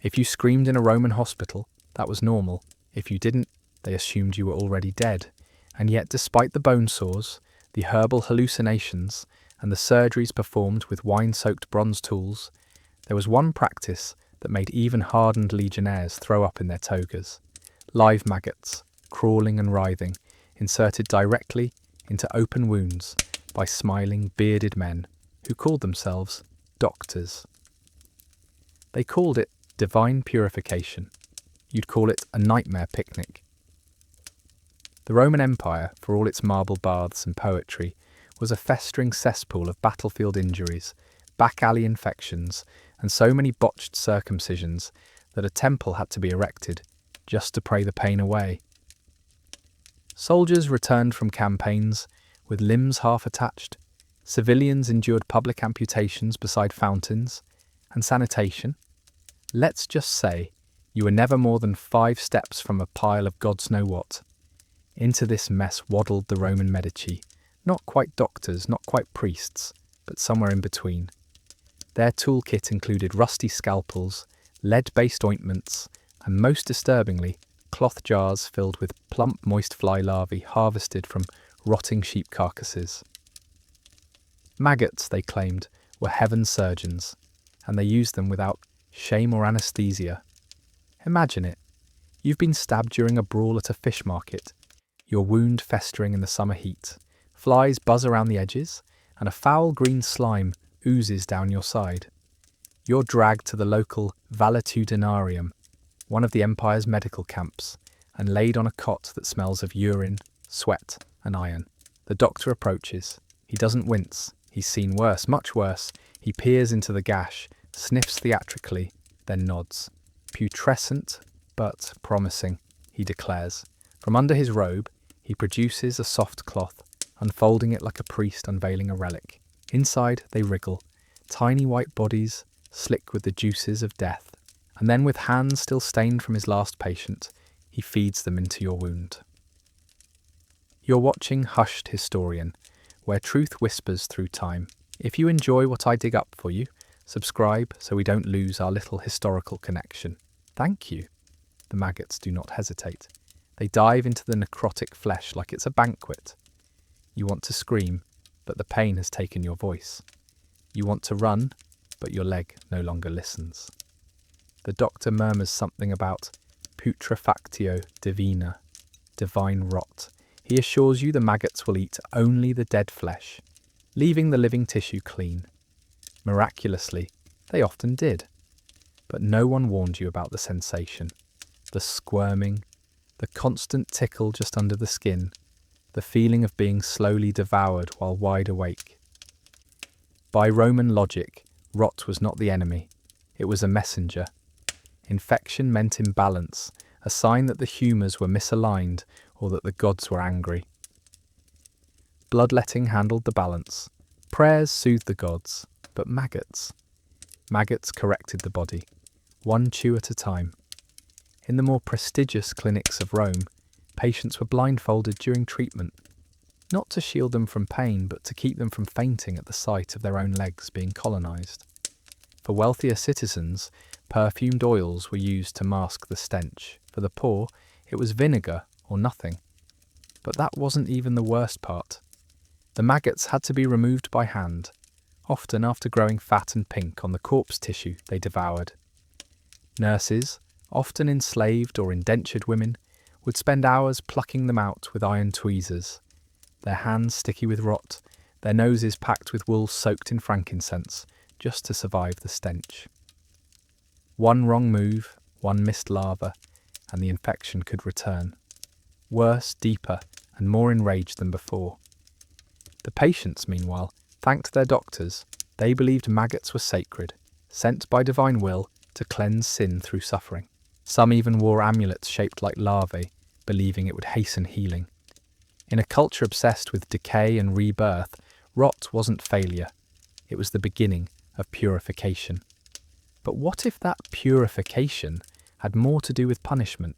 If you screamed in a Roman hospital, that was normal. If you didn't, they assumed you were already dead. And yet, despite the bone sores, the herbal hallucinations, and the surgeries performed with wine-soaked bronze tools, there was one practice that made even hardened legionnaires throw up in their togas. Live maggots, crawling and writhing, inserted directly into open wounds by smiling, bearded men who called themselves doctors. They called it divine purification. You'd call it a nightmare picnic. The Roman Empire, for all its marble baths and poetry, was a festering cesspool of battlefield injuries, back-alley infections, and so many botched circumcisions that a temple had to be erected just to pray the pain away. Soldiers returned from campaigns with limbs half attached. Civilians endured public amputations beside fountains. And sanitation? Let's just say you were never more than 5 steps from a pile of gods know what. Into this mess waddled the Roman Medici, not quite doctors, not quite priests, but somewhere in between. Their toolkit included rusty scalpels, lead-based ointments, and most disturbingly, cloth jars filled with plump, moist fly larvae harvested from rotting sheep carcasses. Maggots, they claimed, were heaven's surgeons, and they used them without shame or anesthesia. Imagine it. You've been stabbed during a brawl at a fish market, your wound festering in the summer heat. Flies buzz around the edges, and a foul green slime oozes down your side. You're dragged to the local valetudinarium, one of the empire's medical camps, and laid on a cot that smells of urine, sweat, and iron. The doctor approaches. He doesn't wince. He's seen worse, much worse. He peers into the gash, sniffs theatrically, then nods. Putrescent, but promising, he declares. From under his robe, he produces a soft cloth, unfolding it like a priest unveiling a relic. Inside, they wriggle, tiny white bodies, slick with the juices of death. And then, with hands still stained from his last patient, he feeds them into your wound. You're watching Hushed Historian, where truth whispers through time. If you enjoy what I dig up for you, subscribe so we don't lose our little historical connection. Thank you. The maggots do not hesitate. They dive into the necrotic flesh like it's a banquet. You want to scream, but the pain has taken your voice. You want to run, but your leg no longer listens. The doctor murmurs something about putrefactio divina, divine rot. He assures you the maggots will eat only the dead flesh, leaving the living tissue clean. Miraculously, they often did. But no one warned you about the sensation, the squirming, the constant tickle just under the skin, the feeling of being slowly devoured while wide awake. By Roman logic, rot was not the enemy. It was a messenger. Infection meant imbalance, a sign that the humours were misaligned or that the gods were angry. Bloodletting handled the balance. Prayers soothed the gods, but maggots corrected the body, one chew at a time. In the more prestigious clinics of Rome, patients were blindfolded during treatment, not to shield them from pain, but to keep them from fainting at the sight of their own legs being colonised. For wealthier citizens, perfumed oils were used to mask the stench. For the poor, it was vinegar or nothing. But that wasn't even the worst part. The maggots had to be removed by hand, often after growing fat and pink on the corpse tissue they devoured. Nurses, often enslaved or indentured women, would spend hours plucking them out with iron tweezers, their hands sticky with rot, their noses packed with wool soaked in frankincense, just to survive the stench. One wrong move, one missed larva, and the infection could return. Worse, deeper, and more enraged than before. The patients, meanwhile, thanked their doctors. They believed maggots were sacred, sent by divine will to cleanse sin through suffering. Some even wore amulets shaped like larvae, believing it would hasten healing. In a culture obsessed with decay and rebirth, rot wasn't failure. It was the beginning of purification. But what if that purification had more to do with punishment?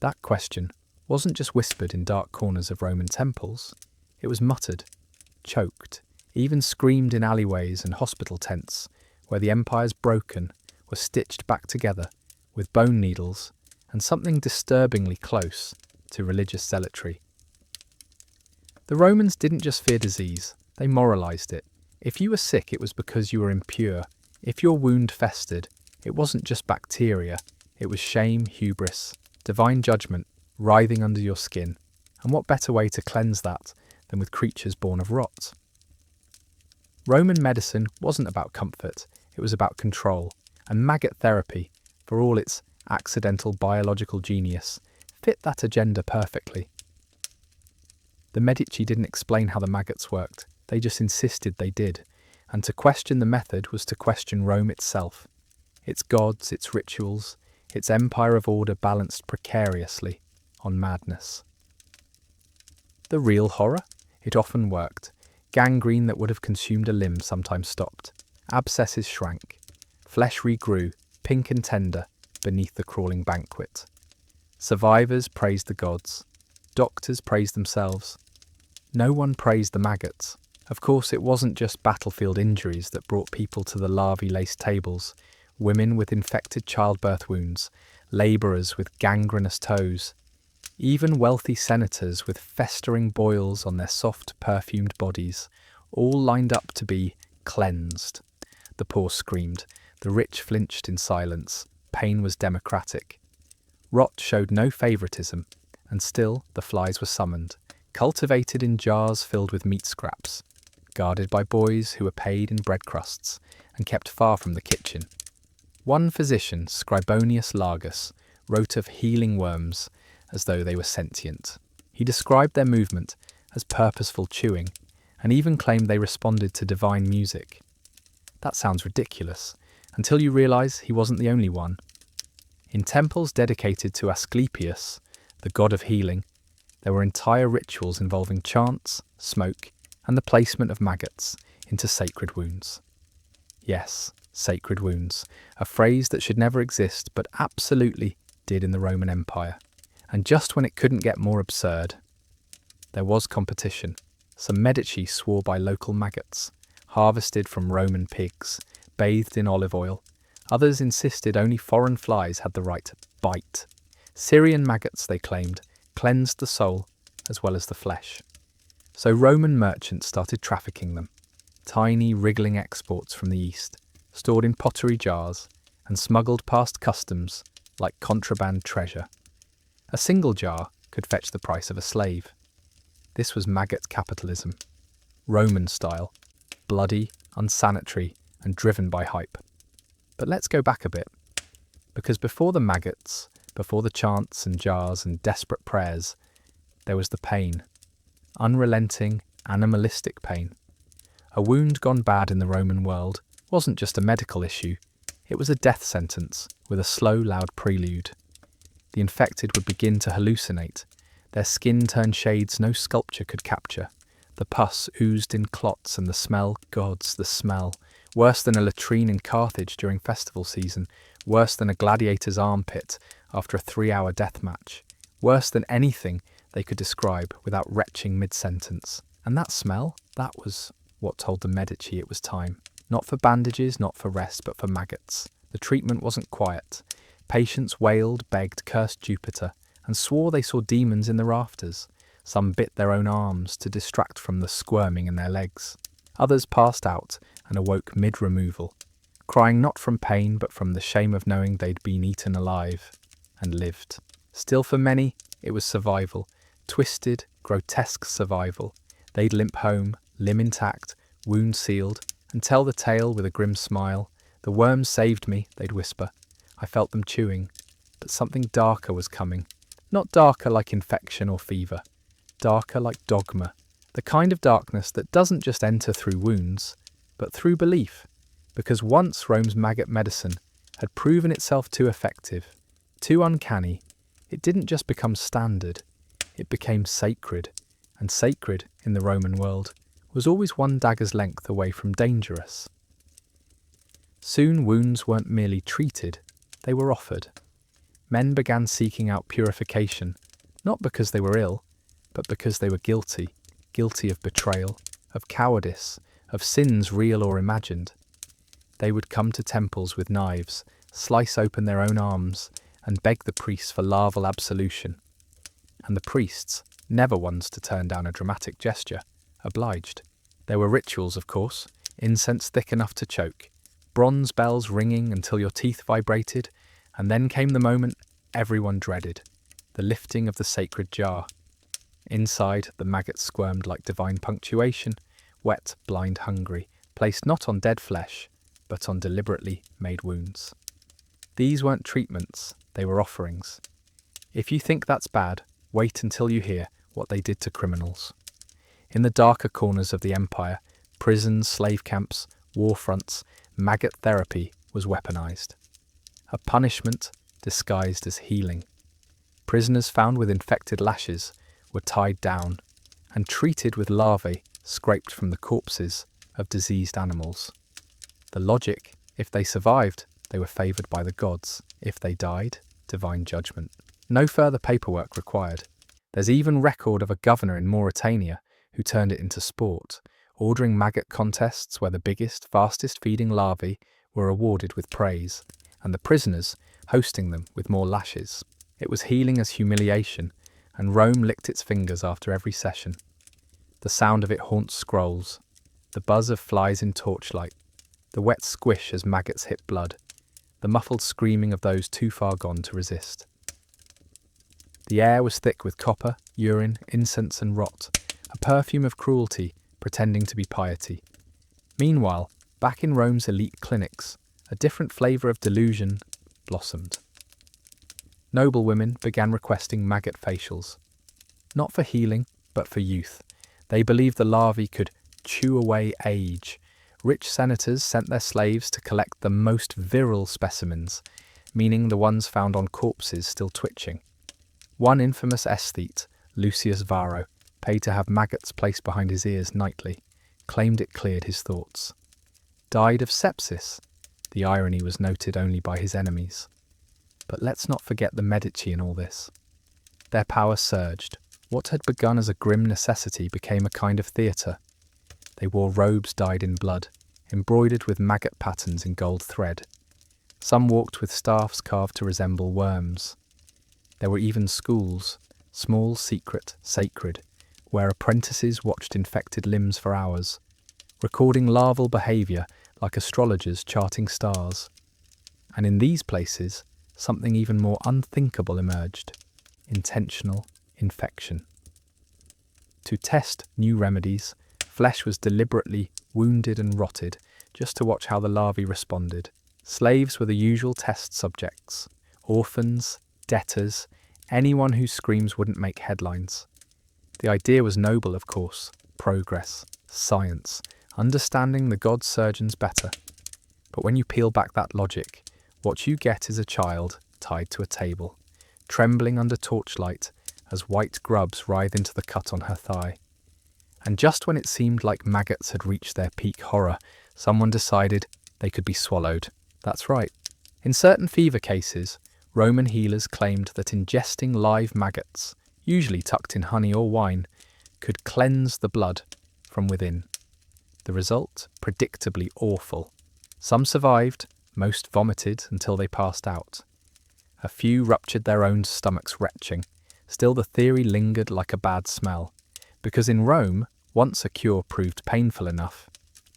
That question wasn't just whispered in dark corners of Roman temples. It was muttered, choked, even screamed in alleyways and hospital tents, where the empire's broken, were stitched back together with bone needles and something disturbingly close to religious zealotry. The Romans didn't just fear disease, they moralized it. If you were sick, it was because you were impure. If your wound festered, it wasn't just bacteria, it was shame, hubris, divine judgment writhing under your skin. And what better way to cleanse that than with creatures born of rot? Roman medicine wasn't about comfort, it was about control, and maggot therapy, for all its accidental biological genius, fit that agenda perfectly. The Medici didn't explain how the maggots worked, they just insisted they did, and to question the method was to question Rome itself, its gods, its rituals, its empire of order balanced precariously on madness. The real horror? It often worked. Gangrene that would have consumed a limb sometimes stopped. Abscesses shrank. Flesh regrew, pink and tender, beneath the crawling banquet. Survivors praised the gods. Doctors praised themselves. No one praised the maggots. Of course, it wasn't just battlefield injuries that brought people to the larvae-laced tables. Women with infected childbirth wounds, labourers with gangrenous toes, even wealthy senators with festering boils on their soft, perfumed bodies, all lined up to be cleansed. The poor screamed, the rich flinched in silence. Pain was democratic. Rot showed no favouritism, and still the flies were summoned, cultivated in jars filled with meat scraps, guarded by boys who were paid in bread crusts and kept far from the kitchen. One physician, Scribonius Largus, wrote of healing worms as though they were sentient. He described their movement as purposeful chewing, and even claimed they responded to divine music. That sounds ridiculous, until you realise he wasn't the only one. In temples dedicated to Asclepius, the god of healing, there were entire rituals involving chants, smoke, and the placement of maggots into sacred wounds. Yes, sacred wounds, a phrase that should never exist but absolutely did in the Roman Empire. And just when it couldn't get more absurd, there was competition. Some Medici swore by local maggots, harvested from Roman pigs, bathed in olive oil. Others insisted only foreign flies had the right to bite. Syrian maggots, they claimed, cleansed the soul as well as the flesh. So Roman merchants started trafficking them. Tiny, wriggling exports from the east, stored in pottery jars and smuggled past customs like contraband treasure. A single jar could fetch the price of a slave. This was maggot capitalism, Roman style, bloody, unsanitary, and driven by hype. But let's go back a bit, because before the maggots, before the chants and jars and desperate prayers, there was the pain, unrelenting, animalistic pain. A wound gone bad in the Roman world wasn't just a medical issue, it was a death sentence with a slow, loud prelude. The infected would begin to hallucinate. Their skin turned shades no sculpture could capture. The pus oozed in clots and the smell, gods, the smell. Worse than a latrine in Carthage during festival season. Worse than a gladiator's armpit after a 3-hour death match. Worse than anything they could describe without retching mid-sentence. And that smell, that was what told the Medici it was time. Not for bandages, not for rest, but for maggots. The treatment wasn't quiet. Patients wailed, begged, cursed Jupiter, and swore they saw demons in the rafters. Some bit their own arms to distract from the squirming in their legs. Others passed out and awoke mid-removal, crying not from pain but from the shame of knowing they'd been eaten alive and lived. Still for many, it was survival, twisted, grotesque survival. They'd limp home, limb intact, wound sealed, and tell the tale with a grim smile. The worms saved me, they'd whisper. I felt them chewing, but something darker was coming. Not darker like infection or fever, darker like dogma. The kind of darkness that doesn't just enter through wounds, but through belief. Because once Rome's maggot medicine had proven itself too effective, too uncanny, it didn't just become standard, it became sacred. And sacred, in the Roman world, was always one dagger's length away from dangerous. Soon wounds weren't merely treated, they were offered. Men began seeking out purification, not because they were ill, but because they were guilty of betrayal, of cowardice, of sins real or imagined. They would come to temples with knives, slice open their own arms, and beg the priests for larval absolution. And the priests, never ones to turn down a dramatic gesture, obliged. There were rituals, of course, incense thick enough to choke, bronze bells ringing until your teeth vibrated, and then came the moment everyone dreaded, the lifting of the sacred jar. Inside, the maggots squirmed like divine punctuation, wet, blind, hungry, placed not on dead flesh, but on deliberately made wounds. These weren't treatments, they were offerings. If you think that's bad, wait until you hear what they did to criminals. In the darker corners of the empire, prisons, slave camps, war fronts, maggot therapy was weaponized. A punishment disguised as healing. Prisoners found with infected lashes were tied down and treated with larvae scraped from the corpses of diseased animals. The logic, if they survived, they were favoured by the gods. If they died, divine judgment. No further paperwork required. There's even record of a governor in Mauritania who turned it into sport, ordering maggot contests where the biggest, fastest feeding larvae were awarded with praise, and the prisoners hosting them with more lashes. It was healing as humiliation, and Rome licked its fingers after every session. The sound of it haunts scrolls, the buzz of flies in torchlight, the wet squish as maggots hit blood, the muffled screaming of those too far gone to resist. The air was thick with copper, urine, incense and rot, a perfume of cruelty pretending to be piety. Meanwhile, back in Rome's elite clinics, a different flavour of delusion blossomed. Noble women began requesting maggot facials. Not for healing, but for youth. They believed the larvae could chew away age. Rich senators sent their slaves to collect the most virile specimens, meaning the ones found on corpses still twitching. One infamous aesthete, Lucius Varro, paid to have maggots placed behind his ears nightly, claimed it cleared his thoughts. Died of sepsis. The irony was noted only by his enemies. But let's not forget the Medici in all this. Their power surged. What had begun as a grim necessity became a kind of theatre. They wore robes dyed in blood, embroidered with maggot patterns in gold thread. Some walked with staffs carved to resemble worms. There were even schools, small, secret, sacred, where apprentices watched infected limbs for hours, recording larval behaviour like astrologers charting stars. And in these places, something even more unthinkable emerged: intentional infection. To test new remedies, flesh was deliberately wounded and rotted just to watch how the larvae responded. Slaves were the usual test subjects. Orphans, debtors, anyone whose screams wouldn't make headlines. The idea was noble, of course: progress, science, understanding the god surgeons better. But when you peel back that logic, what you get is a child tied to a table, trembling under torchlight as white grubs writhe into the cut on her thigh. And just when it seemed like maggots had reached their peak horror, someone decided they could be swallowed. That's right. In certain fever cases, Roman healers claimed that ingesting live maggots, usually tucked in honey or wine, could cleanse the blood from within. The result, predictably awful. Some survived, most vomited until they passed out. A few ruptured their own stomachs retching. Still, the theory lingered like a bad smell, because in Rome, once a cure proved painful enough,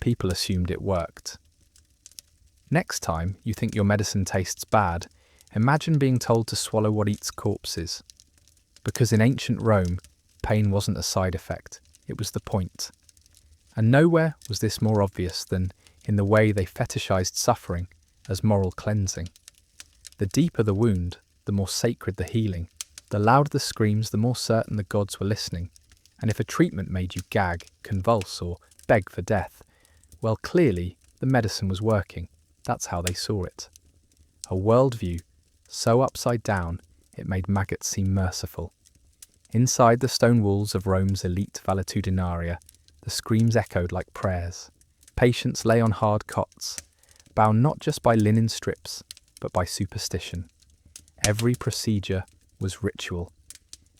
people assumed it worked. Next time you think your medicine tastes bad, imagine being told to swallow what eats corpses. Because in ancient Rome, pain wasn't a side effect, it was the point. And nowhere was this more obvious than in the way they fetishized suffering as moral cleansing. The deeper the wound, the more sacred the healing. The louder the screams, the more certain the gods were listening. And if a treatment made you gag, convulse, or beg for death, well, clearly the medicine was working. That's how they saw it. A worldview so upside down it made maggots seem merciful. Inside the stone walls of Rome's elite valetudinaria, the screams echoed like prayers. Patients lay on hard cots, bound not just by linen strips, but by superstition. Every procedure was ritual,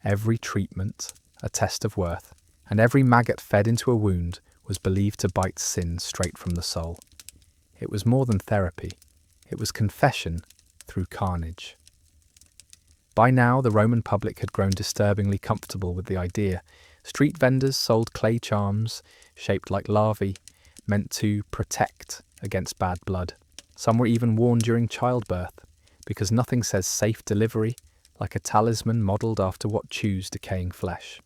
every treatment a test of worth, and every maggot fed into a wound was believed to bite sin straight from the soul. It was more than therapy. It was confession through carnage. By now, the Roman public had grown disturbingly comfortable with the idea. Street vendors sold clay charms, shaped like larvae, meant to protect against bad blood. Some were even worn during childbirth, because nothing says safe delivery like a talisman modelled after what chews decaying flesh.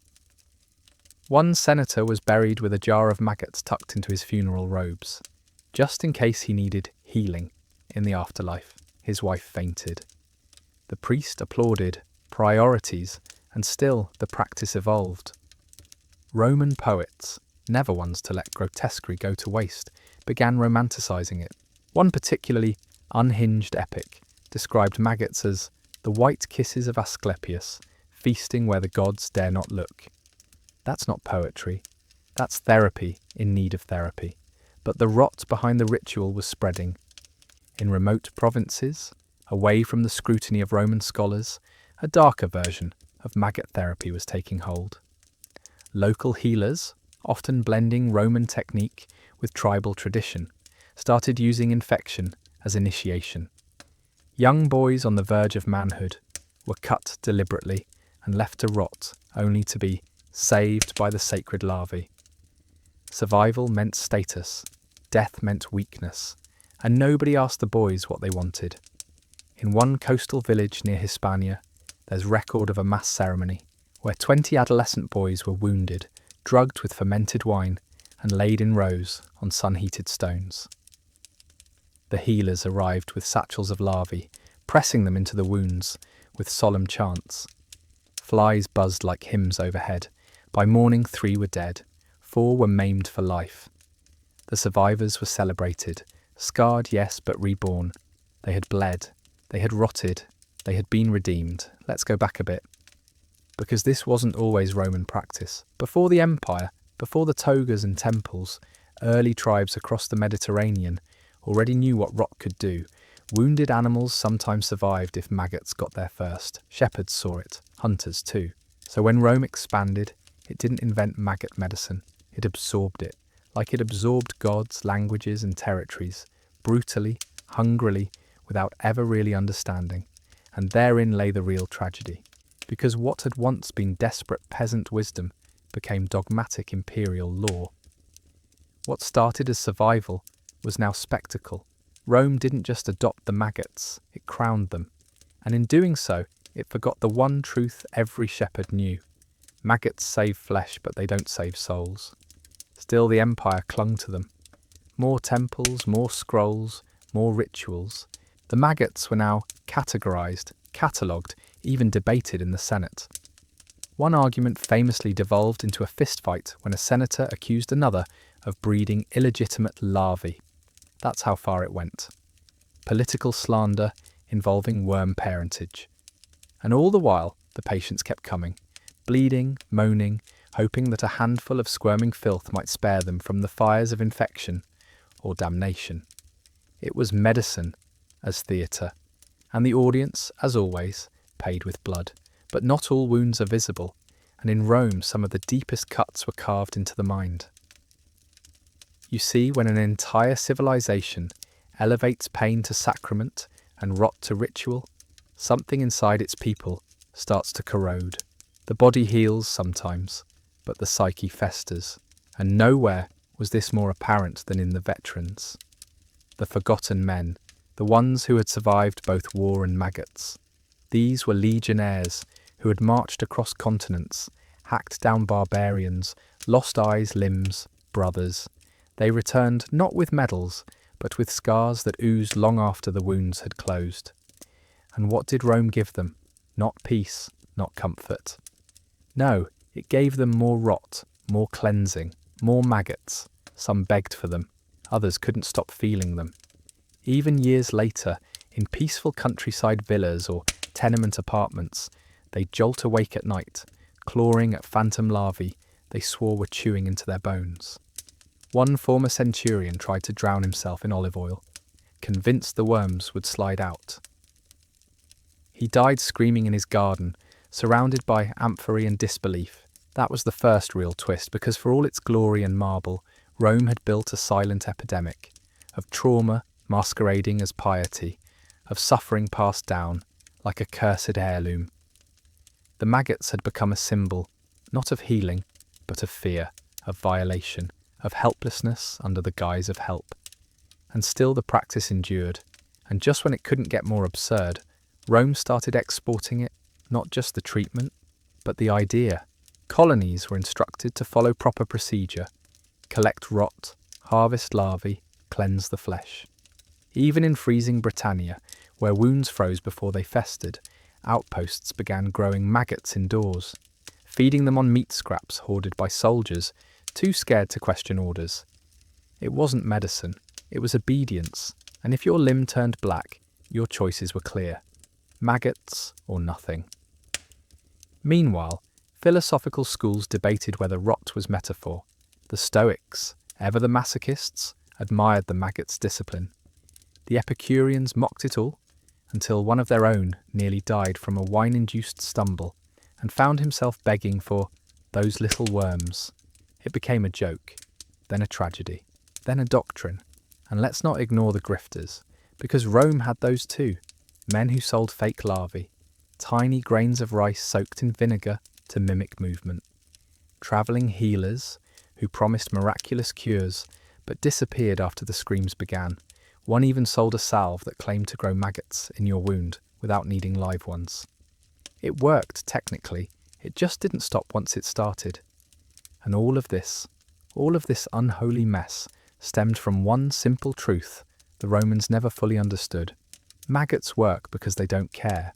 One senator was buried with a jar of maggots tucked into his funeral robes, just in case he needed healing in the afterlife. His wife fainted. The priest applauded, priorities, and still the practice evolved. Roman poets, never ones to let grotesquerie go to waste, began romanticising it. One particularly unhinged epic described maggots as the white kisses of Asclepius, feasting where the gods dare not look. That's not poetry. That's therapy in need of therapy. But the rot behind the ritual was spreading. In remote provinces, away from the scrutiny of Roman scholars, a darker version of maggot therapy was taking hold. Local healers, often blending Roman technique with tribal tradition, started using infection as initiation. Young boys on the verge of manhood were cut deliberately and left to rot, only to be saved by the sacred larvae. Survival meant status, death meant weakness, and nobody asked the boys what they wanted. In one coastal village near Hispania, there's record of a mass ceremony where 20 adolescent boys were wounded, drugged with fermented wine, and laid in rows on sun-heated stones. The healers arrived with satchels of larvae, pressing them into the wounds with solemn chants. Flies buzzed like hymns overhead. By morning, 3 were dead, 4 were maimed for life. The survivors were celebrated, scarred, yes, but reborn. They had bled, they had rotted, they had been redeemed. Let's go back a bit. Because this wasn't always Roman practice. Before the empire, before the togas and temples, early tribes across the Mediterranean already knew what rot could do. Wounded animals sometimes survived if maggots got there first. Shepherds saw it, hunters too. So when Rome expanded, it didn't invent maggot medicine, it absorbed it, like it absorbed gods, languages and territories, brutally, hungrily, without ever really understanding. And therein lay the real tragedy. Because what had once been desperate peasant wisdom became dogmatic imperial law. What started as survival was now spectacle. Rome didn't just adopt the maggots, it crowned them. And in doing so, it forgot the one truth every shepherd knew. Maggots save flesh, but they don't save souls. Still the empire clung to them. More temples, more scrolls, more rituals. The maggots were now categorized, catalogued, even debated in the Senate. One argument famously devolved into a fistfight when a senator accused another of breeding illegitimate larvae. That's how far it went. Political slander involving worm parentage. And all the while, the patients kept coming, bleeding, moaning, hoping that a handful of squirming filth might spare them from the fires of infection or damnation. It was medicine as theatre, and the audience, as always, paid with blood. But not all wounds are visible, and in Rome some of the deepest cuts were carved into the mind. You see, when an entire civilization elevates pain to sacrament and rot to ritual, something inside its people starts to corrode. The body heals sometimes, but the psyche festers, and nowhere was this more apparent than in the veterans. The forgotten men, the ones who had survived both war and maggots. These were legionnaires who had marched across continents, hacked down barbarians, lost eyes, limbs, brothers. They returned not with medals, but with scars that oozed long after the wounds had closed. And what did Rome give them? Not peace, not comfort. No, it gave them more rot, more cleansing, more maggots. Some begged for them, others couldn't stop feeling them. Even years later, in peaceful countryside villas or tenement apartments, they jolt awake at night, clawing at phantom larvae they swore were chewing into their bones. One former centurion tried to drown himself in olive oil, convinced the worms would slide out. He died screaming in his garden, surrounded by amphorae and disbelief. That was the first real twist, because for all its glory and marble, Rome had built a silent epidemic of trauma, masquerading as piety, of suffering passed down like a cursed heirloom. The maggots had become a symbol, not of healing, but of fear, of violation, of helplessness under the guise of help. And still the practice endured, and just when it couldn't get more absurd, Rome started exporting it, not just the treatment, but the idea. Colonies were instructed to follow proper procedure, collect rot, harvest larvae, cleanse the flesh. Even in freezing Britannia, where wounds froze before they festered, outposts began growing maggots indoors, feeding them on meat scraps hoarded by soldiers, too scared to question orders. It wasn't medicine, it was obedience, and if your limb turned black, your choices were clear: maggots or nothing. Meanwhile, philosophical schools debated whether rot was metaphor. The Stoics, ever the masochists, admired the maggots' discipline. The Epicureans mocked it all, until one of their own nearly died from a wine-induced stumble and found himself begging for those little worms. It became a joke, then a tragedy, then a doctrine. And let's not ignore the grifters, because Rome had those too, men who sold fake larvae, tiny grains of rice soaked in vinegar to mimic movement, travelling healers who promised miraculous cures but disappeared after the screams began. One even sold a salve that claimed to grow maggots in your wound without needing live ones. It worked technically, it just didn't stop once it started. And all of this unholy mess stemmed from one simple truth the Romans never fully understood. Maggots work because they don't care.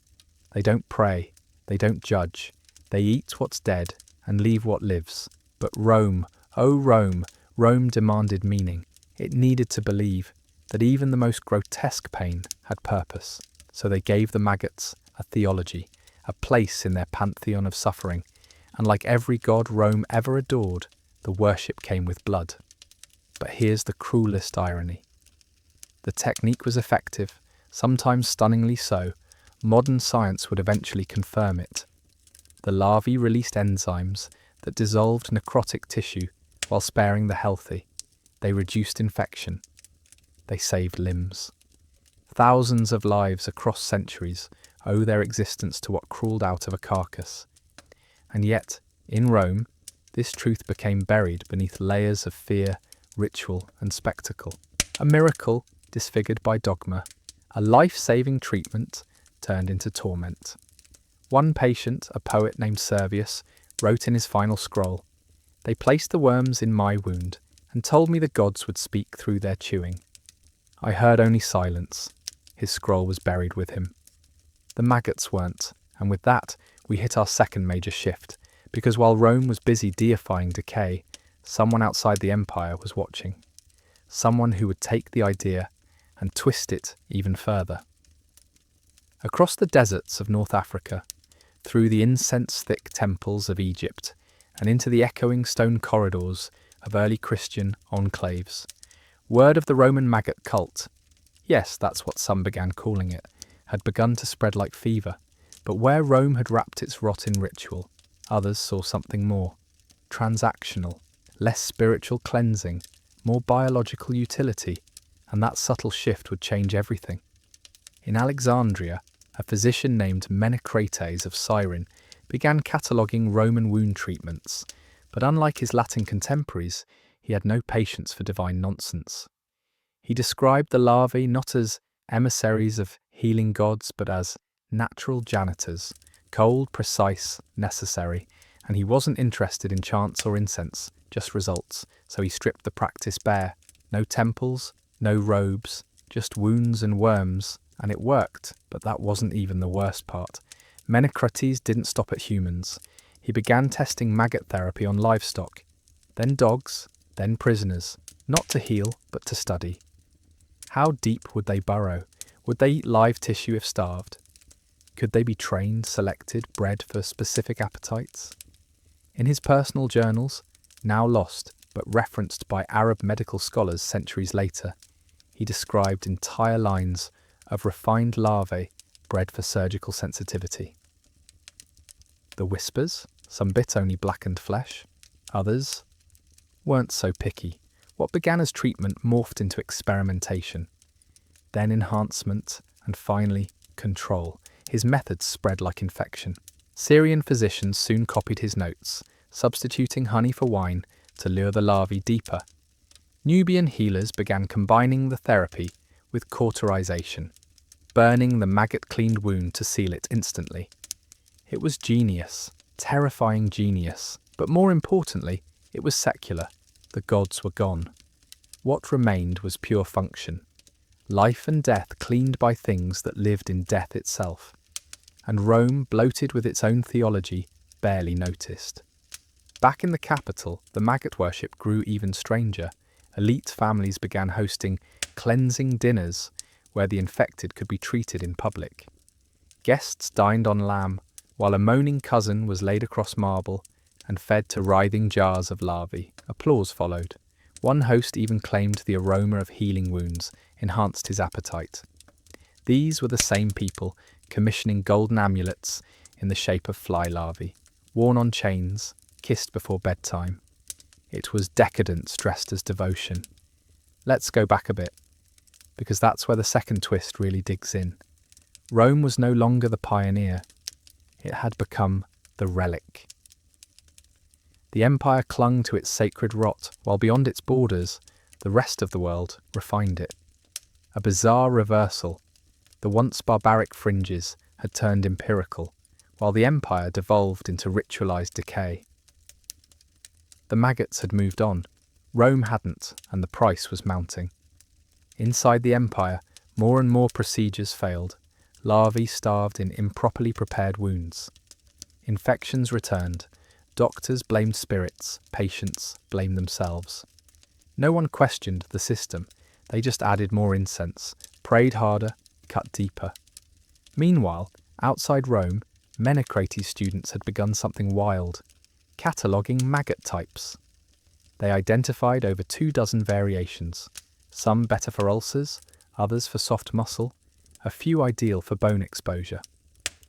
They don't pray. They don't judge. They eat what's dead and leave what lives. But Rome, oh Rome, Rome demanded meaning. It needed to believe that even the most grotesque pain had purpose. So they gave the maggots a theology, a place in their pantheon of suffering. And like every god Rome ever adored, the worship came with blood. But here's the cruelest irony. The technique was effective, sometimes stunningly so. Modern science would eventually confirm it. The larvae released enzymes that dissolved necrotic tissue while sparing the healthy. They reduced infection. They saved limbs. Thousands of lives across centuries owe their existence to what crawled out of a carcass. And yet, in Rome, this truth became buried beneath layers of fear, ritual, and spectacle. A miracle disfigured by dogma. A life-saving treatment turned into torment. One patient, a poet named Servius, wrote in his final scroll, "They placed the worms in my wound and told me the gods would speak through their chewing. I heard only silence." His scroll was buried with him. The maggots weren't, and with that, we hit our second major shift, because while Rome was busy deifying decay, someone outside the empire was watching. Someone who would take the idea and twist it even further. Across the deserts of North Africa, through the incense-thick temples of Egypt, and into the echoing stone corridors of early Christian enclaves, word of the Roman maggot cult, yes, that's what some began calling it, had begun to spread like fever. But where Rome had wrapped its rot in ritual, others saw something more. Transactional, less spiritual cleansing, more biological utility, and that subtle shift would change everything. In Alexandria, a physician named Menecrates of Cyrene began cataloguing Roman wound treatments, but unlike his Latin contemporaries, he had no patience for divine nonsense. He described the larvae not as emissaries of healing gods, but as natural janitors, cold, precise, necessary, and he wasn't interested in chants or incense, just results, so he stripped the practice bare. No temples, no robes, just wounds and worms, and it worked, but that wasn't even the worst part. Menecrates didn't stop at humans. He began testing maggot therapy on livestock, then dogs, then prisoners, not to heal, but to study. How deep would they burrow? Would they eat live tissue if starved? Could they be trained, selected, bred for specific appetites? In his personal journals, now lost, but referenced by Arab medical scholars centuries later, he described entire lines of refined larvae bred for surgical sensitivity. The whispers, some bit only blackened flesh, others weren't so picky. What began as treatment morphed into experimentation. then enhancement, and finally, control. His methods spread like infection. Syrian physicians soon copied his notes, substituting honey for wine to lure the larvae deeper. Nubian healers began combining the therapy with cauterization, burning the maggot-cleaned wound to seal it instantly. It was genius, terrifying genius, but more importantly, it was secular. The gods were gone. What remained was pure function. Life and death cleaned by things that lived in death itself. And Rome, bloated with its own theology, barely noticed. Back in the capital, the maggot worship grew even stranger. Elite families began hosting cleansing dinners where the infected could be treated in public. Guests dined on lamb, while a moaning cousin was laid across marble and fed to writhing jars of larvae. Applause followed. One host even claimed the aroma of healing wounds enhanced his appetite. These were the same people commissioning golden amulets in the shape of fly larvae, worn on chains, kissed before bedtime. It was decadence dressed as devotion. Let's go back a bit, because that's where the second twist really digs in. Rome was no longer the pioneer. It had become the relic. The empire clung to its sacred rot, while beyond its borders, the rest of the world refined it. A bizarre reversal. The once barbaric fringes had turned empirical, while the empire devolved into ritualized decay. The maggots had moved on. Rome hadn't, and the price was mounting. Inside the empire, more and more procedures failed. Larvae starved in improperly prepared wounds. Infections returned. Doctors blamed spirits, patients blamed themselves. No one questioned the system, they just added more incense, prayed harder, cut deeper. Meanwhile, outside Rome, Menocrates students had begun something wild, cataloguing maggot types. They identified over 24 variations, some better for ulcers, others for soft muscle, a few ideal for bone exposure.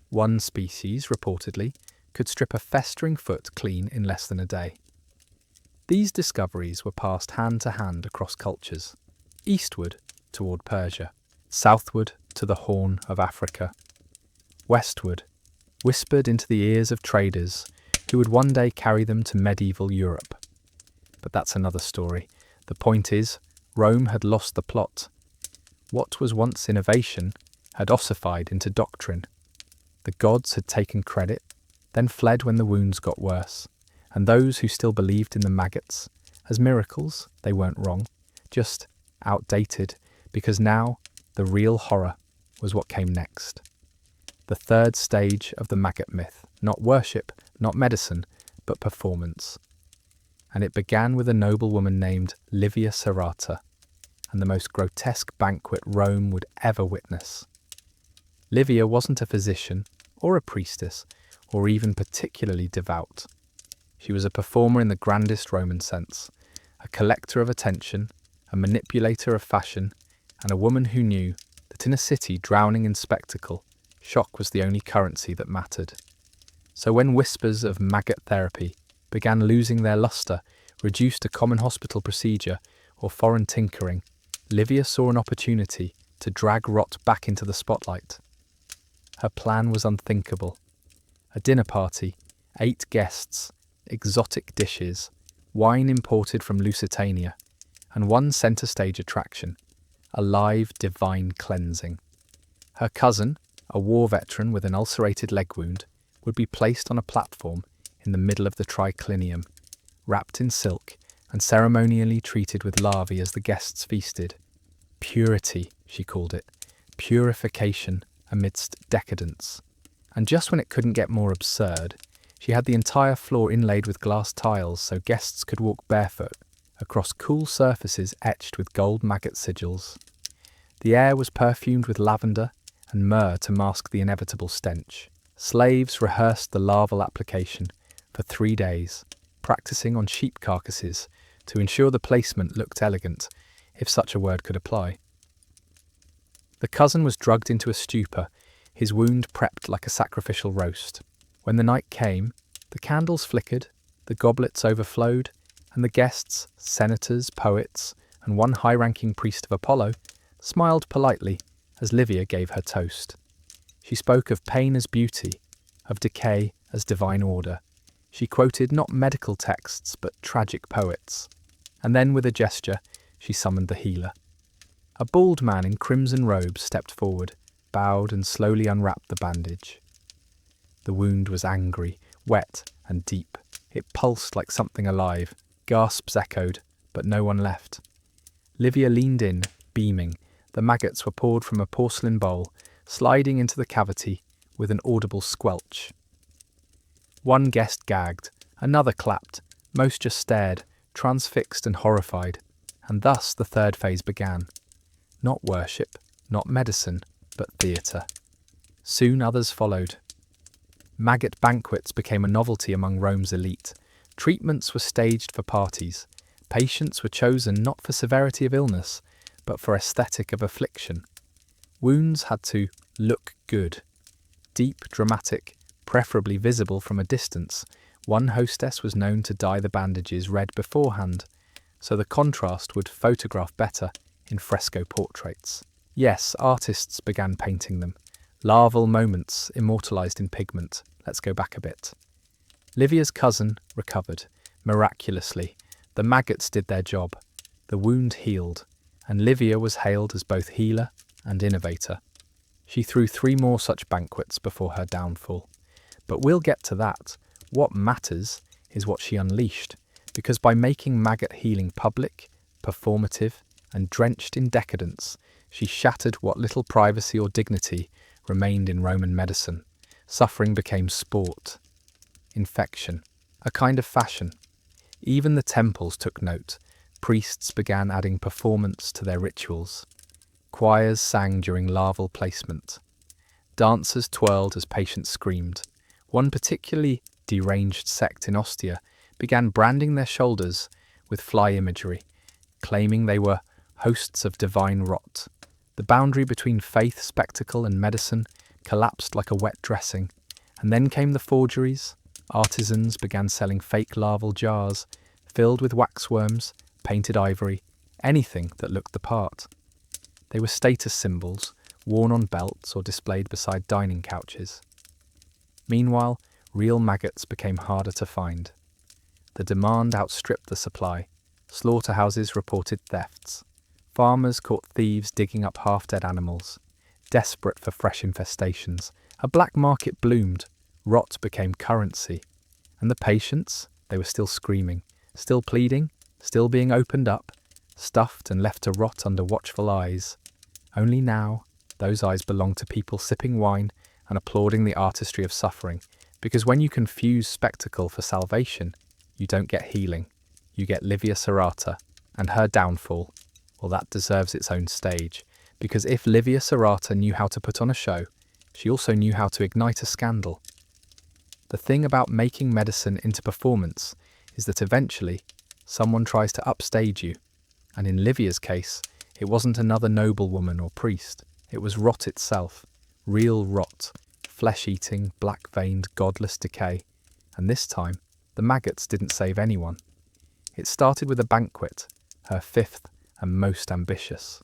One species, reportedly, could strip a festering foot clean in less than a day. These discoveries were passed hand to hand across cultures, eastward toward Persia, southward to the Horn of Africa, westward, whispered into the ears of traders who would one day carry them to medieval Europe. But that's another story. The point is, Rome had lost the plot. What was once innovation had ossified into doctrine. The gods had taken credit, then fled when the wounds got worse, and those who still believed in the maggots, as miracles, they weren't wrong, just outdated, because now the real horror was what came next. The third stage of the maggot myth, not worship, not medicine, but performance. And it began with a noblewoman named Livia Serrata, and the most grotesque banquet Rome would ever witness. Livia wasn't a physician, or a priestess, or even particularly devout. She was a performer in the grandest Roman sense, a collector of attention, a manipulator of fashion, and a woman who knew that in a city drowning in spectacle, shock was the only currency that mattered. So when whispers of maggot therapy began losing their luster, reduced to common hospital procedure or foreign tinkering, Livia saw an opportunity to drag rot back into the spotlight. Her plan was unthinkable. A dinner party, 8 guests, exotic dishes, wine imported from Lusitania, and one centre stage attraction, a live divine cleansing. Her cousin, a war veteran with an ulcerated leg wound, would be placed on a platform in the middle of the triclinium, wrapped in silk and ceremonially treated with larvae as the guests feasted. Purity, she called it, purification amidst decadence. And just when it couldn't get more absurd, she had the entire floor inlaid with glass tiles so guests could walk barefoot across cool surfaces etched with gold maggot sigils. The air was perfumed with lavender and myrrh to mask the inevitable stench. Slaves rehearsed the larval application for 3 days, practicing on sheep carcasses to ensure the placement looked elegant, if such a word could apply. The cousin was drugged into a stupor, his wound prepped like a sacrificial roast. When the night came, the candles flickered, the goblets overflowed, and the guests, senators, poets, and one high-ranking priest of Apollo, smiled politely as Livia gave her toast. She spoke of pain as beauty, of decay as divine order. She quoted not medical texts but tragic poets. And then with a gesture, she summoned the healer. A bald man in crimson robes stepped forward, bowed and slowly unwrapped the bandage. The wound was angry, wet and deep. It pulsed like something alive. Gasps echoed, but no one left. Livia leaned in, beaming. The maggots were poured from a porcelain bowl, sliding into the cavity with an audible squelch. One guest gagged, another clapped, most just stared, transfixed and horrified. And thus the third phase began. Not worship, not medicine, but theatre. Soon others followed. Maggot banquets became a novelty among Rome's elite. Treatments were staged for parties. Patients were chosen not for severity of illness, but for aesthetic of affliction. Wounds had to look good. Deep, dramatic, preferably visible from a distance. One hostess was known to dye the bandages red beforehand, so the contrast would photograph better in fresco portraits. Yes, artists began painting them. Larval moments immortalized in pigment. Let's go back a bit. Livia's cousin recovered, miraculously. The maggots did their job. The wound healed, and Livia was hailed as both healer and innovator. She threw 3 more such banquets before her downfall. But we'll get to that. What matters is what she unleashed, because by making maggot healing public, performative, and drenched in decadence, she shattered what little privacy or dignity remained in Roman medicine. Suffering became sport, infection, a kind of fashion. Even the temples took note. Priests began adding performance to their rituals. Choirs sang during larval placement. Dancers twirled as patients screamed. One particularly deranged sect in Ostia began branding their shoulders with fly imagery, claiming they were hosts of divine rot. The boundary between faith, spectacle, and medicine collapsed like a wet dressing. And then came the forgeries. Artisans began selling fake larval jars, filled with waxworms, painted ivory, anything that looked the part. They were status symbols, worn on belts or displayed beside dining couches. Meanwhile, real maggots became harder to find. The demand outstripped the supply. Slaughterhouses reported thefts. Farmers caught thieves digging up half-dead animals. Desperate for fresh infestations, a black market bloomed. Rot became currency. And the patients, they were still screaming, still pleading, still being opened up, stuffed and left to rot under watchful eyes. Only now, those eyes belonged to people sipping wine and applauding the artistry of suffering, because when you confuse spectacle for salvation, you don't get healing. You get Livia Serrata, and her downfall. Well, that deserves its own stage, because if Livia Serrata knew how to put on a show, she also knew how to ignite a scandal. The thing about making medicine into performance is that eventually someone tries to upstage you, and in Livia's case, it wasn't another noblewoman or priest. It was rot itself, real rot, flesh-eating, black-veined, godless decay. And this time, the maggots didn't save anyone. It started with a banquet, her 5th and most ambitious.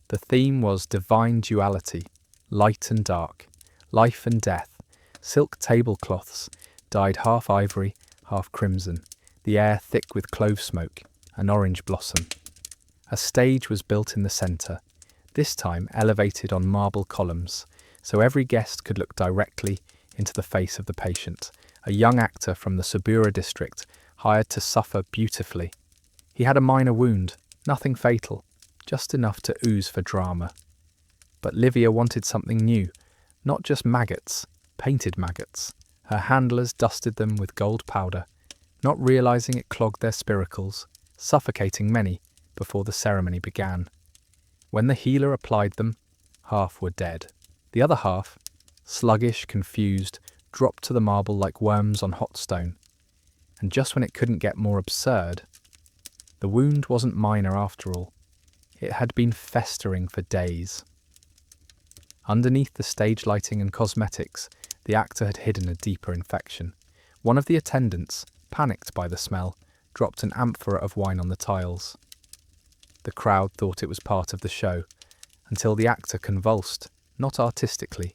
The theme was divine duality, light and dark, life and death, silk tablecloths dyed half ivory, half crimson, the air thick with clove smoke and orange blossom. A stage was built in the centre, this time elevated on marble columns, so every guest could look directly into the face of the patient, a young actor from the Subura district, hired to suffer beautifully. He had a minor wound, nothing fatal, just enough to ooze for drama. But Livia wanted something new, not just maggots, painted maggots. Her handlers dusted them with gold powder, not realizing it clogged their spiracles, suffocating many before the ceremony began. When the healer applied them, half were dead. The other half, sluggish, confused, dropped to the marble like worms on hot stone. And just when it couldn't get more absurd, the wound wasn't minor after all. It had been festering for days. Underneath the stage lighting and cosmetics, the actor had hidden a deeper infection. One of the attendants, panicked by the smell, dropped an amphora of wine on the tiles. The crowd thought it was part of the show, until the actor convulsed, not artistically,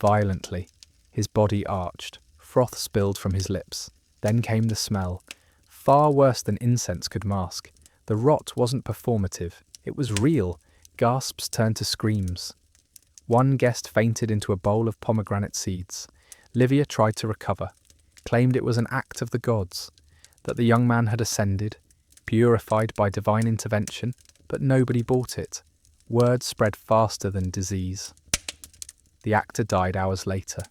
violently. His body arched, froth spilled from his lips. Then came the smell, far worse than incense could mask. The rot wasn't performative, it was real. Gasps turned to screams. One guest fainted into a bowl of pomegranate seeds. Livia tried to recover, claimed it was an act of the gods, that the young man had ascended, purified by divine intervention, but nobody bought it. Word spread faster than disease. The actor died hours later,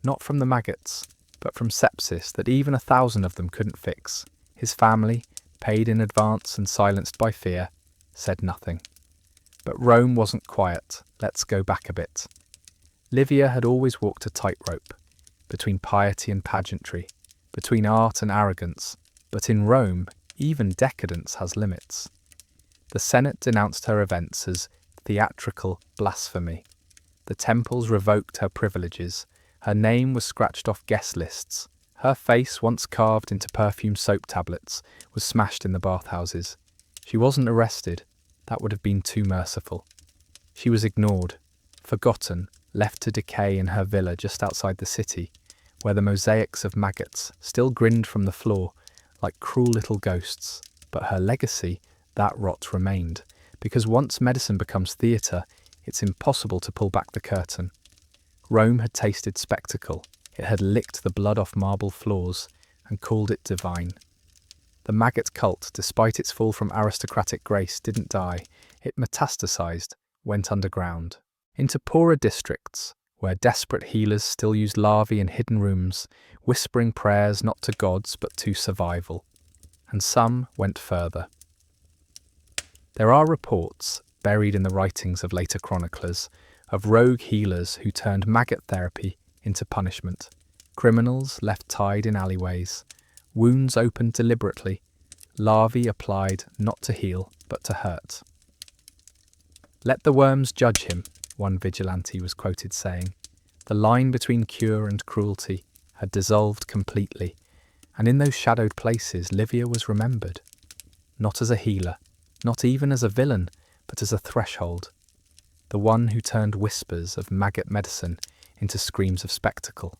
not from the maggots, but from sepsis that even 1,000 of them couldn't fix. His family, paid in advance and silenced by fear, said nothing. But Rome wasn't quiet. Let's go back a bit. Livia had always walked a tightrope, between piety and pageantry, between art and arrogance. But in Rome, even decadence has limits. The Senate denounced her events as theatrical blasphemy. The temples revoked her privileges. Her name was scratched off guest lists. Her face, once carved into perfume soap tablets, was smashed in the bathhouses. She wasn't arrested. That would have been too merciful. She was ignored, forgotten, left to decay in her villa just outside the city, where the mosaics of maggots still grinned from the floor like cruel little ghosts. But her legacy, that rot remained, because once medicine becomes theatre, it's impossible to pull back the curtain. Rome had tasted spectacle. It had licked the blood off marble floors and called it divine. The maggot cult, despite its fall from aristocratic grace, didn't die. It metastasized, went underground, into poorer districts, where desperate healers still used larvae in hidden rooms, whispering prayers not to gods but to survival. And some went further. There are reports, buried in the writings of later chroniclers, of rogue healers who turned maggot therapy into punishment. Criminals left tied in alleyways, wounds opened deliberately, larvae applied not to heal but to hurt. "Let the worms judge him," one vigilante was quoted saying. The line between cure and cruelty had dissolved completely, and in those shadowed places Livia was remembered. Not as a healer, not even as a villain, but as a threshold. The one who turned whispers of maggot medicine into screams of spectacle.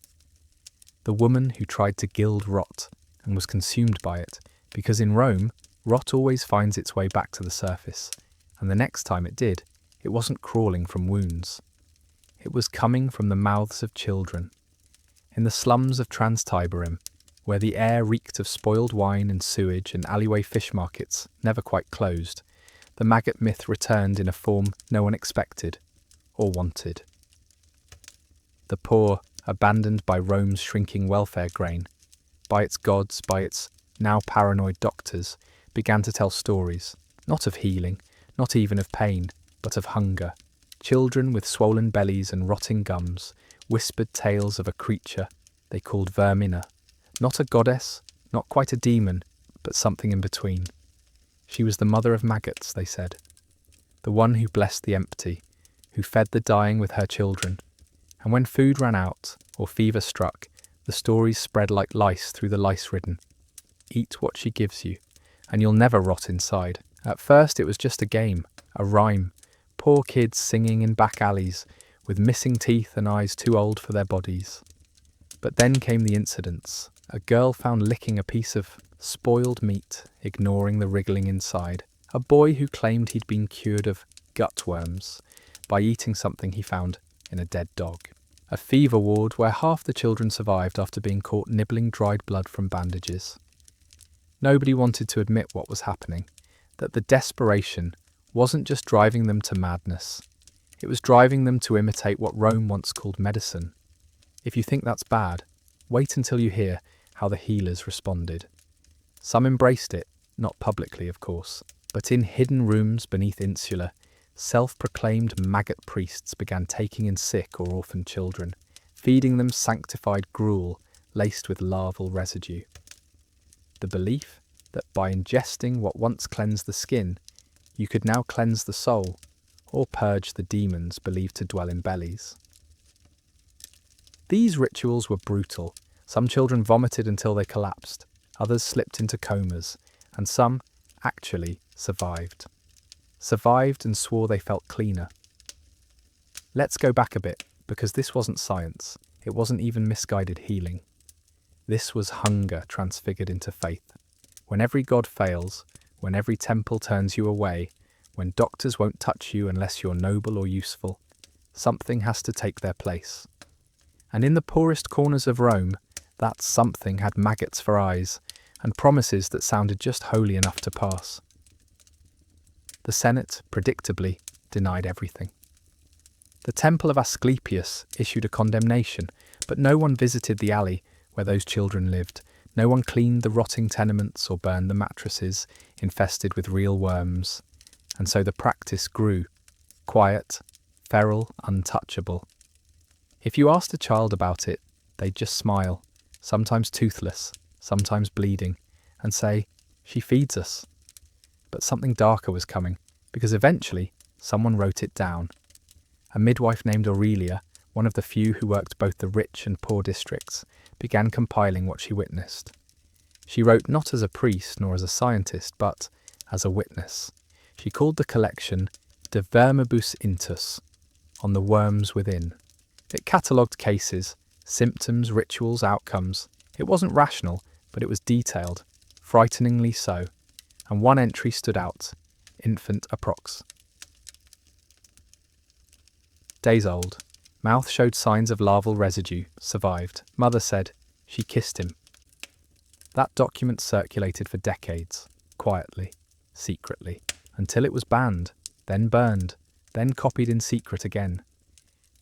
The woman who tried to gild rot and was consumed by it, because in Rome, rot always finds its way back to the surface, and the next time it did, it wasn't crawling from wounds. It was coming from the mouths of children. In the slums of Trans-Tiberim, where the air reeked of spoiled wine and sewage and alleyway fish markets never quite closed, the maggot myth returned in a form no one expected or wanted. The poor, abandoned by Rome's shrinking welfare grain, by its gods, by its now paranoid doctors, began to tell stories, not of healing, not even of pain, but of hunger. Children with swollen bellies and rotting gums whispered tales of a creature they called Vermina, not a goddess, not quite a demon, but something in between. She was the mother of maggots, they said, the one who blessed the empty, who fed the dying with her children. And when food ran out, or fever struck, the stories spread like lice through the lice-ridden. Eat what she gives you, and you'll never rot inside. At first it was just a game, a rhyme, poor kids singing in back alleys, with missing teeth and eyes too old for their bodies. But then came the incidents. A girl found licking a piece of spoiled meat, ignoring the wriggling inside. A boy who claimed he'd been cured of gut worms by eating something he found in a dead dog. A fever ward where half the children survived after being caught nibbling dried blood from bandages. Nobody wanted to admit what was happening, that the desperation wasn't just driving them to madness. It was driving them to imitate what Rome once called medicine. If you think that's bad, wait until you hear how the healers responded. Some embraced it, not publicly of course, but in hidden rooms beneath insula, self-proclaimed maggot priests began taking in sick or orphaned children, feeding them sanctified gruel laced with larval residue. The belief that by ingesting what once cleansed the skin, you could now cleanse the soul, or purge the demons believed to dwell in bellies. These rituals were brutal. Some children vomited until they collapsed, others slipped into comas, and some actually survived. Survived and swore they felt cleaner. Let's go back a bit, because this wasn't science. It wasn't even misguided healing. This was hunger transfigured into faith. When every god fails, when every temple turns you away, when doctors won't touch you unless you're noble or useful, something has to take their place. And in the poorest corners of Rome, that something had maggots for eyes and promises that sounded just holy enough to pass. The Senate, predictably, denied everything. The temple of Asclepius issued a condemnation, but no one visited the alley where those children lived. No one cleaned the rotting tenements or burned the mattresses infested with real worms. And so the practice grew, quiet, feral, untouchable. If you asked a child about it, they'd just smile, sometimes toothless, sometimes bleeding, and say, "She feeds us." But something darker was coming, because eventually someone wrote it down. A midwife named Aurelia, one of the few who worked both the rich and poor districts, began compiling what she witnessed. She wrote not as a priest nor as a scientist, but as a witness. She called the collection De Vermibus Intus, on the worms within. It catalogued cases, symptoms, rituals, outcomes. It wasn't rational, but it was detailed, frighteningly so. And one entry stood out: infant approx. Days old. Mouth showed signs of larval residue, survived. Mother said she kissed him. That document circulated for decades, quietly, secretly, until it was banned, then burned, then copied in secret again.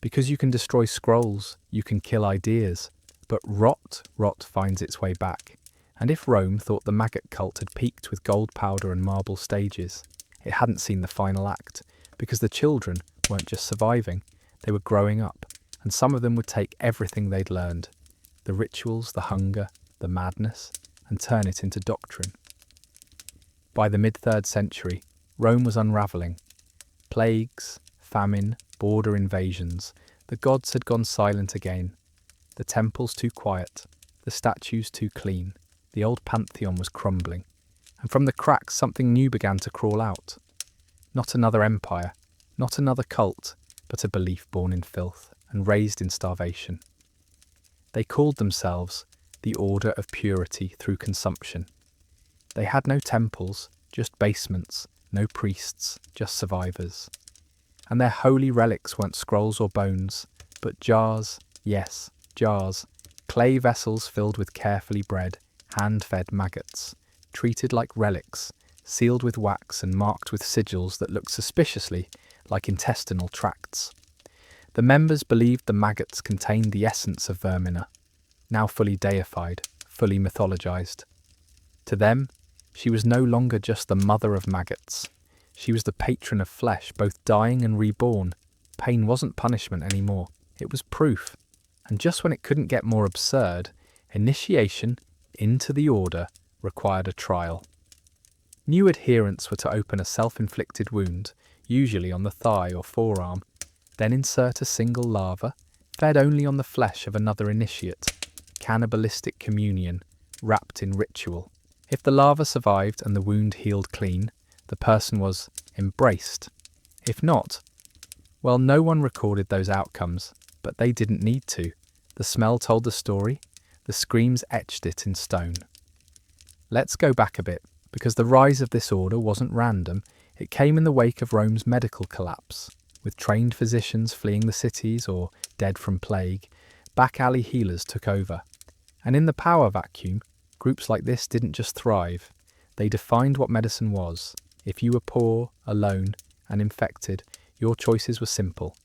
Because you can destroy scrolls, you can kill ideas, but rot finds its way back. And if Rome thought the maggot cult had peaked with gold powder and marble stages, it hadn't seen the final act, because the children weren't just surviving, they were growing up, and some of them would take everything they'd learned, the rituals, the hunger, the madness, and turn it into doctrine. By the mid-3rd century, Rome was unravelling. Plagues, famine, border invasions, the gods had gone silent again. The temples too quiet, the statues too clean, the old pantheon was crumbling, and from the cracks something new began to crawl out. Not another empire, not another cult, but a belief born in filth and raised in starvation. They called themselves the Order of Purity through Consumption. They had no temples, just basements, no priests, just survivors. And their holy relics weren't scrolls or bones, but jars, yes, jars, clay vessels filled with carefully bred, hand-fed maggots, treated like relics, sealed with wax and marked with sigils that looked suspiciously like intestinal tracts. The members believed the maggots contained the essence of Vermina, now fully deified, fully mythologized. To them, she was no longer just the mother of maggots. She was the patron of flesh, both dying and reborn. Pain wasn't punishment anymore, it was proof. And just when it couldn't get more absurd, initiation into the order required a trial. New adherents were to open a self-inflicted wound, usually on the thigh or forearm, then insert a single larva, fed only on the flesh of another initiate. Cannibalistic communion, wrapped in ritual. If the larva survived and the wound healed clean, the person was embraced. If not, well, no one recorded those outcomes, but they didn't need to. The smell told the story, the screams etched it in stone. Let's go back a bit, because the rise of this order wasn't random. It came in the wake of Rome's medical collapse, with trained physicians fleeing the cities or dead from plague. Back alley healers took over. And in the power vacuum, groups like this didn't just thrive. They defined what medicine was. If you were poor, alone, and infected, your choices were simple.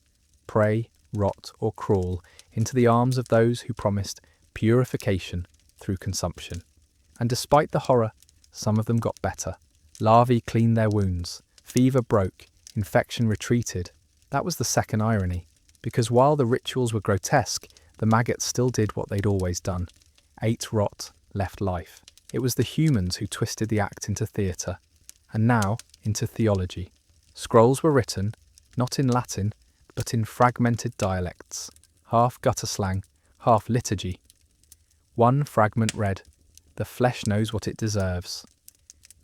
Pray, rot, or crawl into the arms of those who promised purification through consumption. And despite the horror, some of them got better. Larvae cleaned their wounds, fever broke, infection retreated. That was the second irony, because while the rituals were grotesque, the maggots still did what they'd always done. Ate rot, left life. It was the humans who twisted the act into theatre, and now into theology. Scrolls were written, not in Latin, but in fragmented dialects, half gutter slang, half liturgy. One fragment read, "The flesh knows what it deserves.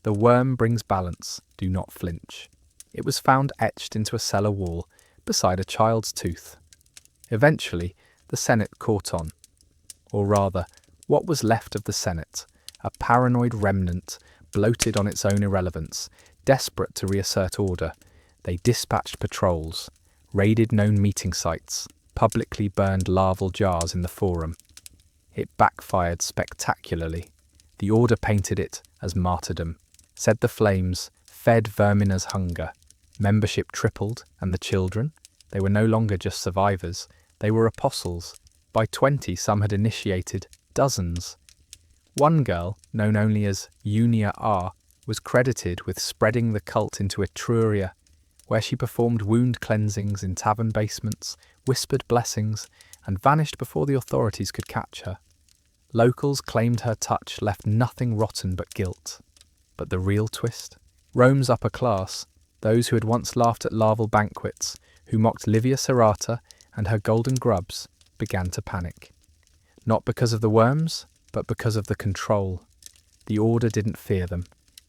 The worm brings balance, do not flinch." It was found etched into a cellar wall, beside a child's tooth. Eventually, the Senate caught on. Or rather, what was left of the Senate, a paranoid remnant, bloated on its own irrelevance, desperate to reassert order. They dispatched patrols, raided known meeting sites, publicly burned larval jars in the forum. It backfired spectacularly. The order painted it as martyrdom, said the flames fed vermina's hunger. Membership tripled, and the children? They were no longer just survivors, they were apostles. By 20, some had initiated dozens. One girl, known only as Unia R., was credited with spreading the cult into Etruria, where she performed wound cleansings in tavern basements, whispered blessings, and vanished before the authorities could catch her. Locals claimed her touch left nothing rotten but guilt. But the real twist? Rome's upper class, those who had once laughed at larval banquets, who mocked Livia Serrata and her golden grubs, began to panic. Not because of the worms, but because of the control. The order didn't fear them,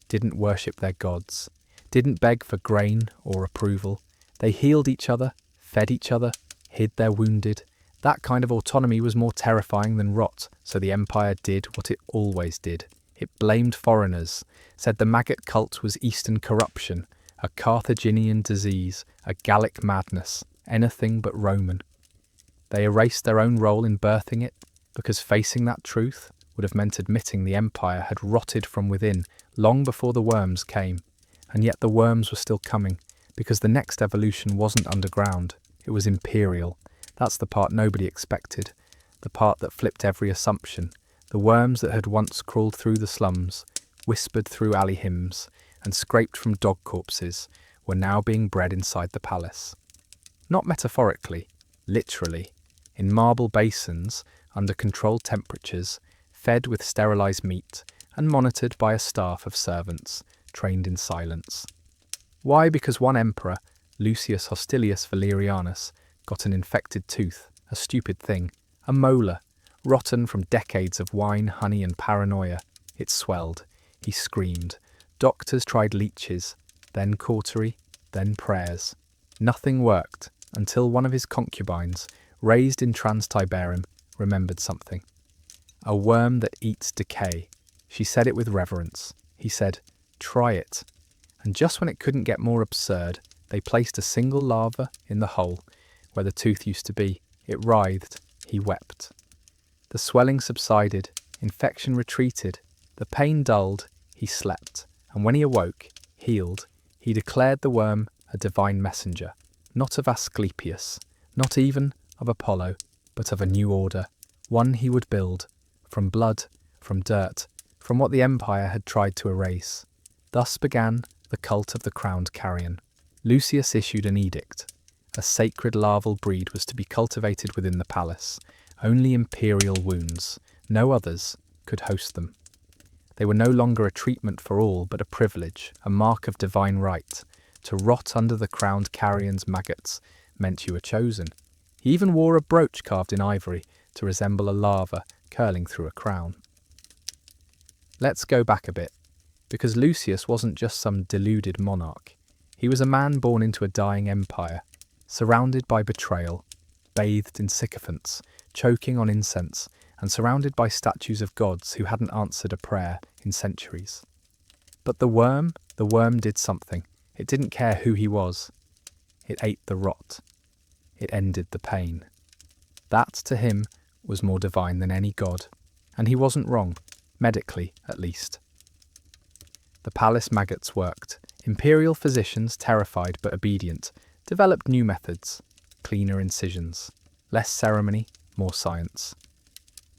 didn't worship their gods, didn't beg for grain or approval. They healed each other, fed each other, hid their wounded. That kind of autonomy was more terrifying than rot, so the empire did what it always did. It blamed foreigners, said the Maggot cult was Eastern corruption, a Carthaginian disease, a Gallic madness, anything but Roman. They erased their own role in birthing it, because facing that truth would have meant admitting the empire had rotted from within long before the worms came. And yet the worms were still coming, because the next evolution wasn't underground, it was imperial. That's the part nobody expected, the part that flipped every assumption. The worms that had once crawled through the slums, whispered through alley hymns, and scraped from dog corpses, were now being bred inside the palace. Not metaphorically, literally, in marble basins, under controlled temperatures, fed with sterilized meat, and monitored by a staff of servants, trained in silence. Why? Because one emperor, Lucius Hostilius Valerianus, got an infected tooth, a stupid thing, a molar, rotten from decades of wine, honey and paranoia. It swelled. He screamed. Doctors tried leeches, then cautery, then prayers. Nothing worked until one of his concubines, raised in Trans Tiberim, remembered something. A worm that eats decay. She said it with reverence. He said, "Try it." And just when it couldn't get more absurd, they placed a single larva in the hole where the tooth used to be. It writhed. He wept. The swelling subsided. Infection retreated. The pain dulled. He slept. And when he awoke, healed, he declared the worm a divine messenger, not of Asclepius, not even of Apollo, but of a new order, one he would build, from blood, from dirt, from what the empire had tried to erase. Thus began the cult of the crowned carrion. Lucius issued an edict. A sacred larval breed was to be cultivated within the palace. Only imperial wounds, no others, could host them. They were no longer a treatment for all, but a privilege, a mark of divine right. To rot under the crowned carrion's maggots meant you were chosen. He even wore a brooch carved in ivory to resemble a larva curling through a crown. Let's go back a bit, because Lucius wasn't just some deluded monarch. He was a man born into a dying empire, surrounded by betrayal, bathed in sycophants, choking on incense, and surrounded by statues of gods who hadn't answered a prayer in centuries. But the worm did something. It didn't care who he was. It ate the rot. It ended the pain. That, to him, was more divine than any god. And he wasn't wrong, medically at least. The palace maggots worked. Imperial physicians, terrified but obedient, developed new methods, cleaner incisions, less ceremony, more science.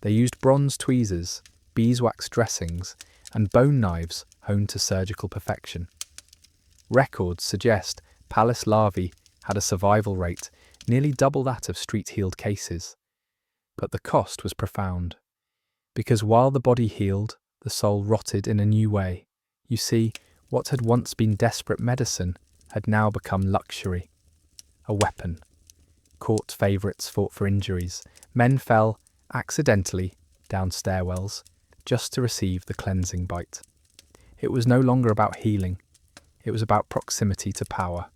They used bronze tweezers, beeswax dressings, and bone knives honed to surgical perfection. Records suggest palace larvae had a survival rate nearly double that of street-healed cases. But the cost was profound. Because while the body healed, the soul rotted in a new way. You see, what had once been desperate medicine had now become luxury. A weapon. Court favourites fought for injuries. Men fell, accidentally, down stairwells, just to receive the cleansing bite. It was no longer about healing. It was about proximity to power.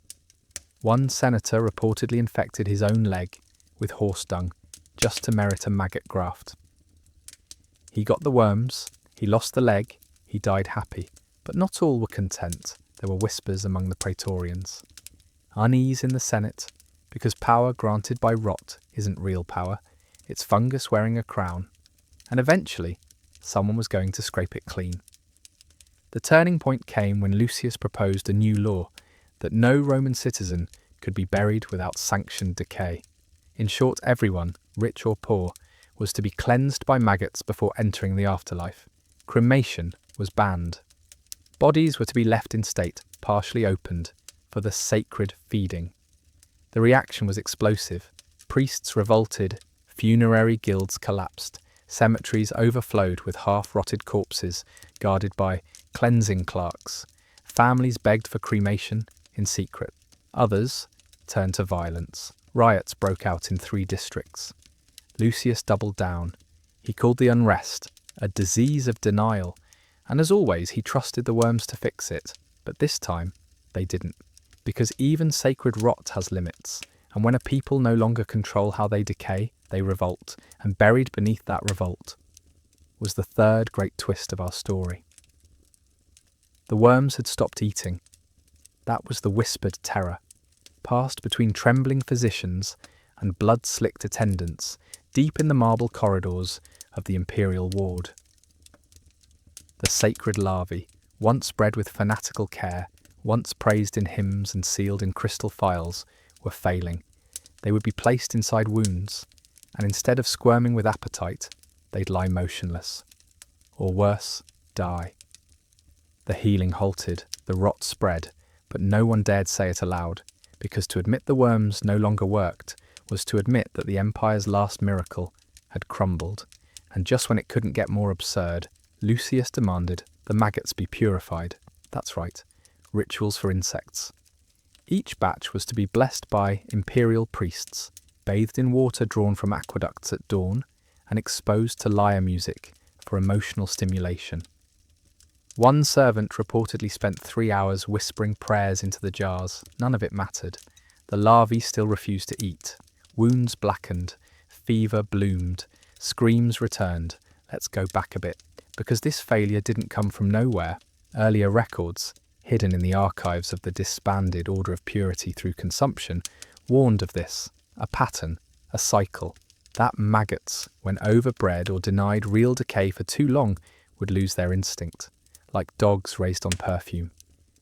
One senator reportedly infected his own leg with horse dung just to merit a maggot graft. He got the worms, he lost the leg, he died happy, but not all were content. There were whispers among the praetorians. Unease in the Senate, because power granted by rot isn't real power, it's fungus wearing a crown, and eventually someone was going to scrape it clean. The turning point came when Lucius proposed a new law that no Roman citizen could be buried without sanctioned decay. In short, everyone, rich or poor, was to be cleansed by maggots before entering the afterlife. Cremation was banned. Bodies were to be left in state, partially opened, for the sacred feeding. The reaction was explosive. Priests revolted, funerary guilds collapsed, cemeteries overflowed with half-rotted corpses guarded by cleansing clerks. Families begged for cremation in secret. Others turned to violence. Riots broke out in 3 districts. Lucius doubled down. He called the unrest a disease of denial, and as always he trusted the worms to fix it. But this time they didn't, because even sacred rot has limits, and when a people no longer control how they decay, they revolt, and buried beneath that revolt was the third great twist of our story. The worms had stopped eating. That was the whispered terror, passed between trembling physicians and blood-slicked attendants, deep in the marble corridors of the imperial ward. The sacred larvae, once bred with fanatical care, once praised in hymns and sealed in crystal phials, were failing. They would be placed inside wounds, and instead of squirming with appetite, they'd lie motionless. Or worse, die. The healing halted, the rot spread, but no one dared say it aloud, because to admit the worms no longer worked was to admit that the empire's last miracle had crumbled, and just when it couldn't get more absurd, Lucius demanded the maggots be purified. That's right, rituals for insects. Each batch was to be blessed by imperial priests, bathed in water drawn from aqueducts at dawn, and exposed to lyre music for emotional stimulation. One servant reportedly spent 3 hours whispering prayers into the jars. None of it mattered. The larvae still refused to eat. Wounds blackened. Fever bloomed. Screams returned. Let's go back a bit. Because this failure didn't come from nowhere. Earlier records, hidden in the archives of the disbanded Order of Purity through consumption, warned of this. A pattern. A cycle. That maggots, when overbred or denied real decay for too long, would lose their instinct. Like dogs raised on perfume.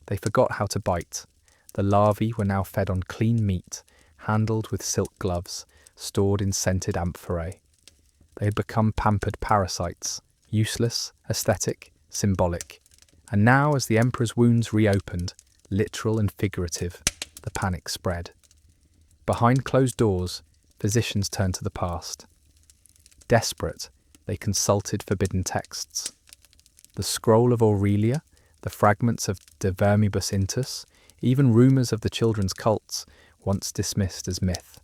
They forgot how to bite. The larvae were now fed on clean meat, handled with silk gloves, stored in scented amphorae. They had become pampered parasites, useless, aesthetic, symbolic. And now, as the emperor's wounds reopened, literal and figurative, the panic spread. Behind closed doors, physicians turned to the past. Desperate, they consulted forbidden texts. The scroll of Aurelia, the fragments of De Vermibus Intus, even rumours of the children's cults, once dismissed as myth.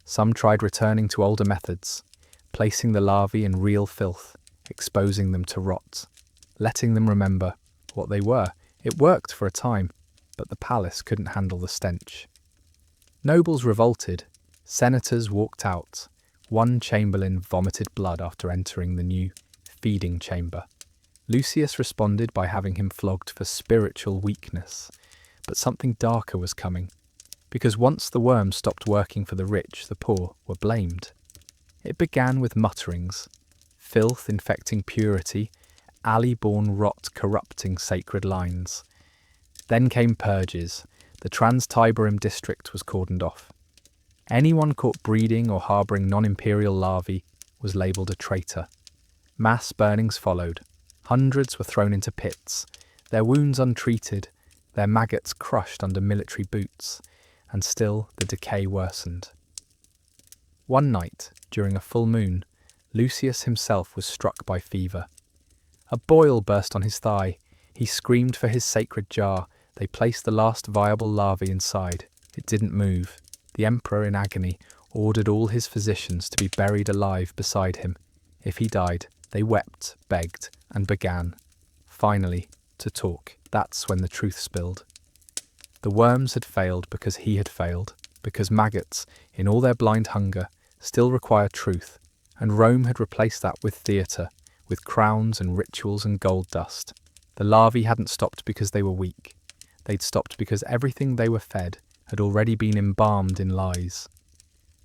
Some tried returning to older methods, placing the larvae in real filth, exposing them to rot, letting them remember what they were. It worked for a time, but the palace couldn't handle the stench. Nobles revolted, senators walked out. One chamberlain vomited blood after entering the new feeding chamber. Lucius responded by having him flogged for spiritual weakness, but something darker was coming, because once the worms stopped working for the rich, the poor were blamed. It began with mutterings, filth infecting purity, alley-born rot corrupting sacred lines. Then came purges. The Trans-Tiberim district was cordoned off. Anyone caught breeding or harbouring non-imperial larvae was labelled a traitor. Mass burnings followed. Hundreds were thrown into pits, their wounds untreated, their maggots crushed under military boots, and still the decay worsened. One night, during a full moon, Lucius himself was struck by fever. A boil burst on his thigh. He screamed for his sacred jar. They placed the last viable larvae inside. It didn't move. The emperor, in agony, ordered all his physicians to be buried alive beside him. If he died, they wept, begged, and began, finally, to talk. That's when the truth spilled. The worms had failed because he had failed, because maggots, in all their blind hunger, still require truth, and Rome had replaced that with theatre, with crowns and rituals and gold dust. The larvae hadn't stopped because they were weak. They'd stopped because everything they were fed had already been embalmed in lies.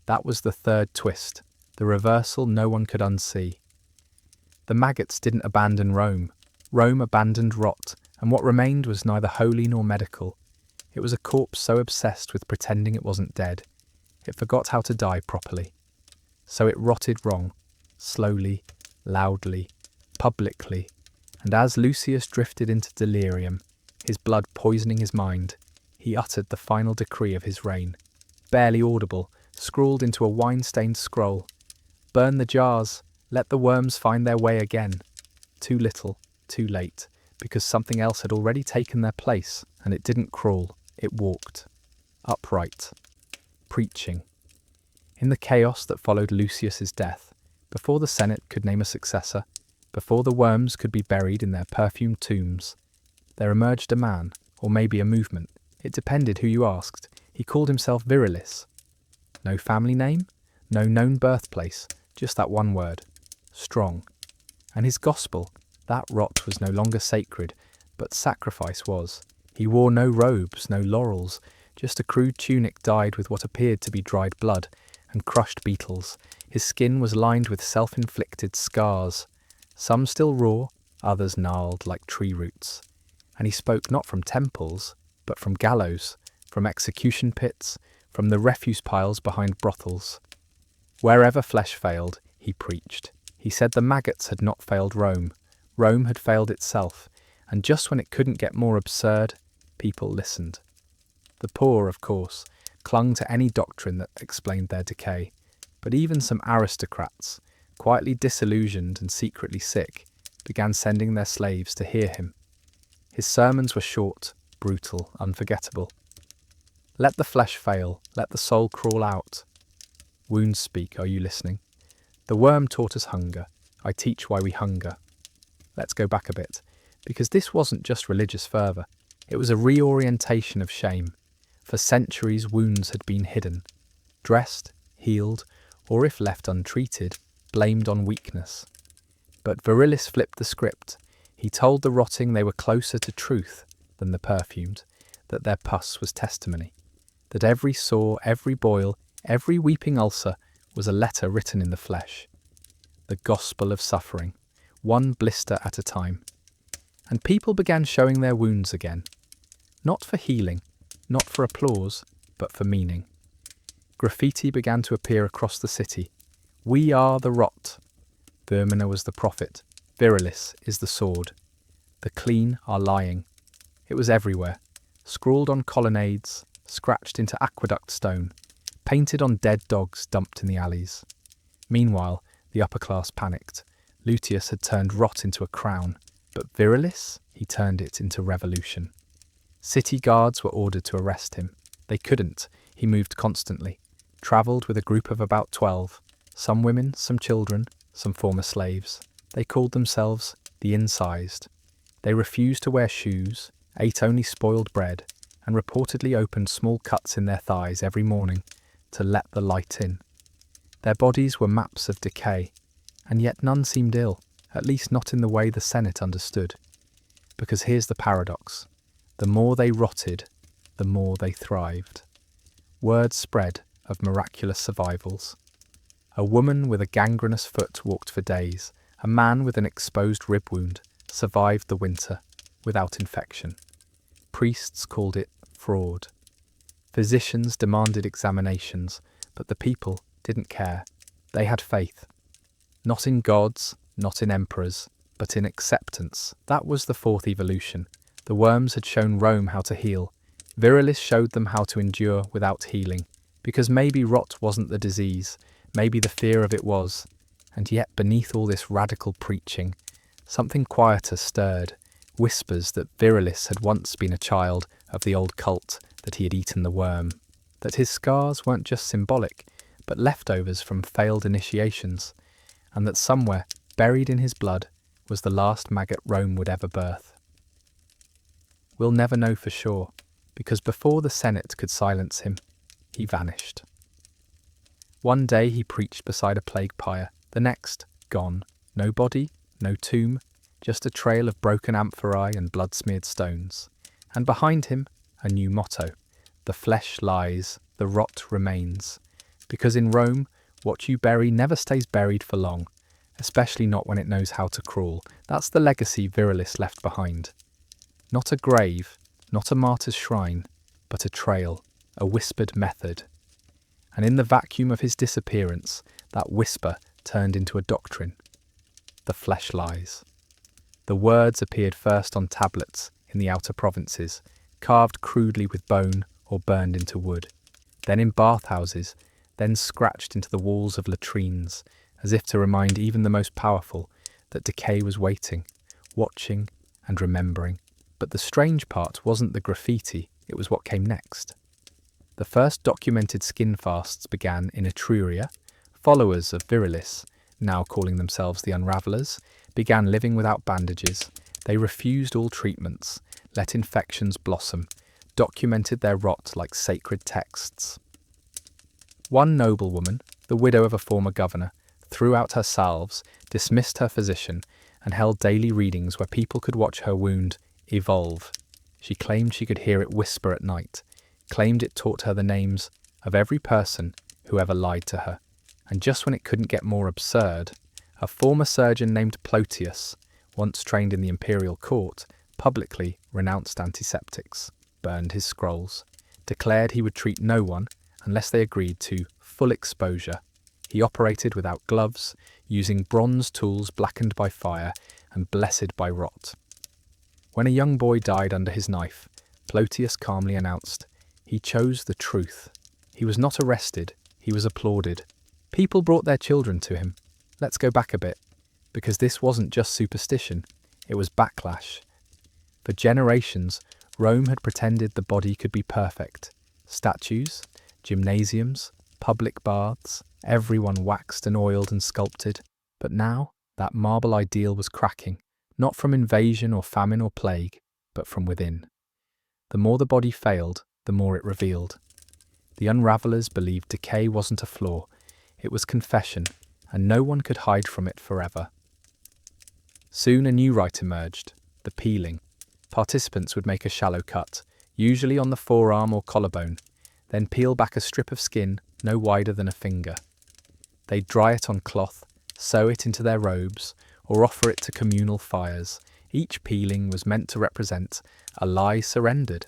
That was the third twist, the reversal no one could unsee. The maggots didn't abandon Rome. Rome abandoned rot, and what remained was neither holy nor medical. It was a corpse so obsessed with pretending it wasn't dead, it forgot how to die properly. So it rotted wrong, slowly, loudly, publicly, and as Lucius drifted into delirium, his blood poisoning his mind, he uttered the final decree of his reign, barely audible, scrawled into a wine-stained scroll. Burn the jars, let the worms find their way again. Too little, too late, because something else had already taken their place, and it didn't crawl, it walked. Upright. Preaching. In the chaos that followed Lucius's death, before the Senate could name a successor, before the worms could be buried in their perfumed tombs, there emerged a man, or maybe a movement. It depended who you asked. He called himself Virilis. No family name, no known birthplace, just that one word, strong. And his gospel, that rot was no longer sacred, but sacrifice was. He wore no robes, no laurels, just a crude tunic dyed with what appeared to be dried blood and crushed beetles. His skin was lined with self-inflicted scars, some still raw, others gnarled like tree roots. And he spoke not from temples, but from gallows, from execution pits, from the refuse piles behind brothels. Wherever flesh failed, he preached. He said the maggots had not failed Rome. Rome had failed itself, and just when it couldn't get more absurd, people listened. The poor, of course, clung to any doctrine that explained their decay, but even some aristocrats, quietly disillusioned and secretly sick, began sending their slaves to hear him. His sermons were short, brutal, unforgettable. Let the flesh fail, let the soul crawl out. Wounds speak, are you listening? The worm taught us hunger, I teach why we hunger. Let's go back a bit, because this wasn't just religious fervour, it was a reorientation of shame. For centuries wounds had been hidden, dressed, healed, or if left untreated, blamed on weakness. But Virilis flipped the script. He told the rotting they were closer to truth than the perfumed, that their pus was testimony, that every sore, every boil, every weeping ulcer was a letter written in the flesh. The gospel of suffering, one blister at a time. And people began showing their wounds again, not for healing, not for applause, but for meaning. Graffiti began to appear across the city. We are the rot. Vermina was the prophet. Virilis is the sword. The clean are lying. It was everywhere, scrawled on colonnades, scratched into aqueduct stone, painted on dead dogs dumped in the alleys. Meanwhile, the upper class panicked. Lucius had turned rot into a crown, but Virilis, he turned it into revolution. City guards were ordered to arrest him. They couldn't. He moved constantly, travelled with a group of about 12, some women, some children, some former slaves. They called themselves the incised. They refused to wear shoes, ate only spoiled bread, and reportedly opened small cuts in their thighs every morning to let the light in. Their bodies were maps of decay, and yet none seemed ill, at least not in the way the Senate understood. Because here's the paradox. The more they rotted, the more they thrived. Word spread of miraculous survivals. A woman with a gangrenous foot walked for days. A man with an exposed rib wound survived the winter without infection. Priests called it fraud. Physicians demanded examinations, but the people didn't care. They had faith. Not in gods, not in emperors, but in acceptance. That was the fourth evolution. The worms had shown Rome how to heal. Virilis showed them how to endure without healing. Because maybe rot wasn't the disease, maybe the fear of it was. And yet beneath all this radical preaching, something quieter stirred, whispers that Virilis had once been a child of the old cult, that he had eaten the worm, that his scars weren't just symbolic, but leftovers from failed initiations, and that somewhere, buried in his blood, was the last maggot Rome would ever birth. We'll never know for sure, because before the Senate could silence him, he vanished. One day he preached beside a plague pyre, the next, gone. No body, no tomb, just a trail of broken amphorae and blood-smeared stones. And behind him, a new motto: the flesh lies, the rot remains. Because in Rome, what you bury never stays buried for long, especially not when it knows how to crawl. That's the legacy Virilis left behind. Not a grave, not a martyr's shrine, but a trail, a whispered method. And in the vacuum of his disappearance, that whisper turned into a doctrine. The flesh lies. The words appeared first on tablets in the outer provinces, carved crudely with bone or burned into wood, then in bathhouses, then scratched into the walls of latrines, as if to remind even the most powerful that decay was waiting, watching and remembering. But the strange part wasn't the graffiti, it was what came next. The first documented skin fasts began in Etruria. Followers of Virilis, now calling themselves the Unravelers, began living without bandages. They refused all treatments, let infections blossom, documented their rot like sacred texts. One noblewoman, the widow of a former governor, threw out her salves, dismissed her physician, and held daily readings where people could watch her wound evolve. She claimed she could hear it whisper at night, claimed it taught her the names of every person who ever lied to her. And just when it couldn't get more absurd, a former surgeon named Plotius, once trained in the imperial court, publicly renounced antiseptics, burned his scrolls, declared he would treat no one unless they agreed to full exposure. He operated without gloves, using bronze tools blackened by fire and blessed by rot. When a young boy died under his knife, Plotius calmly announced, he chose the truth. He was not arrested, he was applauded. People brought their children to him. Let's go back a bit, because this wasn't just superstition, it was backlash. For generations, Rome had pretended the body could be perfect. Statues, gymnasiums, public baths, everyone waxed and oiled and sculpted. But now, that marble ideal was cracking, not from invasion or famine or plague, but from within. The more the body failed, the more it revealed. The Unravelers believed decay wasn't a flaw, it was confession, and no one could hide from it forever. Soon a new rite emerged, the peeling. Participants would make a shallow cut, usually on the forearm or collarbone, then peel back a strip of skin no wider than a finger. They'd dry it on cloth, sew it into their robes, or offer it to communal fires. Each peeling was meant to represent a lie surrendered.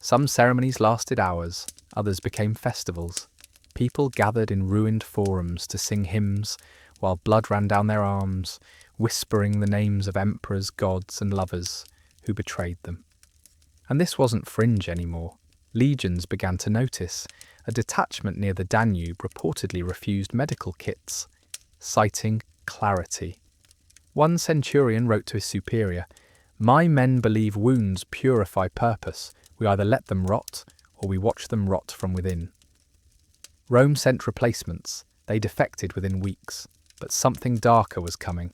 Some ceremonies lasted hours, others became festivals. People gathered in ruined forums to sing hymns while blood ran down their arms, whispering the names of emperors, gods and lovers who betrayed them. And this wasn't fringe anymore. Legions began to notice. A detachment near the Danube reportedly refused medical kits, citing clarity. One centurion wrote to his superior, "My men believe wounds purify purpose. We either let them rot, or we watch them rot from within." Rome sent replacements. They defected within weeks, but something darker was coming.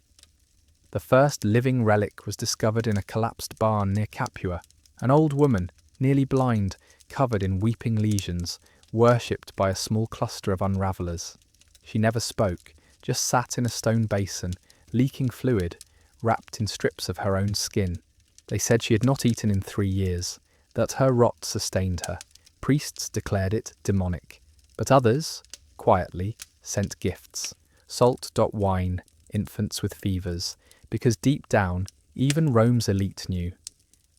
The first living relic was discovered in a collapsed barn near Capua. An old woman, nearly blind, covered in weeping lesions, worshipped by a small cluster of Unravelers. She never spoke, just sat in a stone basin, leaking fluid, wrapped in strips of her own skin. They said she had not eaten in 3 years, that her rot sustained her. Priests declared it demonic, but others, quietly, sent gifts. Salt, wine, infants with fevers, because deep down, even Rome's elite knew.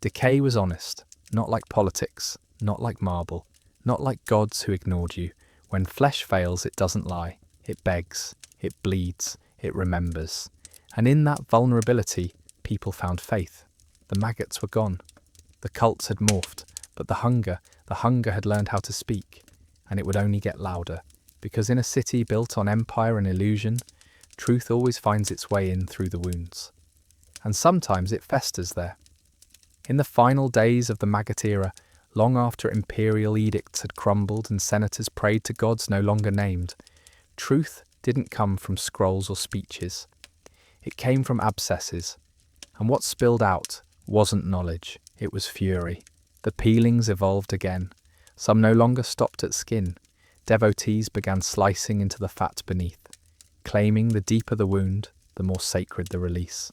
Decay was honest, not like politics, not like marble, not like gods who ignored you. When flesh fails, it doesn't lie. It begs, it bleeds, it remembers. And in that vulnerability, people found faith. The maggots were gone. The cults had morphed, but the hunger had learned how to speak. And it would only get louder, because in a city built on empire and illusion, truth always finds its way in through the wounds. And sometimes it festers there. In the final days of the Maggot era, long after imperial edicts had crumbled and senators prayed to gods no longer named, truth didn't come from scrolls or speeches. It came from abscesses. And what spilled out wasn't knowledge, it was fury. The peelings evolved again. Some no longer stopped at skin. Devotees began slicing into the fat beneath, claiming the deeper the wound, the more sacred the release.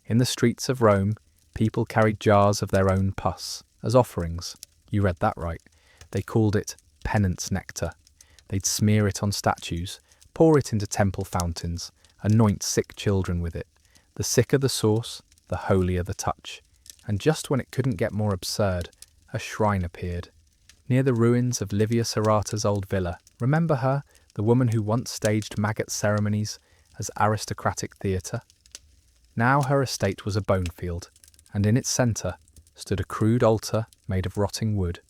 In the streets of Rome, people carried jars of their own pus as offerings. You read that right. They called it penance nectar. They'd smear it on statues, pour it into temple fountains, anoint sick children with it. The sicker the source, the holier the touch. And just when it couldn't get more absurd, a shrine appeared. Near the ruins of Livia Serrata's old villa. Remember her, the woman who once staged Maggots ceremonies as aristocratic theatre? Now her estate was a bone field, and in its centre stood a crude altar made of rotting wood,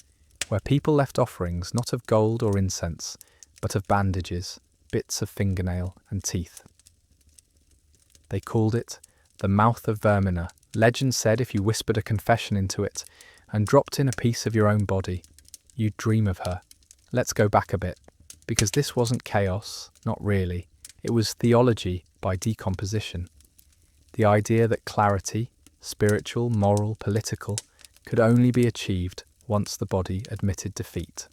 where people left offerings not of gold or incense, but of bandages, bits of fingernail and teeth. They called it the mouth of Vermina. Legend said if you whispered a confession into it and dropped in a piece of your own body, you'd dream of her. Let's go back a bit, because this wasn't chaos, not really. It was theology by decomposition. The idea that clarity, spiritual, moral, political, could only be achieved once the body admitted defeat.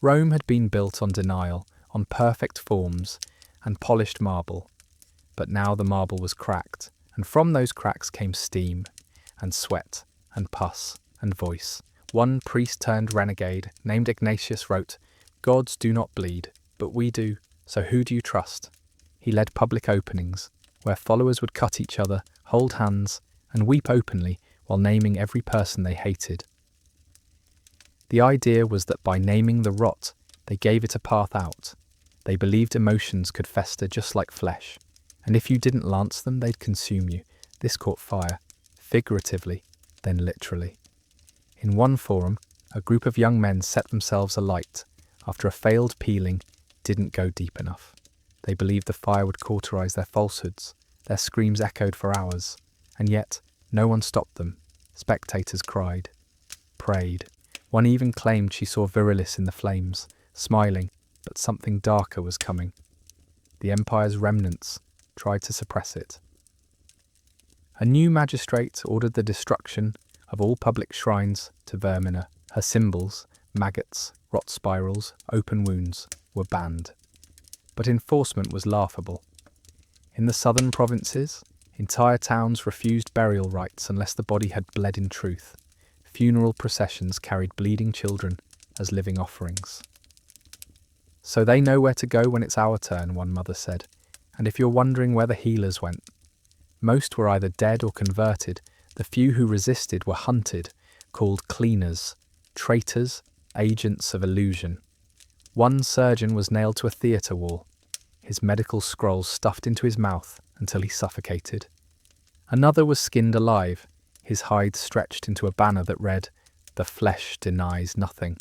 Rome had been built on denial, on perfect forms and polished marble, but now the marble was cracked, and from those cracks came steam, and sweat, and pus, and voice. One priest-turned renegade, named Ignatius, wrote, "Gods do not bleed, but we do, so who do you trust?" He led public openings, where followers would cut each other, hold hands, and weep openly while naming every person they hated. The idea was that by naming the rot, they gave it a path out. They believed emotions could fester just like flesh, and if you didn't lance them, they'd consume you. This caught fire, figuratively, then literally. In one forum, a group of young men set themselves alight after a failed peeling didn't go deep enough. They believed the fire would cauterize their falsehoods. Their screams echoed for hours, and yet no one stopped them. Spectators cried, prayed. One even claimed she saw Virilis in the flames, smiling, but something darker was coming. The empire's remnants tried to suppress it. A new magistrate ordered the destruction of all public shrines to Vermina. Her symbols, maggots, rot spirals, open wounds, were banned. But enforcement was laughable. In the southern provinces, entire towns refused burial rites unless the body had bled in truth. Funeral processions carried bleeding children as living offerings. "So they know where to go when it's our turn," one mother said, "and if you're wondering where the healers went, most were either dead or converted. The few who resisted were hunted, called cleaners, traitors, agents of illusion. One surgeon was nailed to a theatre wall, his medical scrolls stuffed into his mouth until he suffocated. Another was skinned alive, his hide stretched into a banner that read, 'The flesh denies nothing.'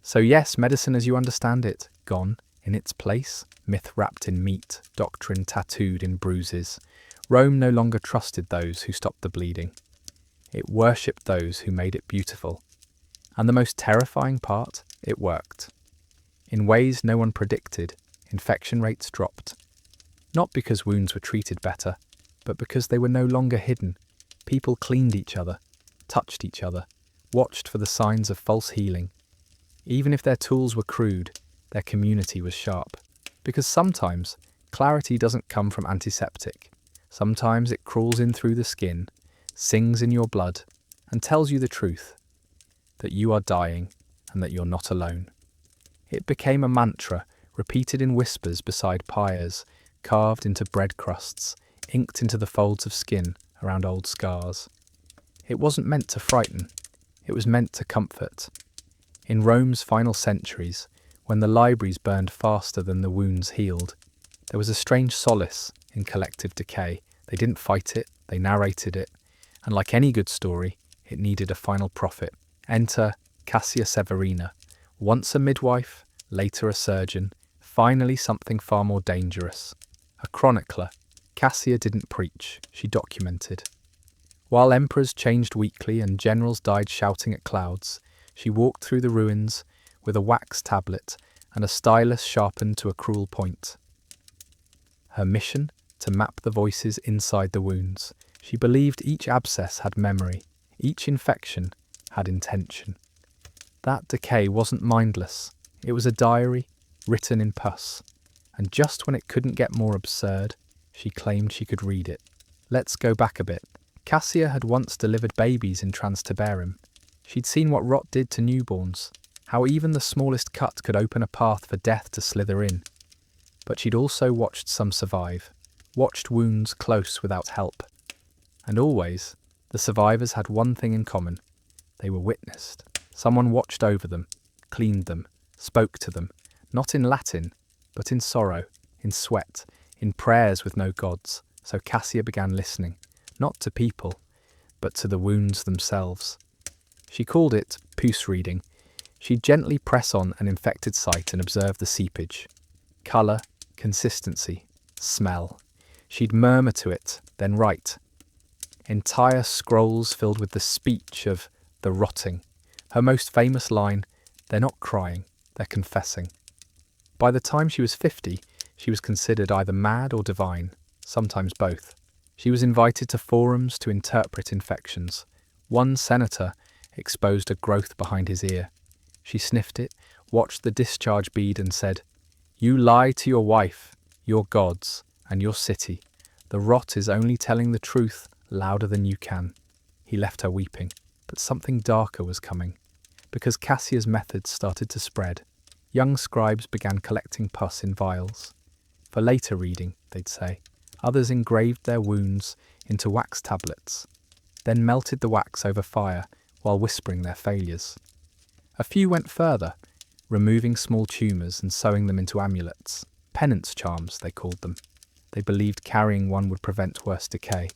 So yes, medicine as you understand it, gone, in its place, myth wrapped in meat, doctrine tattooed in bruises. Rome no longer trusted those who stopped the bleeding. It worshipped those who made it beautiful. And the most terrifying part, it worked. In ways no one predicted, infection rates dropped. Not because wounds were treated better, but because they were no longer hidden. People cleaned each other, touched each other, watched for the signs of false healing. Even if their tools were crude, their community was sharp. Because sometimes, clarity doesn't come from antiseptic. Sometimes it crawls in through the skin, sings in your blood, and tells you the truth, that you are dying and that you're not alone. It became a mantra, repeated in whispers beside pyres, carved into bread crusts, inked into the folds of skin around old scars. It wasn't meant to frighten, it was meant to comfort. In Rome's final centuries, when the libraries burned faster than the wounds healed, there was a strange solace in collective decay. They didn't fight it, they narrated it, and like any good story, it needed a final prophet. Enter Cassia Severina, once a midwife, later a surgeon, finally something far more dangerous. A chronicler, Cassia didn't preach, she documented. While emperors changed weekly and generals died shouting at clouds, she walked through the ruins with a wax tablet and a stylus sharpened to a cruel point. Her mission? To map the voices inside the wounds. She believed each abscess had memory, each infection had intention. That decay wasn't mindless. It was a diary, written in pus. And just when it couldn't get more absurd, she claimed she could read it. Let's go back a bit. Cassia had once delivered babies in Transtiberum. She'd seen what rot did to newborns, how even the smallest cut could open a path for death to slither in. But she'd also watched some survive, watched wounds close without help. And always, the survivors had one thing in common. They were witnessed. Someone watched over them, cleaned them, spoke to them, not in Latin, but in sorrow, in sweat, in prayers with no gods. So Cassia began listening, not to people, but to the wounds themselves. She called it pus reading. She'd gently press on an infected site and observe the seepage. Colour, consistency, smell. She'd murmur to it, then write. Entire scrolls filled with the speech of the rotting. Her most famous line, "They're not crying, they're confessing." By the time she was 50, she was considered either mad or divine, sometimes both. She was invited to forums to interpret infections. One senator exposed a growth behind his ear. She sniffed it, watched the discharge bead and said, "You lie to your wife, your gods, and your city. The rot is only telling the truth louder than you can." He left her weeping, but something darker was coming. Because Cassia's methods started to spread, young scribes began collecting pus in vials. For later reading, they'd say. Others engraved their wounds into wax tablets, then melted the wax over fire while whispering their failures. A few went further, removing small tumours and sewing them into amulets. Penance charms, they called them. They believed carrying one would prevent worse decay,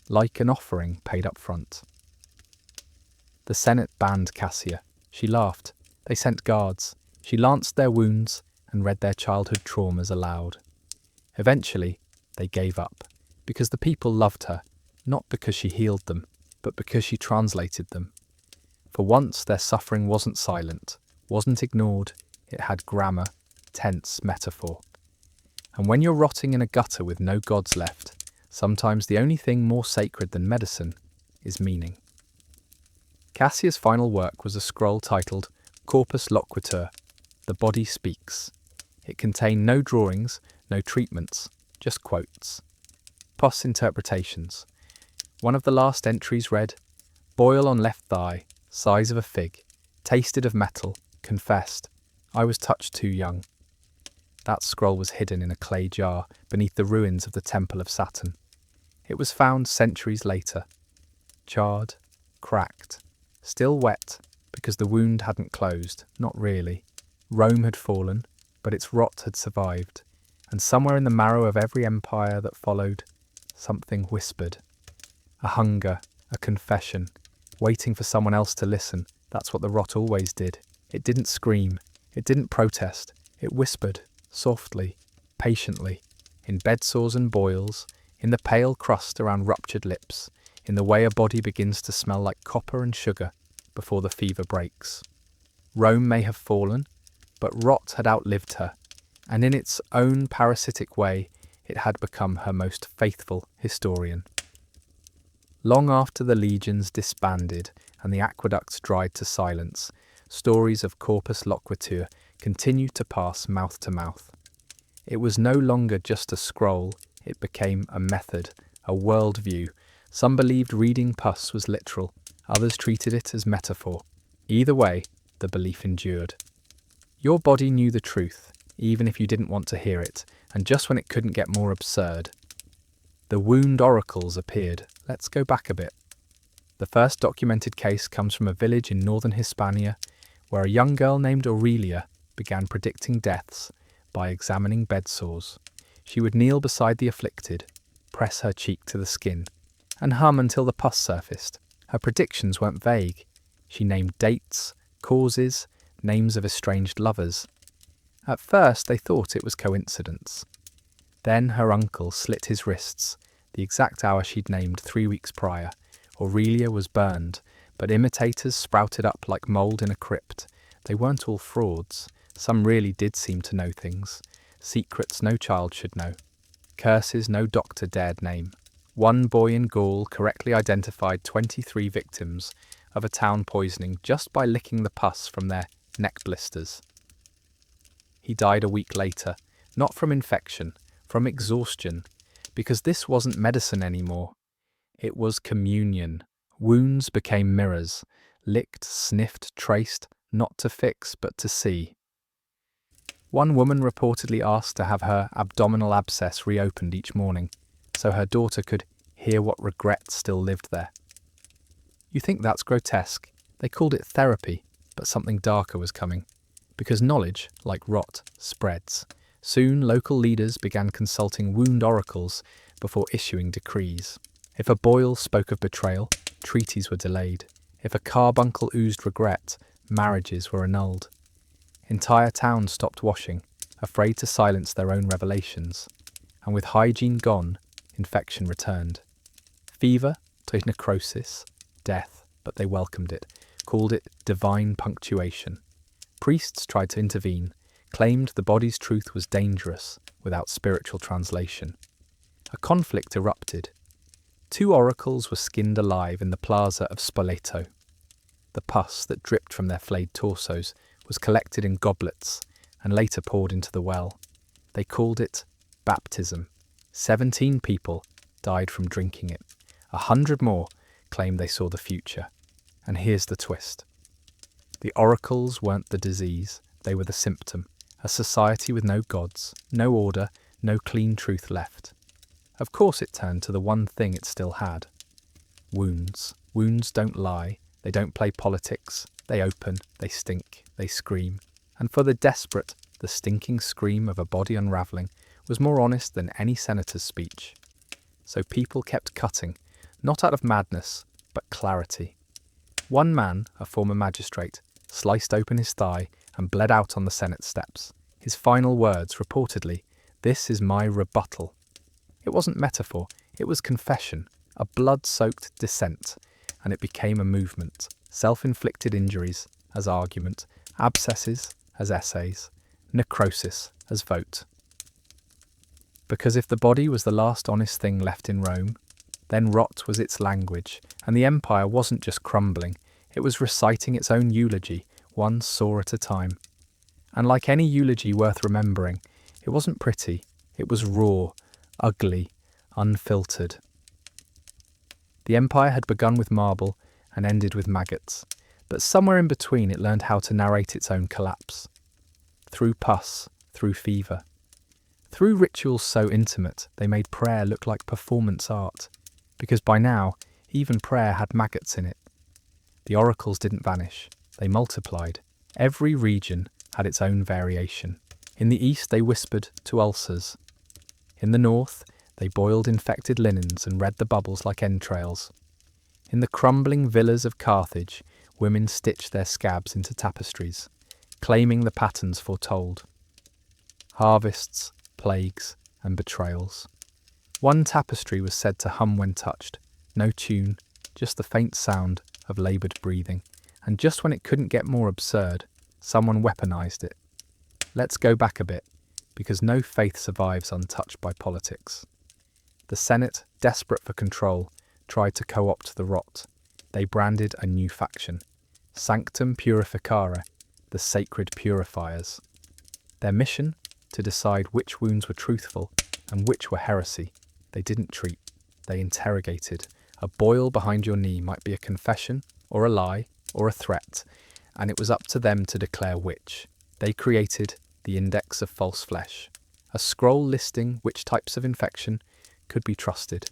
like an offering paid up front. The Senate banned Cassia. She laughed. They sent guards. She lanced their wounds and read their childhood traumas aloud. Eventually, they gave up, because the people loved her, not because she healed them, but because she translated them. For once, their suffering wasn't silent, wasn't ignored. It had grammar, tense, metaphor. And when you're rotting in a gutter with no gods left, sometimes the only thing more sacred than medicine is meaning. Cassia's final work was a scroll titled Corpus Loquitur, The Body Speaks. It contained no drawings, no treatments, just quotes. Pus interpretations. One of the last entries read, "Boil on left thigh, size of a fig, tasted of metal, confessed, I was touched too young." That scroll was hidden in a clay jar beneath the ruins of the Temple of Saturn. It was found centuries later, charred, cracked, still wet because the wound hadn't closed, not really. Rome had fallen, but its rot had survived, and somewhere in the marrow of every empire that followed, something whispered. A hunger, a confession, waiting for someone else to listen. That's what the rot always did. It didn't scream, it didn't protest, it whispered, softly, patiently, in bedsores and boils, in the pale crust around ruptured lips, in the way a body begins to smell like copper and sugar before the fever breaks. Rome may have fallen, but rot had outlived her, and in its own parasitic way, it had become her most faithful historian. Long after the legions disbanded and the aqueducts dried to silence, stories of Corpus Loquitur continued to pass mouth to mouth. It was no longer just a scroll, it became a method, a worldview. Some believed reading pus was literal, others treated it as metaphor. Either way, the belief endured. Your body knew the truth, even if you didn't want to hear it, and just when it couldn't get more absurd. The wound oracles appeared. Let's go back a bit. The first documented case comes from a village in northern Hispania, where a young girl named Aurelia began predicting deaths by examining bed sores. She would kneel beside the afflicted, press her cheek to the skin, and hum until the pus surfaced. Her predictions weren't vague. She named dates, causes, names of estranged lovers. At first they thought it was coincidence. Then her uncle slit his wrists, the exact hour she'd named 3 weeks prior. Aurelia was burned, but imitators sprouted up like mould in a crypt. They weren't all frauds. Some really did seem to know things. Secrets no child should know. Curses no doctor dared name. One boy in Gaul correctly identified 23 victims of a town poisoning just by licking the pus from their neck blisters. He died a week later, not from infection, from exhaustion, because this wasn't medicine anymore. It was communion. Wounds became mirrors, licked, sniffed, traced, not to fix but to see. One woman reportedly asked to have her abdominal abscess reopened each morning, so her daughter could hear what regret still lived there. You think that's grotesque? They called it therapy, but something darker was coming. Because knowledge, like rot, spreads. Soon local leaders began consulting wound oracles before issuing decrees. If a boil spoke of betrayal, treaties were delayed. If a carbuncle oozed regret, marriages were annulled. Entire towns stopped washing, afraid to silence their own revelations. And with hygiene gone, infection returned. Fever to necrosis, death, but they welcomed it, called it divine punctuation. Priests tried to intervene, claimed the body's truth was dangerous without spiritual translation. A conflict erupted. 2 oracles were skinned alive in the plaza of Spoleto. The pus that dripped from their flayed torsos was collected in goblets and later poured into the well. They called it baptism. 17 people died from drinking it. 100 more claimed they saw the future. And here's the twist. The oracles weren't the disease, they were the symptom. A society with no gods, no order, no clean truth left. Of course it turned to the one thing it still had. Wounds. Wounds don't lie, they don't play politics, they open, they stink, they scream. And for the desperate, the stinking scream of a body unravelling was more honest than any senator's speech. So people kept cutting, not out of madness, but clarity. One man, a former magistrate, sliced open his thigh and bled out on the Senate steps. His final words, reportedly, "This is my rebuttal." It wasn't metaphor, it was confession, a blood-soaked dissent, and it became a movement. Self-inflicted injuries as argument, abscesses as essays, necrosis as vote. Because if the body was the last honest thing left in Rome, then rot was its language, and the empire wasn't just crumbling, it was reciting its own eulogy, one saw at a time. And like any eulogy worth remembering, it wasn't pretty, it was raw, ugly, unfiltered. The empire had begun with marble and ended with maggots, but somewhere in between it learned how to narrate its own collapse. Through pus, through fever. Through rituals so intimate, they made prayer look like performance art, because by now, even prayer had maggots in it. The oracles didn't vanish, they multiplied. Every region had its own variation. In the east they whispered to ulcers. In the north, they boiled infected linens and read the bubbles like entrails. In the crumbling villas of Carthage, women stitched their scabs into tapestries, claiming the patterns foretold. Harvests, plagues, and betrayals. One tapestry was said to hum when touched, no tune, just the faint sound of laboured breathing, and just when it couldn't get more absurd, someone weaponized it. Let's go back a bit, because no faith survives untouched by politics. The Senate, desperate for control, tried to co-opt the rot. They branded a new faction, Sanctum Purificare, the sacred purifiers. Their mission? To decide which wounds were truthful and which were heresy. They didn't treat, they interrogated. A boil behind your knee might be a confession, or a lie, or a threat, and it was up to them to declare which. They created the Index of False Flesh, a scroll listing which types of infection could be trusted.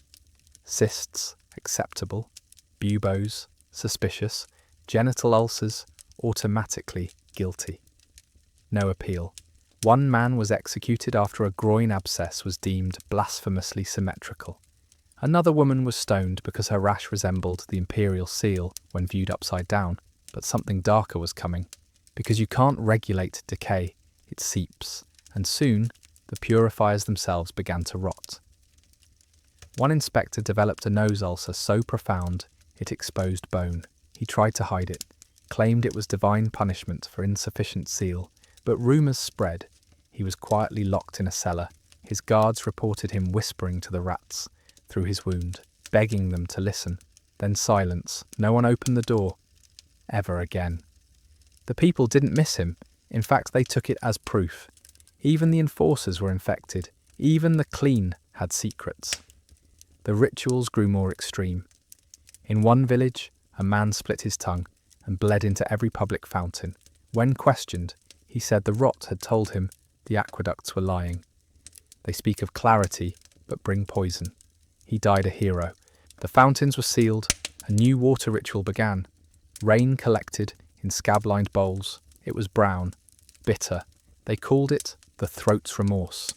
Cysts, acceptable. Buboes, suspicious. Genital ulcers, automatically guilty. No appeal. One man was executed after a groin abscess was deemed blasphemously symmetrical. Another woman was stoned because her rash resembled the imperial seal when viewed upside down, but something darker was coming. Because you can't regulate decay, it seeps, and soon the purifiers themselves began to rot. One inspector developed a nose ulcer so profound it exposed bone. He tried to hide it, claimed it was divine punishment for insufficient seal, but rumours spread. He was quietly locked in a cellar. His guards reported him whispering to the rats through his wound, begging them to listen. Then silence. No one opened the door. ever again. The people didn't miss him. In fact, they took it as proof. Even the enforcers were infected. Even the clean had secrets. The rituals grew more extreme. In one village, a man split his tongue and bled into every public fountain. When questioned, he said the rot had told him the aqueducts were lying. They speak of clarity, but bring poison. He died a hero. The fountains were sealed. A new water ritual began. Rain collected in scab-lined bowls. It was brown, bitter. They called it the throat's remorse.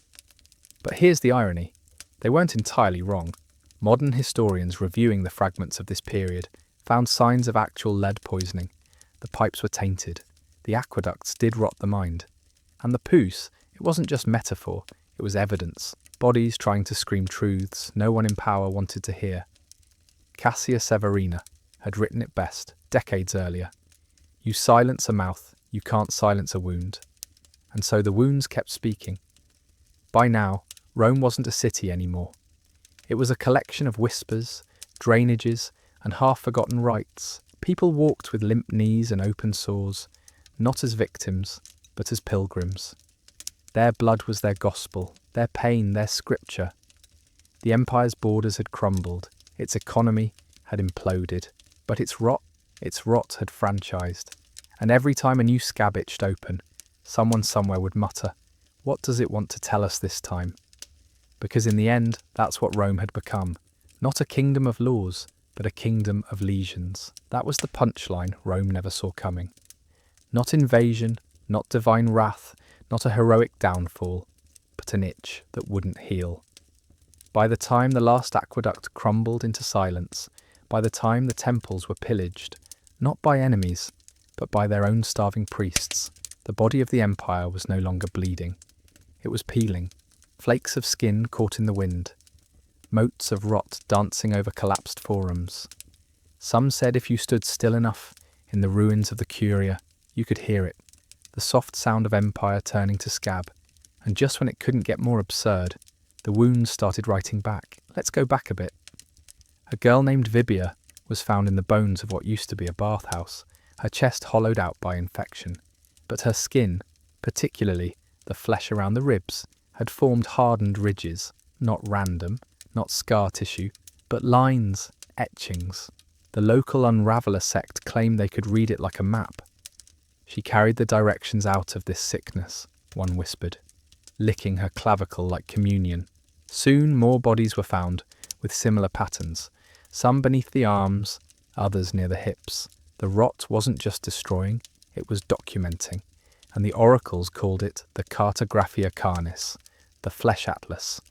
But here's the irony. They weren't entirely wrong. Modern historians reviewing the fragments of this period found signs of actual lead poisoning. The pipes were tainted. The aqueducts did rot the mind. And the poos, it wasn't just metaphor, it was evidence. Bodies trying to scream truths no one in power wanted to hear. Cassia Severina had written it best, decades earlier. You silence a mouth, you can't silence a wound. And so the wounds kept speaking. By now, Rome wasn't a city anymore. It was a collection of whispers, drainages, and half-forgotten rites. People walked with limp knees and open sores, not as victims, but as pilgrims. Their blood was their gospel, their pain, their scripture. The empire's borders had crumbled, its economy had imploded, but its rot had franchised. And every time a new scab itched open, someone somewhere would mutter, "What does it want to tell us this time?" Because in the end, that's what Rome had become. Not a kingdom of laws, but a kingdom of legions. That was the punchline Rome never saw coming. Not invasion, not divine wrath, not a heroic downfall, but an itch that wouldn't heal. By the time the last aqueduct crumbled into silence, by the time the temples were pillaged, not by enemies, but by their own starving priests, the body of the empire was no longer bleeding. It was peeling, flakes of skin caught in the wind, motes of rot dancing over collapsed forums. Some said if you stood still enough in the ruins of the Curia, you could hear it, the soft sound of empire turning to scab. And just when it couldn't get more absurd, the wounds started writing back. Let's go back a bit. A girl named Vibia was found in the bones of what used to be a bathhouse, her chest hollowed out by infection. But her skin, particularly the flesh around the ribs, had formed hardened ridges, not random, not scar tissue, but lines, etchings. The local Unraveller sect claimed they could read it like a map. She carried the directions out of this sickness, one whispered, licking her clavicle like communion. Soon more bodies were found, with similar patterns, some beneath the arms, others near the hips. The rot wasn't just destroying, it was documenting, and the oracles called it the Cartographia Carnis, the Flesh Atlas.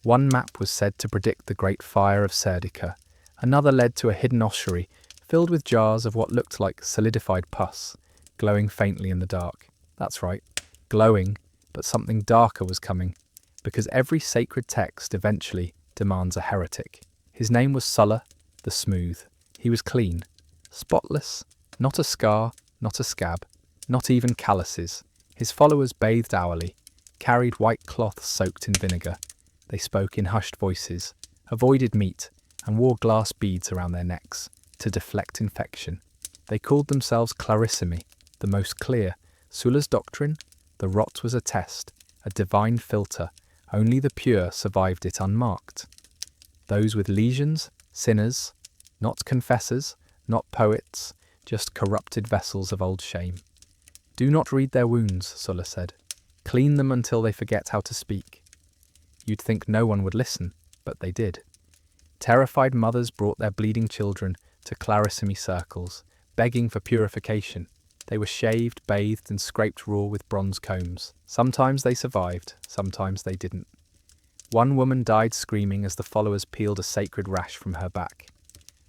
One map was said to predict the Great Fire of Serdica, another led to a hidden ossuary filled with jars of what looked like solidified pus, glowing faintly in the dark. That's right, glowing, but something darker was coming, because every sacred text eventually demands a heretic. His name was Sulla, the Smooth. He was clean, spotless, not a scar, not a scab, not even calluses. His followers bathed hourly, carried white cloths soaked in vinegar. They spoke in hushed voices, avoided meat, and wore glass beads around their necks to deflect infection. They called themselves Clarissimi, the most clear. Sulla's doctrine? The rot was a test, a divine filter. Only the pure survived it unmarked. Those with lesions, sinners, not confessors, not poets, just corrupted vessels of old shame. Do not read their wounds, Sulla said. Clean them until they forget how to speak. You'd think no one would listen, but they did. Terrified mothers brought their bleeding children to Clarissimi circles, begging for purification. They were shaved, bathed, and scraped raw with bronze combs. Sometimes they survived, sometimes they didn't. One woman died screaming as the followers peeled a sacred rash from her back.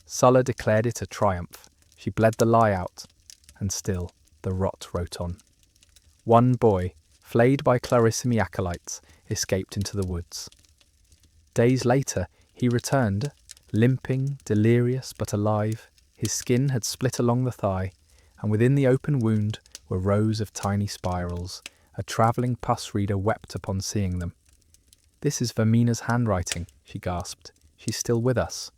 Sulla declared it a triumph. She bled the lie out, and still the rot wrote on. One boy, flayed by Clarissimi acolytes, escaped into the woods. Days later, he returned, limping, delirious but alive. His skin had split along the thigh, and within the open wound were rows of tiny spirals. A travelling pus reader wept upon seeing them. "This is Vermina's handwriting," she gasped. "She's still with us."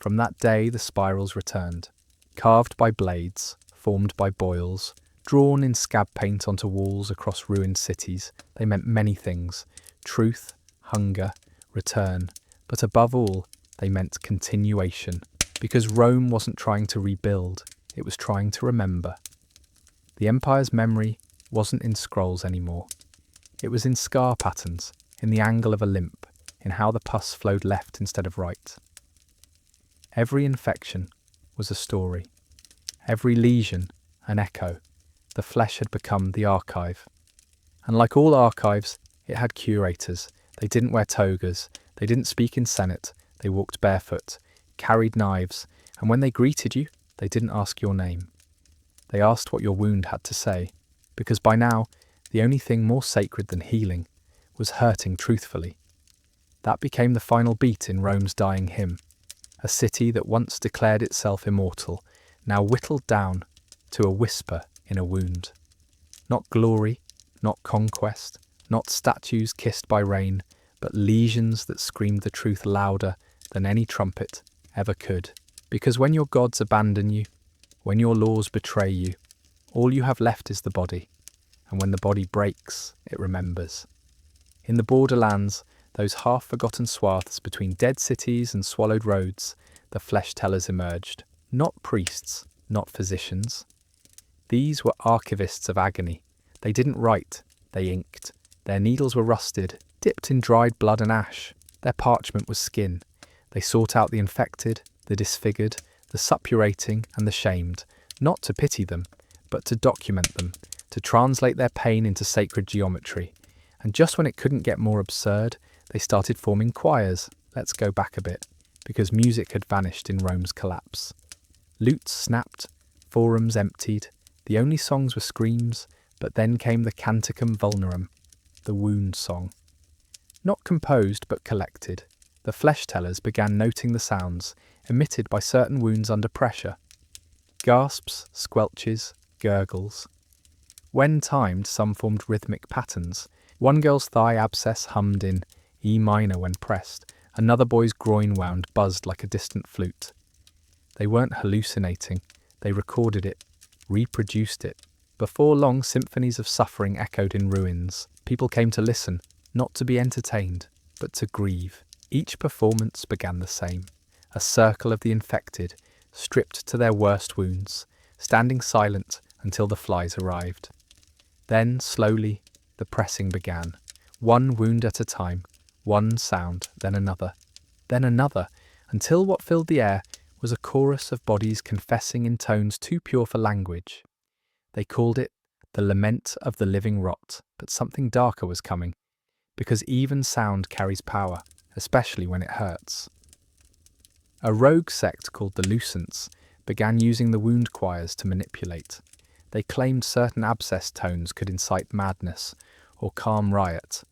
From that day the spirals returned. carved by blades, formed by boils, drawn in scab paint onto walls across ruined cities. They meant many things: truth, hunger, return, but above all, they meant continuation. Because Rome wasn't trying to rebuild, it was trying to remember. The empire's memory wasn't in scrolls anymore. It was in scar patterns, in the angle of a limp, in how the pus flowed left instead of right. Every infection was a story. Every lesion, an echo. The flesh had become the archive. And like all archives, it had curators. They didn't wear togas. They didn't speak in Senate. They walked barefoot, carried knives, and when they greeted you, they didn't ask your name. They asked what your wound had to say, because by now, the only thing more sacred than healing was hurting truthfully. That became the final beat in Rome's dying hymn. A city that once declared itself immortal, now whittled down to a whisper in a wound. Not glory, not conquest, not statues kissed by rain, but lesions that screamed the truth louder than any trumpet ever could. Because when your gods abandon you, when your laws betray you, all you have left is the body, and when the body breaks, it remembers. In the borderlands, those half-forgotten swaths between dead cities and swallowed roads, the flesh-tellers emerged. Not priests, not physicians. These were archivists of agony. They didn't write, they inked. Their needles were rusted, dipped in dried blood and ash. Their parchment was skin. They sought out the infected, the disfigured, the suppurating and the shamed, not to pity them, but to document them, to translate their pain into sacred geometry. And just when it couldn't get more absurd, they started forming choirs. Let's go back a bit, because music had vanished in Rome's collapse. Lutes snapped, forums emptied, the only songs were screams, but then came the canticum vulnerum, the wound song. Not composed but collected, the flesh-tellers began noting the sounds emitted by certain wounds under pressure. Gasps, squelches, gurgles. When timed, some formed rhythmic patterns. One girl's thigh abscess hummed in E minor when pressed, another boy's groin wound buzzed like a distant flute. They weren't hallucinating, they recorded it, reproduced it. Before long, symphonies of suffering echoed in ruins. People came to listen, not to be entertained, but to grieve. Each performance began the same. A circle of the infected, stripped to their worst wounds, standing silent until the flies arrived. Then, slowly, the pressing began. One wound at a time, one sound, then another, until what filled the air was a chorus of bodies confessing in tones too pure for language. They called it the lament of the living rot, but something darker was coming, because even sound carries power, especially when it hurts. A rogue sect called the Lucents began using the wound choirs to manipulate. They claimed certain abscess tones could incite madness or calm riot,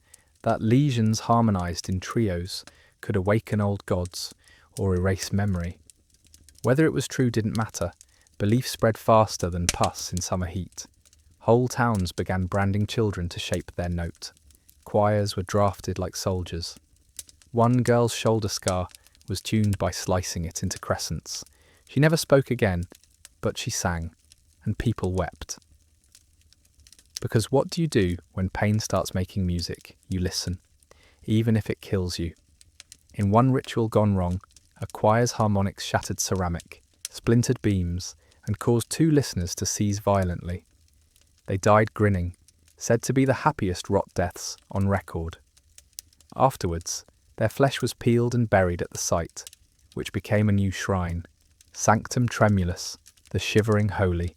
that lesions harmonized in trios could awaken old gods or erase memory. Whether it was true didn't matter. Belief spread faster than pus in summer heat. Whole towns began branding children to shape their note. Choirs were drafted like soldiers. One girl's shoulder scar was tuned by slicing it into crescents. She never spoke again, but she sang, and people wept. Because what do you do when pain starts making music? You listen, even if it kills you. In one ritual gone wrong, a choir's harmonics shattered ceramic, splintered beams, and caused two listeners to seize violently. They died grinning, said to be the happiest rot deaths on record. Afterwards, their flesh was peeled and buried at the site, which became a new shrine, Sanctum Tremulus, the shivering holy.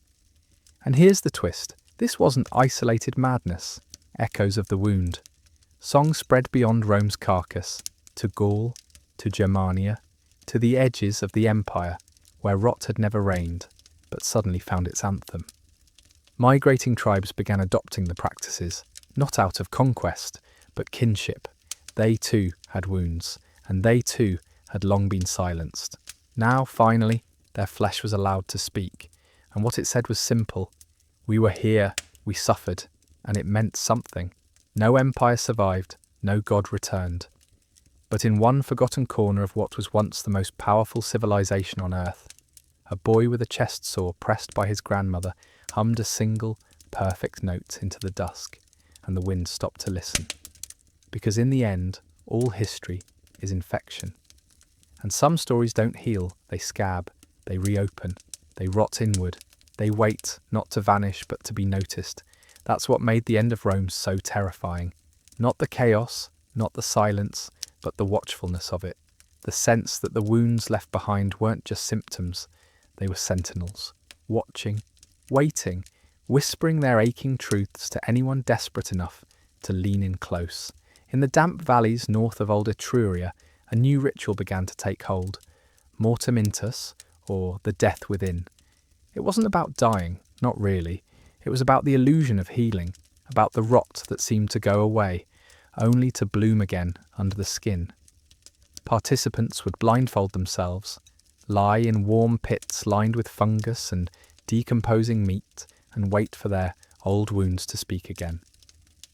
And here's the twist. This wasn't isolated madness, echoes of the wound. Song spread beyond Rome's carcass, to Gaul, to Germania, to the edges of the empire, where rot had never reigned, but suddenly found its anthem. Migrating tribes began adopting the practices, not out of conquest, but kinship. They too had wounds, and they too had long been silenced. Now, finally, their flesh was allowed to speak, and what it said was simple. We were here, we suffered, and it meant something. No empire survived, no god returned. But in one forgotten corner of what was once the most powerful civilization on earth, A boy with a chest sore pressed by his grandmother hummed a single, perfect note into the dusk, and the wind stopped to listen. Because in the end, all history is infection. And some stories don't heal, they scab, they reopen, they rot inward, they wait not to vanish but to be noticed. That's what made the end of Rome so terrifying. Not the chaos, not the silence, but the watchfulness of it. The sense that the wounds left behind weren't just symptoms, they were sentinels, watching, waiting, whispering their aching truths to anyone desperate enough to lean in close. In the damp valleys north of old Etruria, a new ritual began to take hold, mortem intus, or the death within. It wasn't about dying, not really. It was about the illusion of healing, about the rot that seemed to go away, only to bloom again under the skin. Participants would blindfold themselves, lie in warm pits lined with fungus and decomposing meat, and wait for their old wounds to speak again.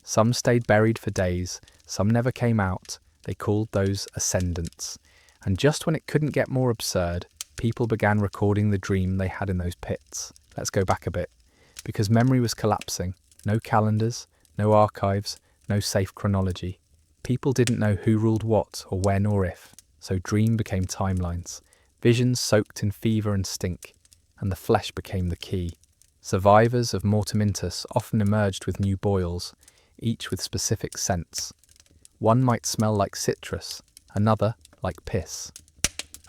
Some stayed buried for days, some never came out. They called those ascendants. And just when it couldn't get more absurd, people began recording the dream they had in those pits. Let's go back a bit. Because memory was collapsing. No calendars, no archives, no safe chronology. People didn't know who ruled what or when or if, so dream became timelines. Visions soaked in fever and stink, and the flesh became the key. Survivors of mortem intus often emerged with new boils, each with specific scents. One might smell like citrus, another like piss,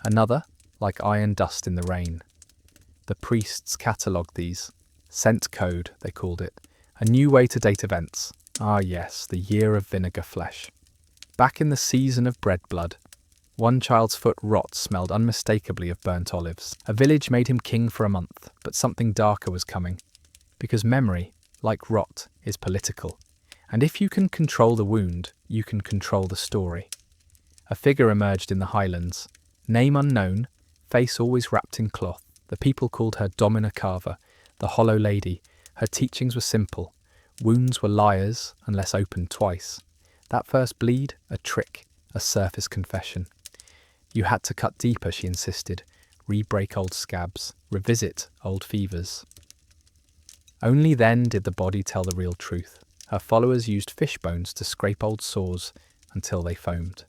another like iron dust in the rain. The priests catalogued these. Scent code, they called it. A new way to date events. Ah yes, the year of vinegar flesh. Back in the season of bread blood, one child's foot rot smelled unmistakably of burnt olives. A village made him king for a month, but something darker was coming. Because memory, like rot, is political. And if you can control the wound, you can control the story. A figure emerged in the highlands. Name unknown, face always wrapped in cloth. The people called her Domina Carver, the Hollow Lady. Her teachings were simple. Wounds were liars unless opened twice. That first bleed, a trick, a surface confession. You had to cut deeper, she insisted. Re-break old scabs, revisit old fevers. Only then did the body tell the real truth. Her followers used fish bones to scrape old sores until they foamed.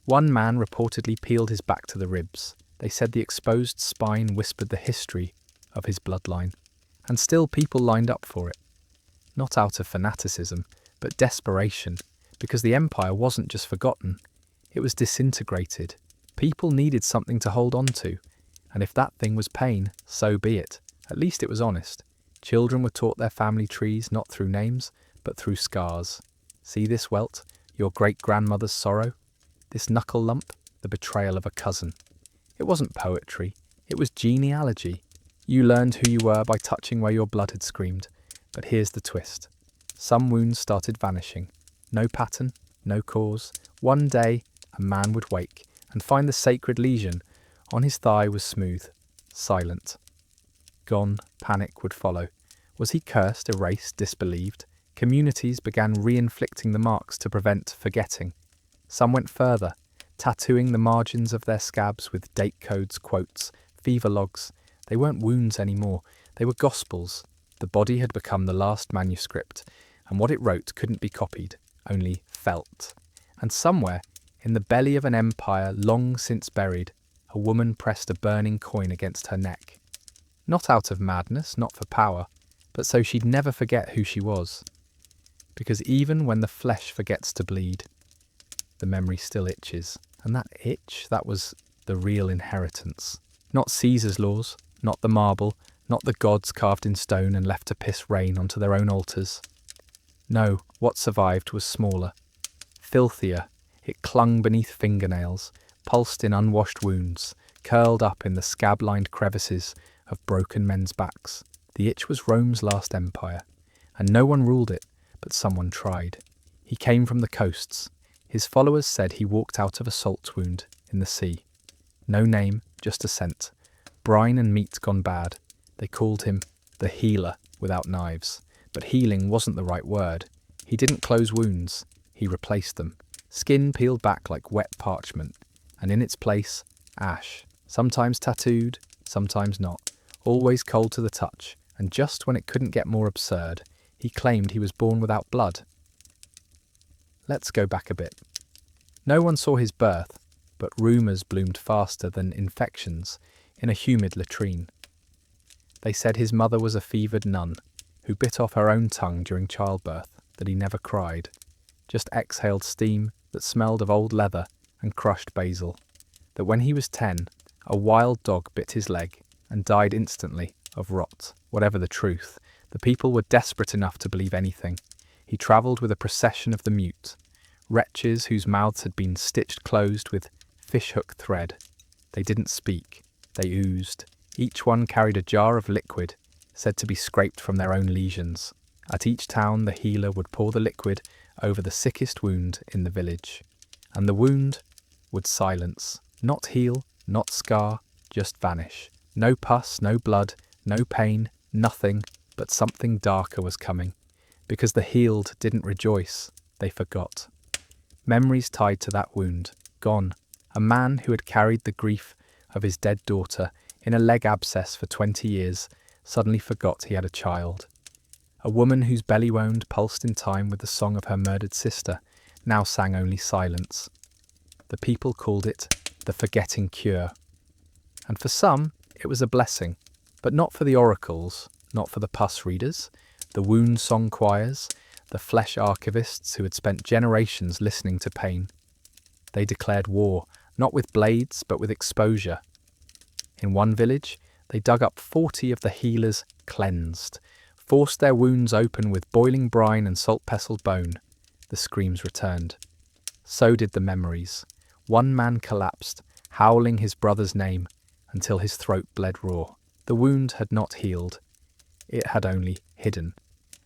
One man reportedly peeled his back to the ribs. They said the exposed spine whispered the history of his bloodline. And still people lined up for it. Not out of fanaticism, but desperation, because the empire wasn't just forgotten, it was disintegrated. People needed something to hold on to, and if that thing was pain, so be it. At least it was honest. Children were taught their family trees not through names, but through scars. See this welt, your great-grandmother's sorrow? This knuckle lump, the betrayal of a cousin. It wasn't poetry, it was genealogy. You learned who you were by touching where your blood had screamed. But here's the twist. Some wounds started vanishing. No pattern, no cause. One day, a man would wake and find the sacred lesion on his thigh was smooth, silent. Gone, panic would follow. Was he cursed, erased, disbelieved? Communities began re-inflicting the marks to prevent forgetting. Some went further, tattooing the margins of their scabs with date codes, quotes, fever logs. They weren't wounds anymore, they were gospels. The body had become the last manuscript, and what it wrote couldn't be copied, only felt. And somewhere, in the belly of an empire long since buried, a woman pressed a burning coin against her neck. Not out of madness, not for power, but so she'd never forget who she was. Because even when the flesh forgets to bleed, the memory still itches. And that itch, that was the real inheritance. Not Caesar's laws, not the marble, not the gods carved in stone and left to piss rain onto their own altars. No, what survived was smaller, filthier. It clung beneath fingernails, pulsed in unwashed wounds, curled up in the scab-lined crevices of broken men's backs. The itch was Rome's last empire, and no one ruled it, but someone tried. He came from the coasts. His followers said he walked out of a salt wound in the sea. No name, just a scent. Brine and meat gone bad. They called him the healer without knives. But healing wasn't the right word. He didn't close wounds. He replaced them. Skin peeled back like wet parchment, and in its place, ash. Sometimes tattooed, sometimes not, always cold to the touch, and just when it couldn't get more absurd, he claimed he was born without blood. Let's go back a bit. No one saw his birth, but rumours bloomed faster than infections in a humid latrine. They said his mother was a fevered nun who bit off her own tongue during childbirth, that he never cried, just exhaled steam that smelled of old leather and crushed basil, that when he was 10, a wild dog bit his leg and died instantly of rot. Whatever the truth, the people were desperate enough to believe anything. He travelled with a procession of the mute, wretches whose mouths had been stitched closed with fishhook thread. They didn't speak, they oozed. Each one carried a jar of liquid, said to be scraped from their own lesions. At each town the healer would pour the liquid over the sickest wound in the village, and the wound would silence, not heal, not scar, just vanish. No pus, no blood, no pain, nothing, but something darker was coming. Because the healed didn't rejoice, they forgot. Memories tied to that wound, gone. A man who had carried the grief of his dead daughter in a leg abscess for 20 years suddenly forgot he had a child. A woman whose belly wound pulsed in time with the song of her murdered sister now sang only silence. The people called it the forgetting cure. And for some, it was a blessing, but not for the oracles, not for the pus readers, the wound song choirs, the flesh archivists who had spent generations listening to pain. They declared war, not with blades, but with exposure. In one village, they dug up 40 of the healers cleansed, forced their wounds open with boiling brine and salt-pestled bone. The screams returned. So did the memories. One man collapsed, howling his brother's name, until his throat bled raw. The wound had not healed. It had only hidden.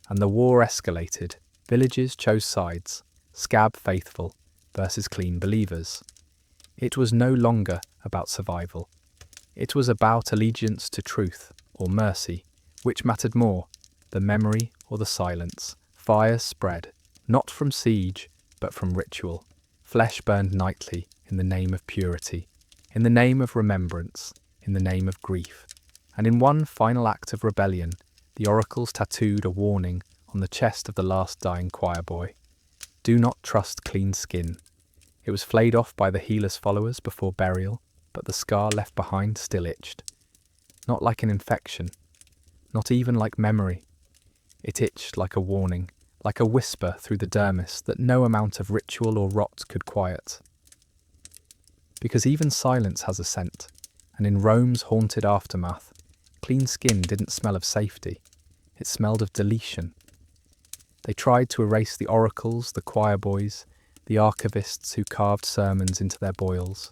And the war escalated. Villages chose sides, scab faithful versus clean believers. It was no longer about survival. It was about allegiance to truth or mercy. Which mattered more, the memory or the silence? Fire spread, not from siege, but from ritual. Flesh burned nightly in the name of purity, in the name of remembrance, in the name of grief. And in one final act of rebellion, the oracles tattooed a warning on the chest of the last dying choir boy. Do not trust clean skin. It was flayed off by the healer's followers before burial, but the scar left behind still itched. Not like an infection, not even like memory. It itched like a warning, like a whisper through the dermis that no amount of ritual or rot could quiet. Because even silence has a scent, and in Rome's haunted aftermath, clean skin didn't smell of safety, it smelled of deletion. They tried to erase the oracles, the choir boys, the archivists who carved sermons into their boils.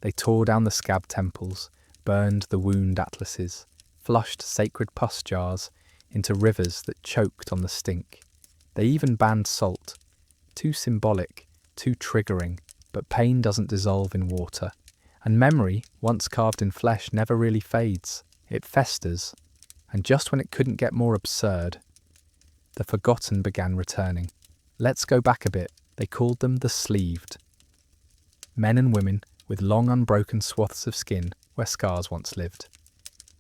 They tore down the scab temples, burned the wound atlases, flushed sacred pus jars into rivers that choked on the stink. They even banned salt. Too symbolic, too triggering, but pain doesn't dissolve in water. And memory, once carved in flesh, never really fades. It festers. And just when it couldn't get more absurd, the forgotten began returning. Let's go back a bit. They called them the sleeved. Men and women with long unbroken swaths of skin where scars once lived.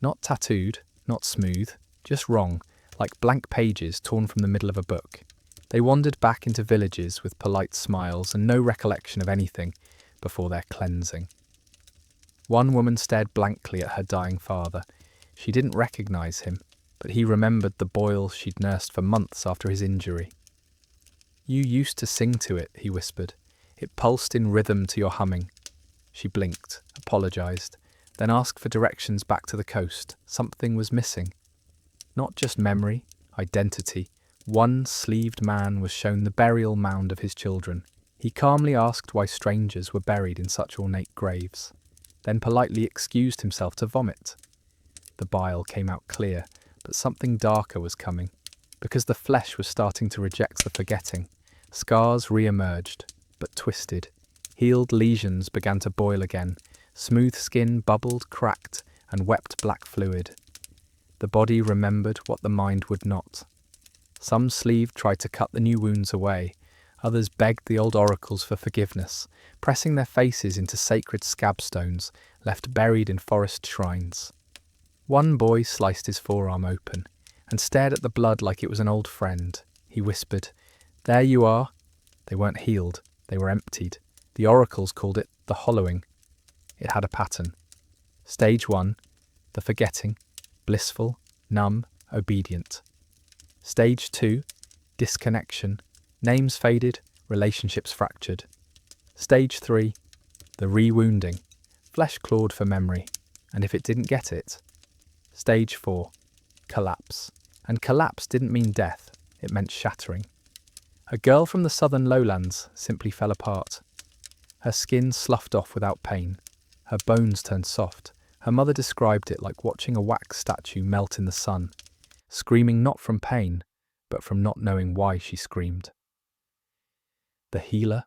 Not tattooed, not smooth, just wrong, like blank pages torn from the middle of a book. They wandered back into villages with polite smiles and no recollection of anything before their cleansing. One woman stared blankly at her dying father. She didn't recognize him, but he remembered the boil she'd nursed for months after his injury. You used to sing to it, he whispered. It pulsed in rhythm to your humming. She blinked, apologized, then asked for directions back to the coast. Something was missing. Not just memory, identity. One sleeved man was shown the burial mound of his children. He calmly asked why strangers were buried in such ornate graves, then politely excused himself to vomit. The bile came out clear, but something darker was coming, because the flesh was starting to reject the forgetting. Scars re-emerged, but twisted. Healed lesions began to boil again. Smooth skin bubbled, cracked, and wept black fluid. The body remembered what the mind would not. Some sleeved tried to cut the new wounds away. Others begged the old oracles for forgiveness, pressing their faces into sacred scab stones left buried in forest shrines. One boy sliced his forearm open and stared at the blood like it was an old friend. He whispered, "There you are." They weren't healed, they were emptied. The oracles called it the hollowing. It had a pattern. Stage 1, the forgetting, blissful, numb, obedient. Stage 2, disconnection, names faded, relationships fractured. Stage 3, the re-wounding, flesh clawed for memory, and if it didn't get it. Stage 4, collapse. And collapse didn't mean death, it meant shattering. A girl from the southern lowlands simply fell apart. Her skin sloughed off without pain. Her bones turned soft. Her mother described it like watching a wax statue melt in the sun, screaming not from pain, but from not knowing why she screamed. The healer,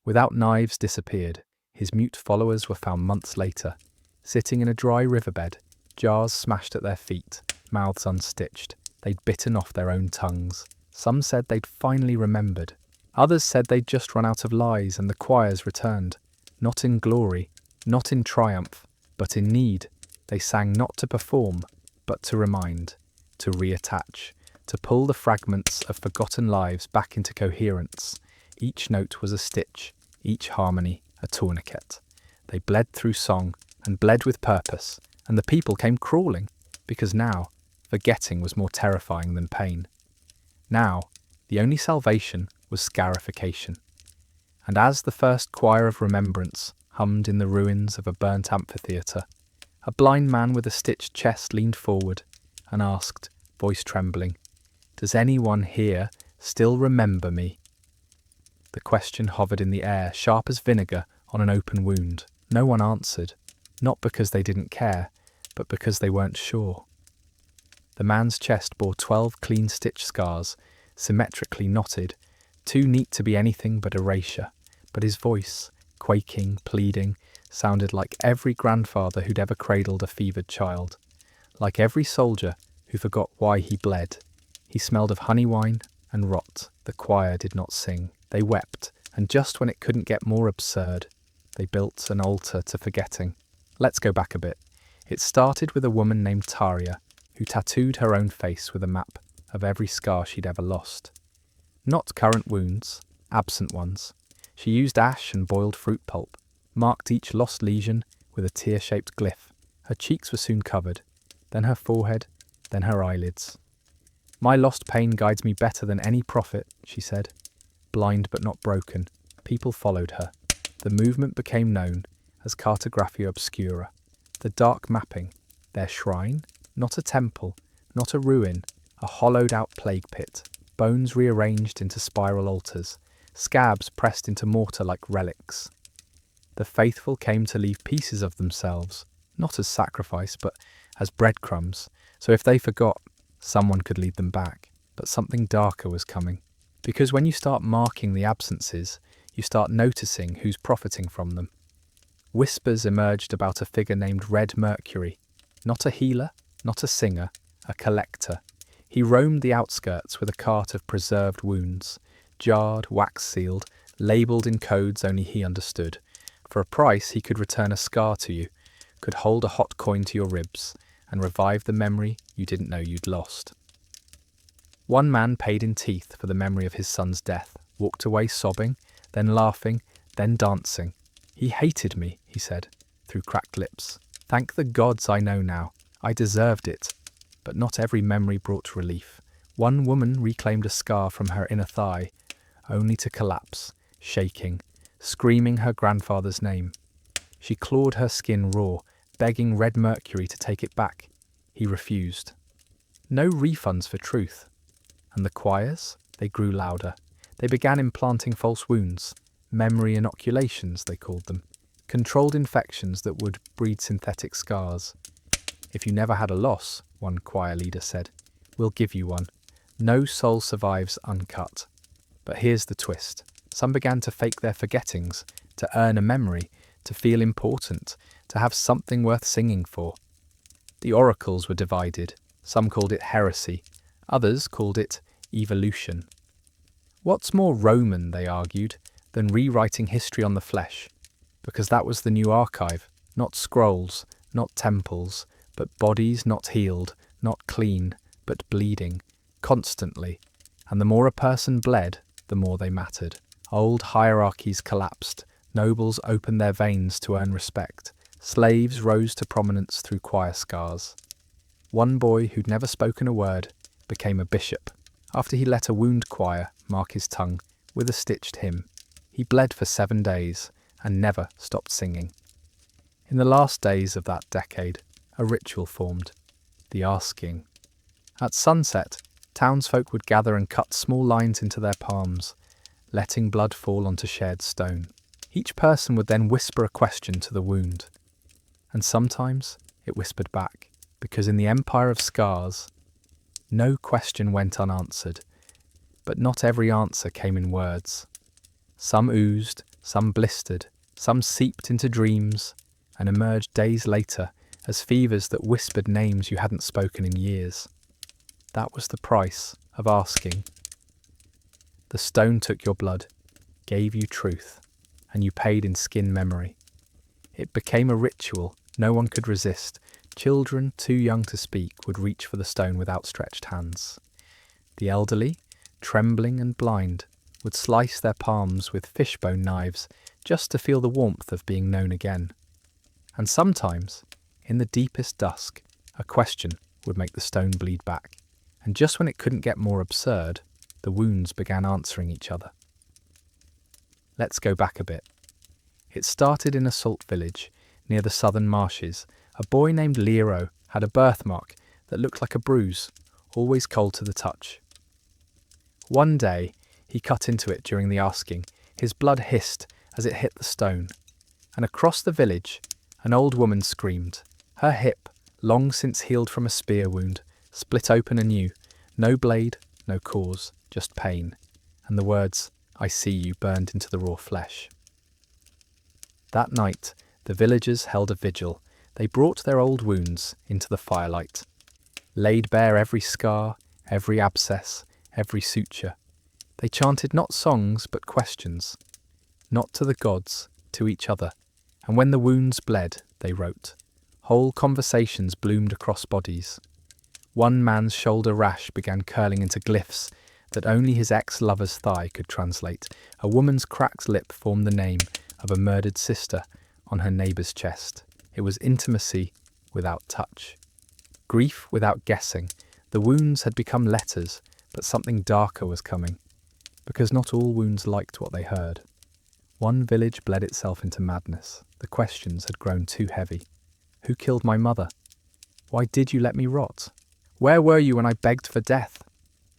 without knives, disappeared. His mute followers were found months later, sitting in a dry riverbed, jars smashed at their feet, mouths unstitched. They'd bitten off their own tongues. Some said they'd finally remembered. Others said they'd just run out of lies, and the choirs returned. Not in glory, not in triumph, but in need. They sang not to perform, but to remind, to reattach, to pull the fragments of forgotten lives back into coherence. Each note was a stitch, each harmony a tourniquet. They bled through song and bled with purpose, and the people came crawling, because now forgetting was more terrifying than pain. Now, the only salvation was scarification. And as the first choir of remembrance hummed in the ruins of a burnt amphitheatre, a blind man with a stitched chest leaned forward and asked, voice trembling, "Does anyone here still remember me?" The question hovered in the air, sharp as vinegar on an open wound. No one answered, not because they didn't care, but because they weren't sure. The man's chest bore 12 clean-stitched scars, symmetrically knotted, too neat to be anything but erasure, but his voice, quaking, pleading, sounded like every grandfather who'd ever cradled a fevered child, like every soldier who forgot why he bled. He smelled of honey wine and rot. The choir did not sing. They wept, and just when it couldn't get more absurd, they built an altar to forgetting. Let's go back a bit. It started with a woman named Taria, who tattooed her own face with a map of every scar she'd ever lost. Not current wounds, absent ones. She used ash and boiled fruit pulp, marked each lost lesion with a tear-shaped glyph. Her cheeks were soon covered, then her forehead, then her eyelids. "My lost pain guides me better than any prophet," she said. Blind but not broken, people followed her. The movement became known as Cartographia Obscura, the dark mapping, their shrine, not a temple, not a ruin, a hollowed-out plague pit, bones rearranged into spiral altars, scabs pressed into mortar like relics. The faithful came to leave pieces of themselves, not as sacrifice, but as breadcrumbs, so if they forgot, someone could lead them back. But something darker was coming. Because when you start marking the absences, you start noticing who's profiting from them. Whispers emerged about a figure named Red Mercury, not a healer, not a singer, a collector. He roamed the outskirts with a cart of preserved wounds, jarred, wax-sealed, labelled in codes only he understood. For a price he could return a scar to you, could hold a hot coin to your ribs, and revive the memory you didn't know you'd lost. One man paid in teeth for the memory of his son's death, walked away sobbing, then laughing, then dancing. "He hated me," he said, through cracked lips. "Thank the gods I know now. I deserved it." But not every memory brought relief. One woman reclaimed a scar from her inner thigh, only to collapse, shaking, screaming her grandfather's name. She clawed her skin raw, begging Red Mercury to take it back. He refused. No refunds for truth. And the choirs? They grew louder. They began implanting false wounds, memory inoculations, they called them, controlled infections that would breed synthetic scars. "If you never had a loss," one choir leader said, "we'll give you one. No soul survives uncut." But here's the twist. Some began to fake their forgettings, to earn a memory, to feel important, to have something worth singing for. The oracles were divided. Some called it heresy. Others called it evolution. What's more Roman, they argued, than rewriting history on the flesh? Because that was the new archive, Not scrolls, not temples, but bodies not healed, not clean, but bleeding, constantly. And the more a person bled, the more they mattered. Old hierarchies collapsed, nobles opened their veins to earn respect, slaves rose to prominence through choir scars. One boy who'd never spoken a word became a bishop after he let a wound choir mark his tongue with a stitched hymn. He bled for 7 days and never stopped singing. In the last days of that decade, a ritual formed, the asking. At sunset, townsfolk would gather and cut small lines into their palms, letting blood fall onto shared stone. Each person would then whisper a question to the wound, and sometimes it whispered back, because in the empire of scars, no question went unanswered, but not every answer came in words. Some oozed, some blistered, some seeped into dreams, and emerged days later as fevers that whispered names you hadn't spoken in years. That was the price of asking. The stone took your blood, gave you truth, and you paid in skin memory. It became a ritual no one could resist. Children too young to speak would reach for the stone with outstretched hands. The elderly, trembling and blind, would slice their palms with fishbone knives just to feel the warmth of being known again. And sometimes, in the deepest dusk, a question would make the stone bleed back. And just when it couldn't get more absurd, the wounds began answering each other. Let's go back a bit. It started in a salt village near the southern marshes. A boy named Lero had a birthmark that looked like a bruise, always cold to the touch. One day, he cut into it during the asking. His blood hissed as it hit the stone, and across the village, an old woman screamed. Her hip, long since healed from a spear wound, split open anew. No blade, no cause, just pain, and the words, "I see you," burned into the raw flesh. That night, the villagers held a vigil. They brought their old wounds into the firelight, laid bare every scar, every abscess, every suture. They chanted not songs but questions, not to the gods, to each other, and when the wounds bled, they wrote. Whole conversations bloomed across bodies. One man's shoulder rash began curling into glyphs that only his ex-lover's thigh could translate. A woman's cracked lip formed the name of a murdered sister on her neighbour's chest. It was intimacy without touch. Grief without guessing. The wounds had become letters, but something darker was coming, because not all wounds liked what they heard. One village bled itself into madness. The questions had grown too heavy. Who killed my mother? Why did you let me rot? Where were you when I begged for death?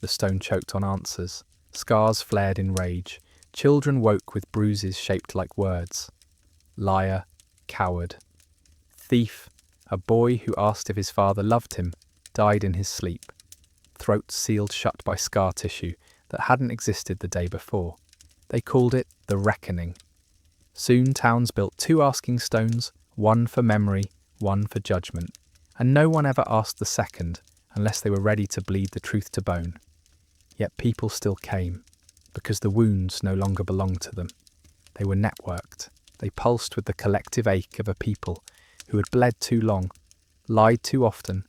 The stone choked on answers. Scars flared in rage. Children woke with bruises shaped like words. Liar, coward. Thief, a boy who asked if his father loved him, died in his sleep. Throats sealed shut by scar tissue that hadn't existed the day before. They called it the reckoning. Soon towns built 2 asking stones, one for memory, one for judgment, and no one ever asked the second unless they were ready to bleed the truth to bone. Yet people still came, because the wounds no longer belonged to them. They were networked. They pulsed with the collective ache of a people who had bled too long, lied too often,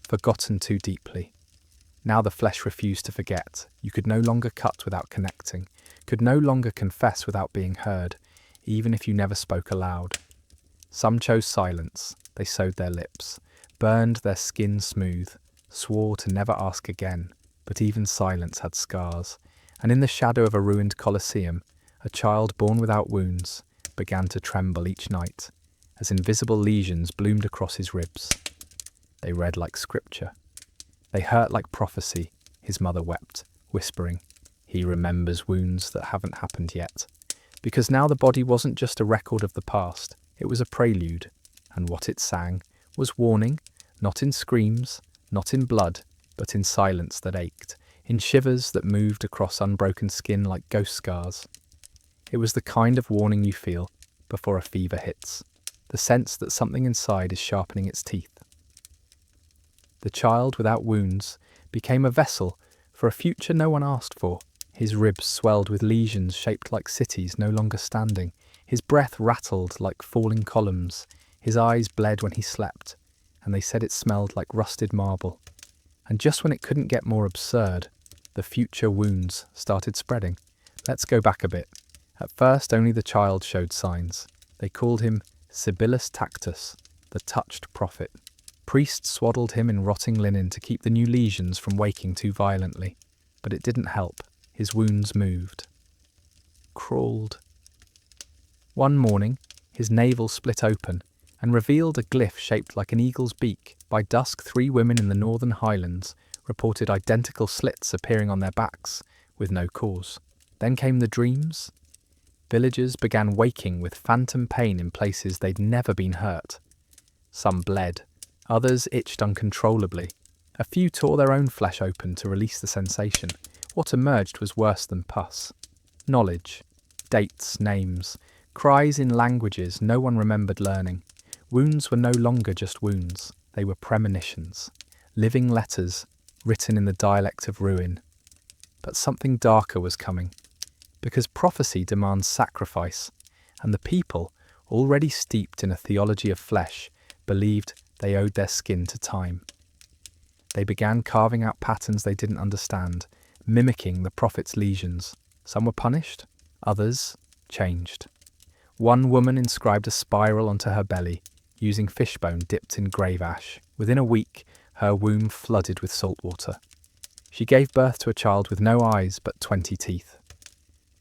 forgotten too deeply. Now the flesh refused to forget. You could no longer cut without connecting, could no longer confess without being heard, even if you never spoke aloud. Some chose silence. They sewed their lips, burned their skin smooth, swore to never ask again, but even silence had scars, and in the shadow of a ruined Colosseum, a child born without wounds began to tremble each night, as invisible lesions bloomed across his ribs. They read like scripture. They hurt like prophecy, his mother wept, whispering, "He remembers wounds that haven't happened yet." Because now the body wasn't just a record of the past, it was a prelude, and what it sang was warning, not in screams, not in blood, but in silence that ached, in shivers that moved across unbroken skin like ghost scars. It was the kind of warning you feel before a fever hits, the sense that something inside is sharpening its teeth. The child without wounds became a vessel for a future no one asked for. His ribs swelled with lesions shaped like cities no longer standing. His breath rattled like falling columns. His eyes bled when he slept, and they said it smelled like rusted marble. And just when it couldn't get more absurd, the future wounds started spreading. Let's go back a bit. At first, only the child showed signs. They called him Sibyllus Tactus, the touched prophet. Priests swaddled him in rotting linen to keep the new lesions from waking too violently. But it didn't help. His wounds moved. Crawled. One morning, his navel split open and revealed a glyph shaped like an eagle's beak. By dusk, 3 women in the northern highlands reported identical slits appearing on their backs, with no cause. Then came the dreams. Villagers began waking with phantom pain in places they'd never been hurt. Some bled, others itched uncontrollably. A few tore their own flesh open to release the sensation. What emerged was worse than pus. Knowledge, dates, names, cries in languages no one remembered learning. Wounds were no longer just wounds, they were premonitions, living letters written in the dialect of ruin. But something darker was coming, because prophecy demands sacrifice, and the people, already steeped in a theology of flesh, believed they owed their skin to time. They began carving out patterns they didn't understand, mimicking the prophet's lesions. Some were punished, others changed. One woman inscribed a spiral onto her belly, using fishbone dipped in grave ash. Within a week, her womb flooded with salt water. She gave birth to a child with no eyes but 20 teeth.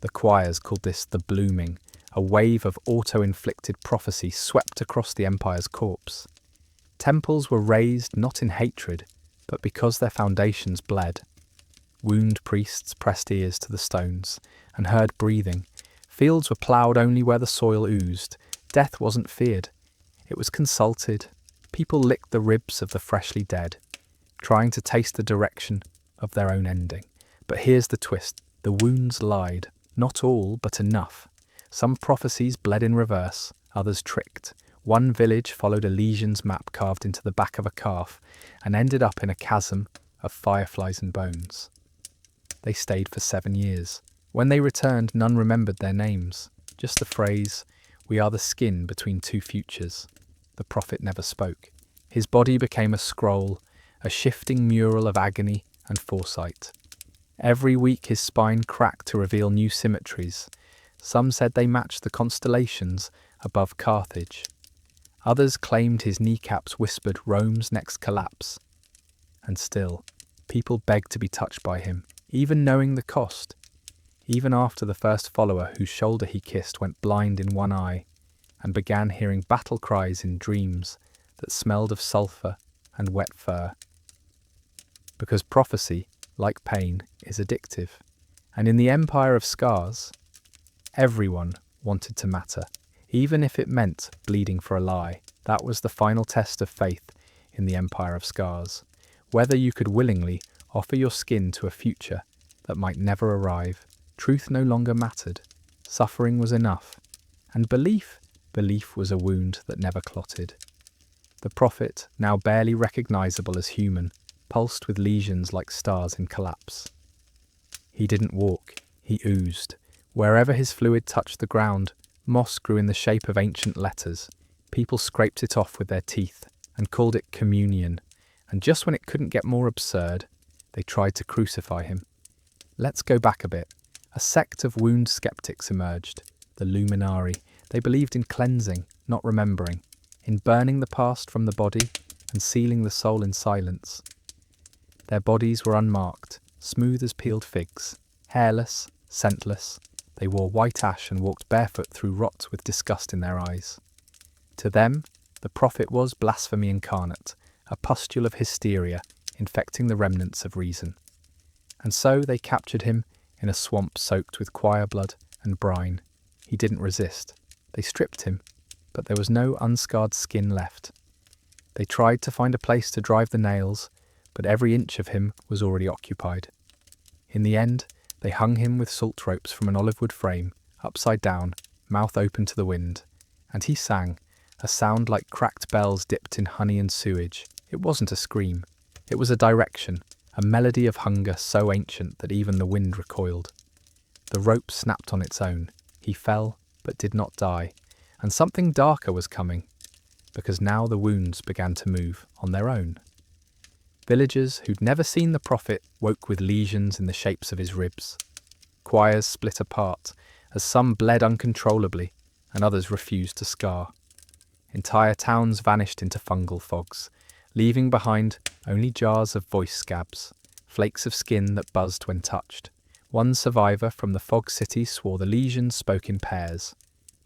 The choirs called this the blooming. A wave of auto-inflicted prophecy swept across the empire's corpse. Temples were raised not in hatred, but because their foundations bled. Wound priests pressed ears to the stones and heard breathing. Fields were ploughed only where the soil oozed. Death wasn't feared. It was consulted. People licked the ribs of the freshly dead, trying to taste the direction of their own ending. But here's the twist. The wounds lied. Not all, but enough. Some prophecies bled in reverse, others tricked. One village followed a lesion's map carved into the back of a calf and ended up in a chasm of fireflies and bones. They stayed for 7 years. When they returned, none remembered their names. Just the phrase, "We are the skin between 2 futures." The prophet never spoke. His body became a scroll, a shifting mural of agony and foresight. Every week his spine cracked to reveal new symmetries. Some said they matched the constellations above Carthage. Others claimed his kneecaps whispered Rome's next collapse. And still, people begged to be touched by him, even knowing the cost. Even after the first follower whose shoulder he kissed went blind in one eye and began hearing battle cries in dreams that smelled of sulphur and wet fur. Because prophecy, like pain, is addictive. And in the empire of scars, everyone wanted to matter, even if it meant bleeding for a lie. That was the final test of faith in the empire of scars. Whether you could willingly offer your skin to a future that might never arrive. Truth no longer mattered. Suffering was enough. And belief was a wound that never clotted. The prophet, now barely recognizable as human, pulsed with lesions like stars in collapse. He didn't walk, he oozed. Wherever his fluid touched the ground, moss grew in the shape of ancient letters. People scraped it off with their teeth and called it communion. And just when it couldn't get more absurd, they tried to crucify him. Let's go back a bit. A sect of wound skeptics emerged, the Luminari. They believed in cleansing, not remembering, in burning the past from the body and sealing the soul in silence. Their bodies were unmarked, smooth as peeled figs, hairless, scentless. They wore white ash and walked barefoot through rot with disgust in their eyes. To them, the prophet was blasphemy incarnate, a pustule of hysteria infecting the remnants of reason. And so they captured him in a swamp soaked with choir blood and brine. He didn't resist. They stripped him, but there was no unscarred skin left. They tried to find a place to drive the nails, but every inch of him was already occupied. In the end, they hung him with salt ropes from an olive wood frame, upside down, mouth open to the wind. And he sang, a sound like cracked bells dipped in honey and sewage. It wasn't a scream. It was a direction, a melody of hunger so ancient that even the wind recoiled. The rope snapped on its own. He fell, but did not die. And something darker was coming. because now the wounds began to move on their own. Villagers who'd never seen the prophet woke with lesions in the shapes of his ribs. Choirs split apart, as some bled uncontrollably and others refused to scar. Entire towns vanished into fungal fogs, leaving behind only jars of voice scabs, flakes of skin that buzzed when touched. One survivor from the fog city swore the lesions spoke in pairs.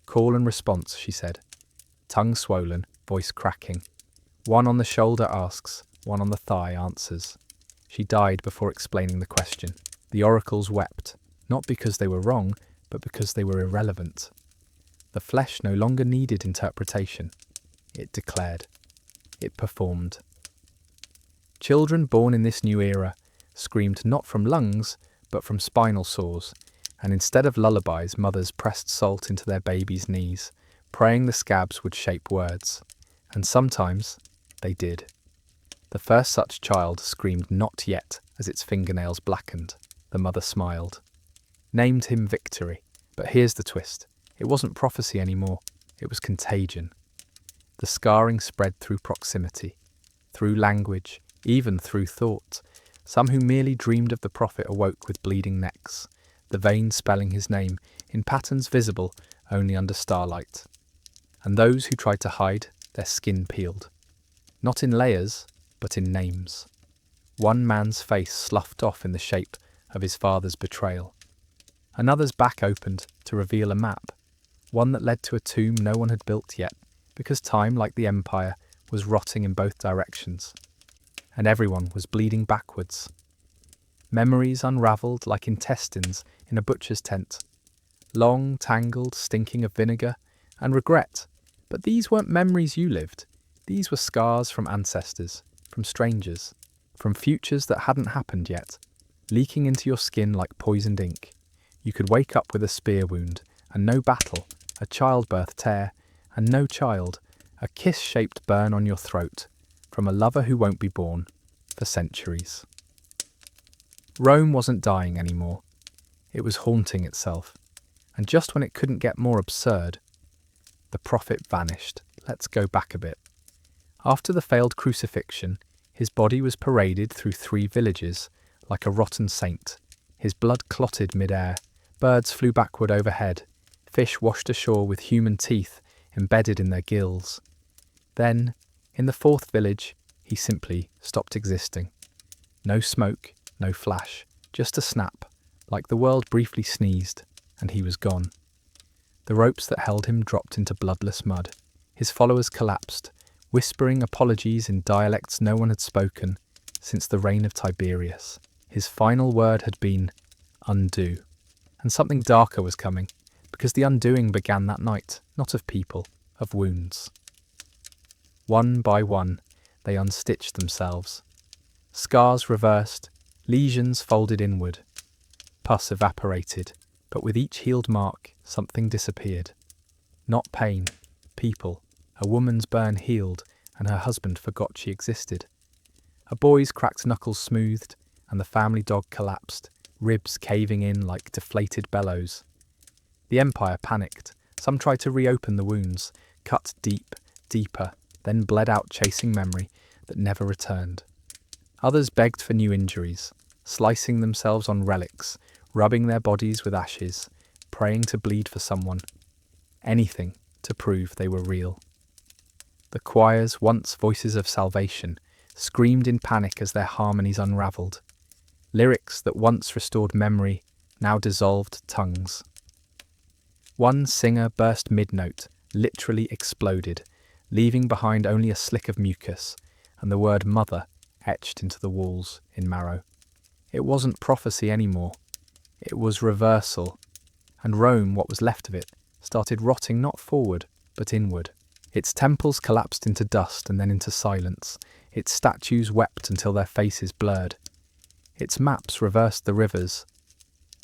Call and response, she said. Tongue swollen, voice cracking. One on the shoulder asks, one on the thigh answers. She died before explaining the question. The oracles wept, not because they were wrong, but because they were irrelevant. The flesh no longer needed interpretation. It declared. It performed. Children born in this new era screamed not from lungs, but from spinal sores, and instead of lullabies, mothers pressed salt into their babies' knees, praying the scabs would shape words. And sometimes they did. The first such child screamed not yet as its fingernails blackened. The mother smiled. Named him Victory. But here's the twist. It wasn't prophecy anymore. It was contagion. The scarring spread through proximity, through language, even through thought. Some who merely dreamed of the prophet awoke with bleeding necks, the veins spelling his name in patterns visible only under starlight. And those who tried to hide, their skin peeled. Not in layers, but in names. One man's face sloughed off in the shape of his father's betrayal. Another's back opened to reveal a map, one that led to a tomb no one had built yet, because time, like the empire, was rotting in both directions, and everyone was bleeding backwards. Memories unravelled like intestines in a butcher's tent, long, tangled, stinking of vinegar and regret. But these weren't memories you lived. These were scars from ancestors, from strangers, from futures that hadn't happened yet, leaking into your skin like poisoned ink. You could wake up with a spear wound, and no battle, a childbirth tear, and no child, a kiss-shaped burn on your throat, from a lover who won't be born, for centuries. Rome wasn't dying anymore. It was haunting itself. And just when it couldn't get more absurd, the prophet vanished. Let's go back a bit. After the failed crucifixion, his body was paraded through 3 villages, like a rotten saint. His blood clotted mid-air, birds flew backward overhead, fish washed ashore with human teeth embedded in their gills. Then, in the 4th village, he simply stopped existing. No smoke, no flash, just a snap, like the world briefly sneezed, and he was gone. The ropes that held him dropped into bloodless mud. His followers collapsed, whispering apologies in dialects no one had spoken since the reign of Tiberius. His final word had been, undo. And something darker was coming, because the undoing began that night, not of people, of wounds. One by one, they unstitched themselves. Scars reversed, lesions folded inward. Pus evaporated, but with each healed mark, something disappeared. Not pain, people. A woman's burn healed, and her husband forgot she existed. A boy's cracked knuckles smoothed, and the family dog collapsed, ribs caving in like deflated bellows. The empire panicked. Some tried to reopen the wounds, cut deep, deeper, then bled out chasing memory that never returned. Others begged for new injuries, slicing themselves on relics, rubbing their bodies with ashes, praying to bleed for someone. Anything to prove they were real. The choirs, once voices of salvation, screamed in panic as their harmonies unravelled. Lyrics that once restored memory now dissolved tongues. One singer burst mid-note, literally exploded, leaving behind only a slick of mucus, and the word mother etched into the walls in marrow. It wasn't prophecy anymore. It was reversal. And Rome, what was left of it, started rotting not forward, but inward. Its temples collapsed into dust and then into silence. Its statues wept until their faces blurred. Its maps reversed the rivers.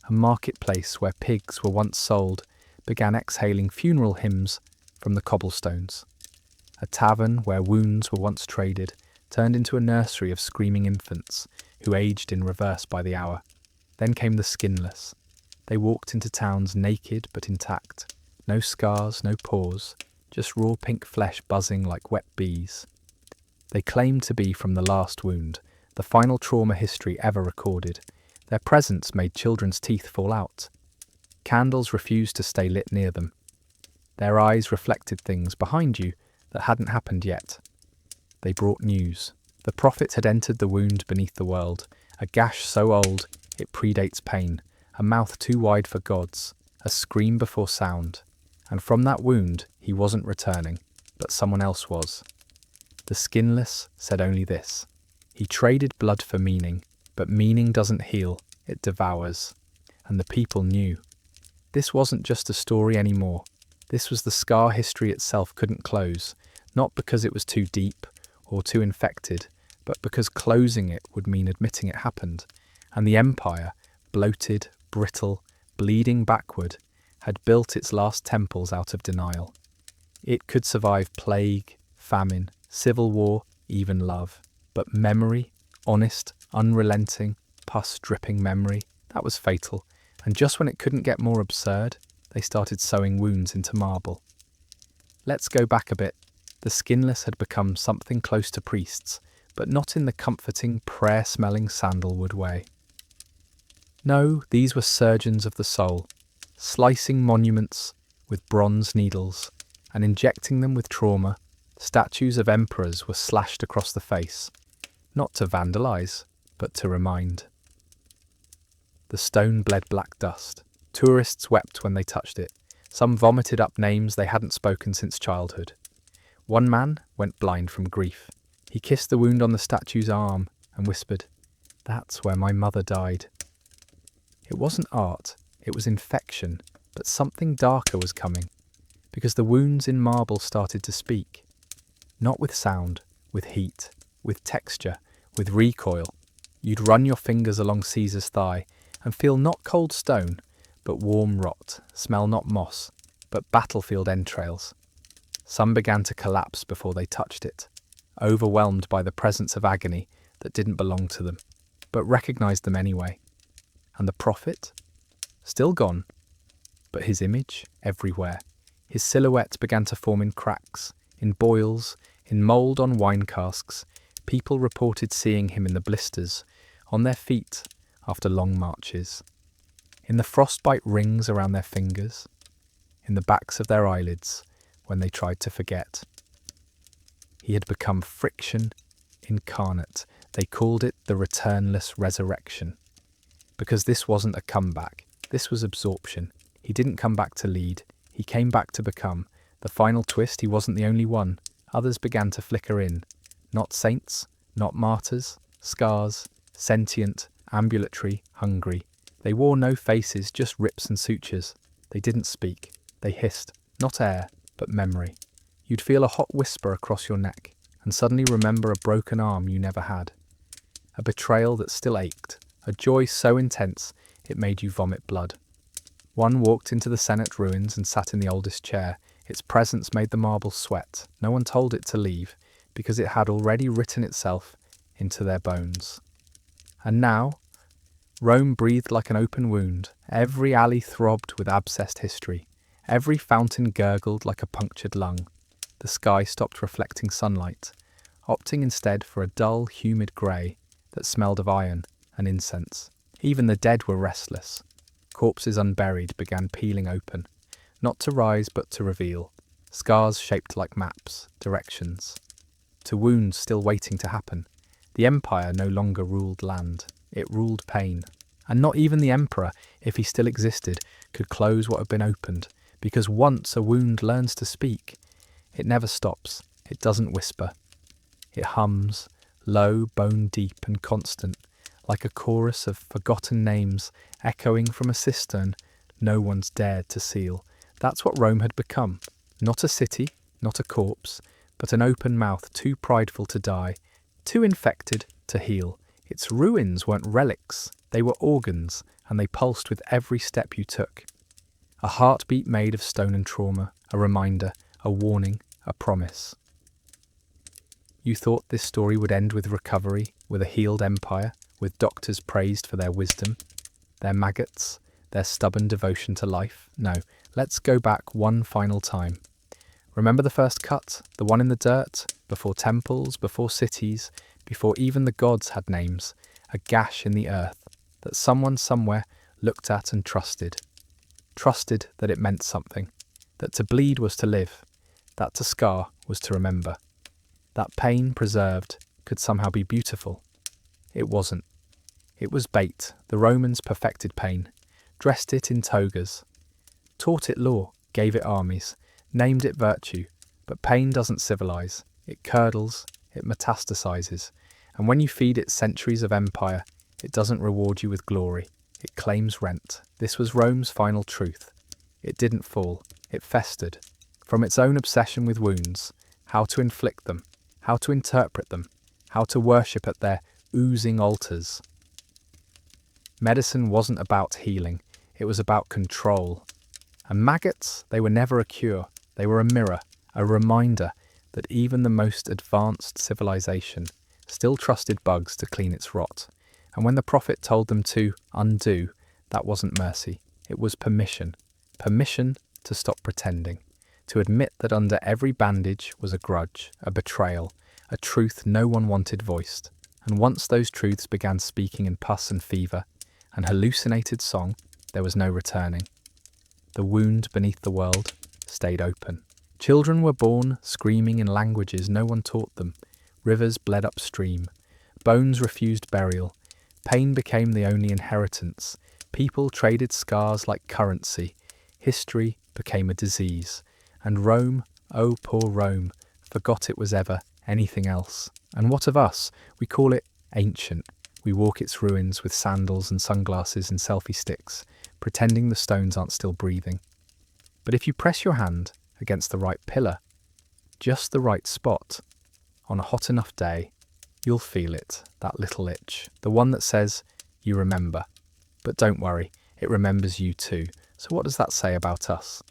A marketplace where pigs were once sold began exhaling funeral hymns from the cobblestones. A tavern where wounds were once traded turned into a nursery of screaming infants who aged in reverse by the hour. Then came the skinless. They walked into towns naked but intact. No scars, no pores, just raw pink flesh buzzing like wet bees. They claimed to be from the last wound, the final trauma history ever recorded. Their presence made children's teeth fall out. Candles refused to stay lit near them. Their eyes reflected things behind you that hadn't happened yet. They brought news. The prophet had entered the wound beneath the world, a gash so old it predates pain, a mouth too wide for gods, a scream before sound. And from that wound he wasn't returning, but someone else was. The skinless said only this: he traded blood for meaning, but meaning doesn't heal, it devours. And the people knew. This wasn't just a story anymore. This was the scar history itself couldn't close, not because it was too deep or too infected, but because closing it would mean admitting it happened. And the empire, bloated, brittle, bleeding backward, had built its last temples out of denial. It could survive plague, famine, civil war, even love. But memory, honest, unrelenting, pus-dripping memory, that was fatal. And just when it couldn't get more absurd, they started sewing wounds into marble. Let's go back a bit. The skinless had become something close to priests, but not in the comforting, prayer-smelling sandalwood way. No, these were surgeons of the soul, slicing monuments with bronze needles and injecting them with trauma. Statues of emperors were slashed across the face, not to vandalize, but to remind. The stone bled black dust. Tourists wept when they touched it. Some vomited up names they hadn't spoken since childhood. One man went blind from grief. He kissed the wound on the statue's arm and whispered, "That's where my mother died." It wasn't art, it was infection, but something darker was coming, because the wounds in marble started to speak. Not with sound, with heat, with texture, with recoil. You'd run your fingers along Caesar's thigh and feel not cold stone, but warm rot, smell not moss, but battlefield entrails. Some began to collapse before they touched it, overwhelmed by the presence of agony that didn't belong to them, but recognized them anyway. And the prophet? Still gone, but his image everywhere. His silhouette began to form in cracks, in boils, in mould on wine casks. People reported seeing him in the blisters, on their feet after long marches, in the frostbite rings around their fingers, in the backs of their eyelids when they tried to forget. He had become friction incarnate. They called it the returnless resurrection. Because this wasn't a comeback, this was absorption. He didn't come back to lead, he came back to become. The final twist, he wasn't the only one. Others began to flicker in. Not saints, not martyrs, scars, sentient, ambulatory, hungry. They wore no faces, just rips and sutures. They didn't speak. They hissed, not air, but memory. You'd feel a hot whisper across your neck, and suddenly remember a broken arm you never had. A betrayal that still ached, a joy so intense it made you vomit blood. One walked into the Senate ruins and sat in the oldest chair. Its presence made the marble sweat. No one told it to leave, because it had already written itself into their bones. And now, Rome breathed like an open wound. Every alley throbbed with abscessed history. Every fountain gurgled like a punctured lung. The sky stopped reflecting sunlight, opting instead for a dull, humid grey that smelled of iron and incense. Even the dead were restless. Corpses unburied began peeling open, not to rise but to reveal. Scars shaped like maps, directions. To wounds still waiting to happen. The empire no longer ruled land, it ruled pain. And not even the emperor, if he still existed, could close what had been opened, because once a wound learns to speak, it never stops, it doesn't whisper. It hums, low, bone deep and constant, like a chorus of forgotten names echoing from a cistern no one's dared to seal. That's what Rome had become. Not a city, not a corpse, but an open mouth too prideful to die, too infected to heal. Its ruins weren't relics, they were organs, and they pulsed with every step you took. A heartbeat made of stone and trauma, a reminder, a warning, a promise. You thought this story would end with recovery, with a healed empire, with doctors praised for their wisdom, their maggots, their stubborn devotion to life? No, let's go back one final time. Remember the first cut, the one in the dirt, before temples, before cities, before even the gods had names, a gash in the earth that someone somewhere looked at and trusted. Trusted that it meant something, that to bleed was to live, that to scar was to remember. That pain preserved could somehow be beautiful. It wasn't. It was bait. The Romans perfected pain, dressed it in togas, taught it law, gave it armies, named it virtue. But pain doesn't civilize. It curdles, it metastasizes, and when you feed it centuries of empire, it doesn't reward you with glory. It claims rent. This was Rome's final truth. It didn't fall. It festered. From its own obsession with wounds, how to inflict them, how to interpret them, how to worship at their oozing altars. Medicine wasn't about healing. It was about control. And maggots, they were never a cure. They were a mirror, a reminder that even the most advanced civilization still trusted bugs to clean its rot. And when the prophet told them to undo, that wasn't mercy. It was permission. Permission to stop pretending. To admit that under every bandage was a grudge, a betrayal, a truth no one wanted voiced. And once those truths began speaking in pus and fever and hallucinated song, there was no returning. The wound beneath the world stayed open. Children were born screaming in languages no one taught them. Rivers bled upstream. Bones refused burial. Pain became the only inheritance. People traded scars like currency. History became a disease. And Rome, oh poor Rome, forgot it was ever anything else. And what of us? We call it ancient. We walk its ruins with sandals and sunglasses and selfie sticks, pretending the stones aren't still breathing. But if you press your hand against the right pillar, just the right spot, on a hot enough day, you'll feel it, that little itch, the one that says, you remember. But don't worry, it remembers you too. So what does that say about us?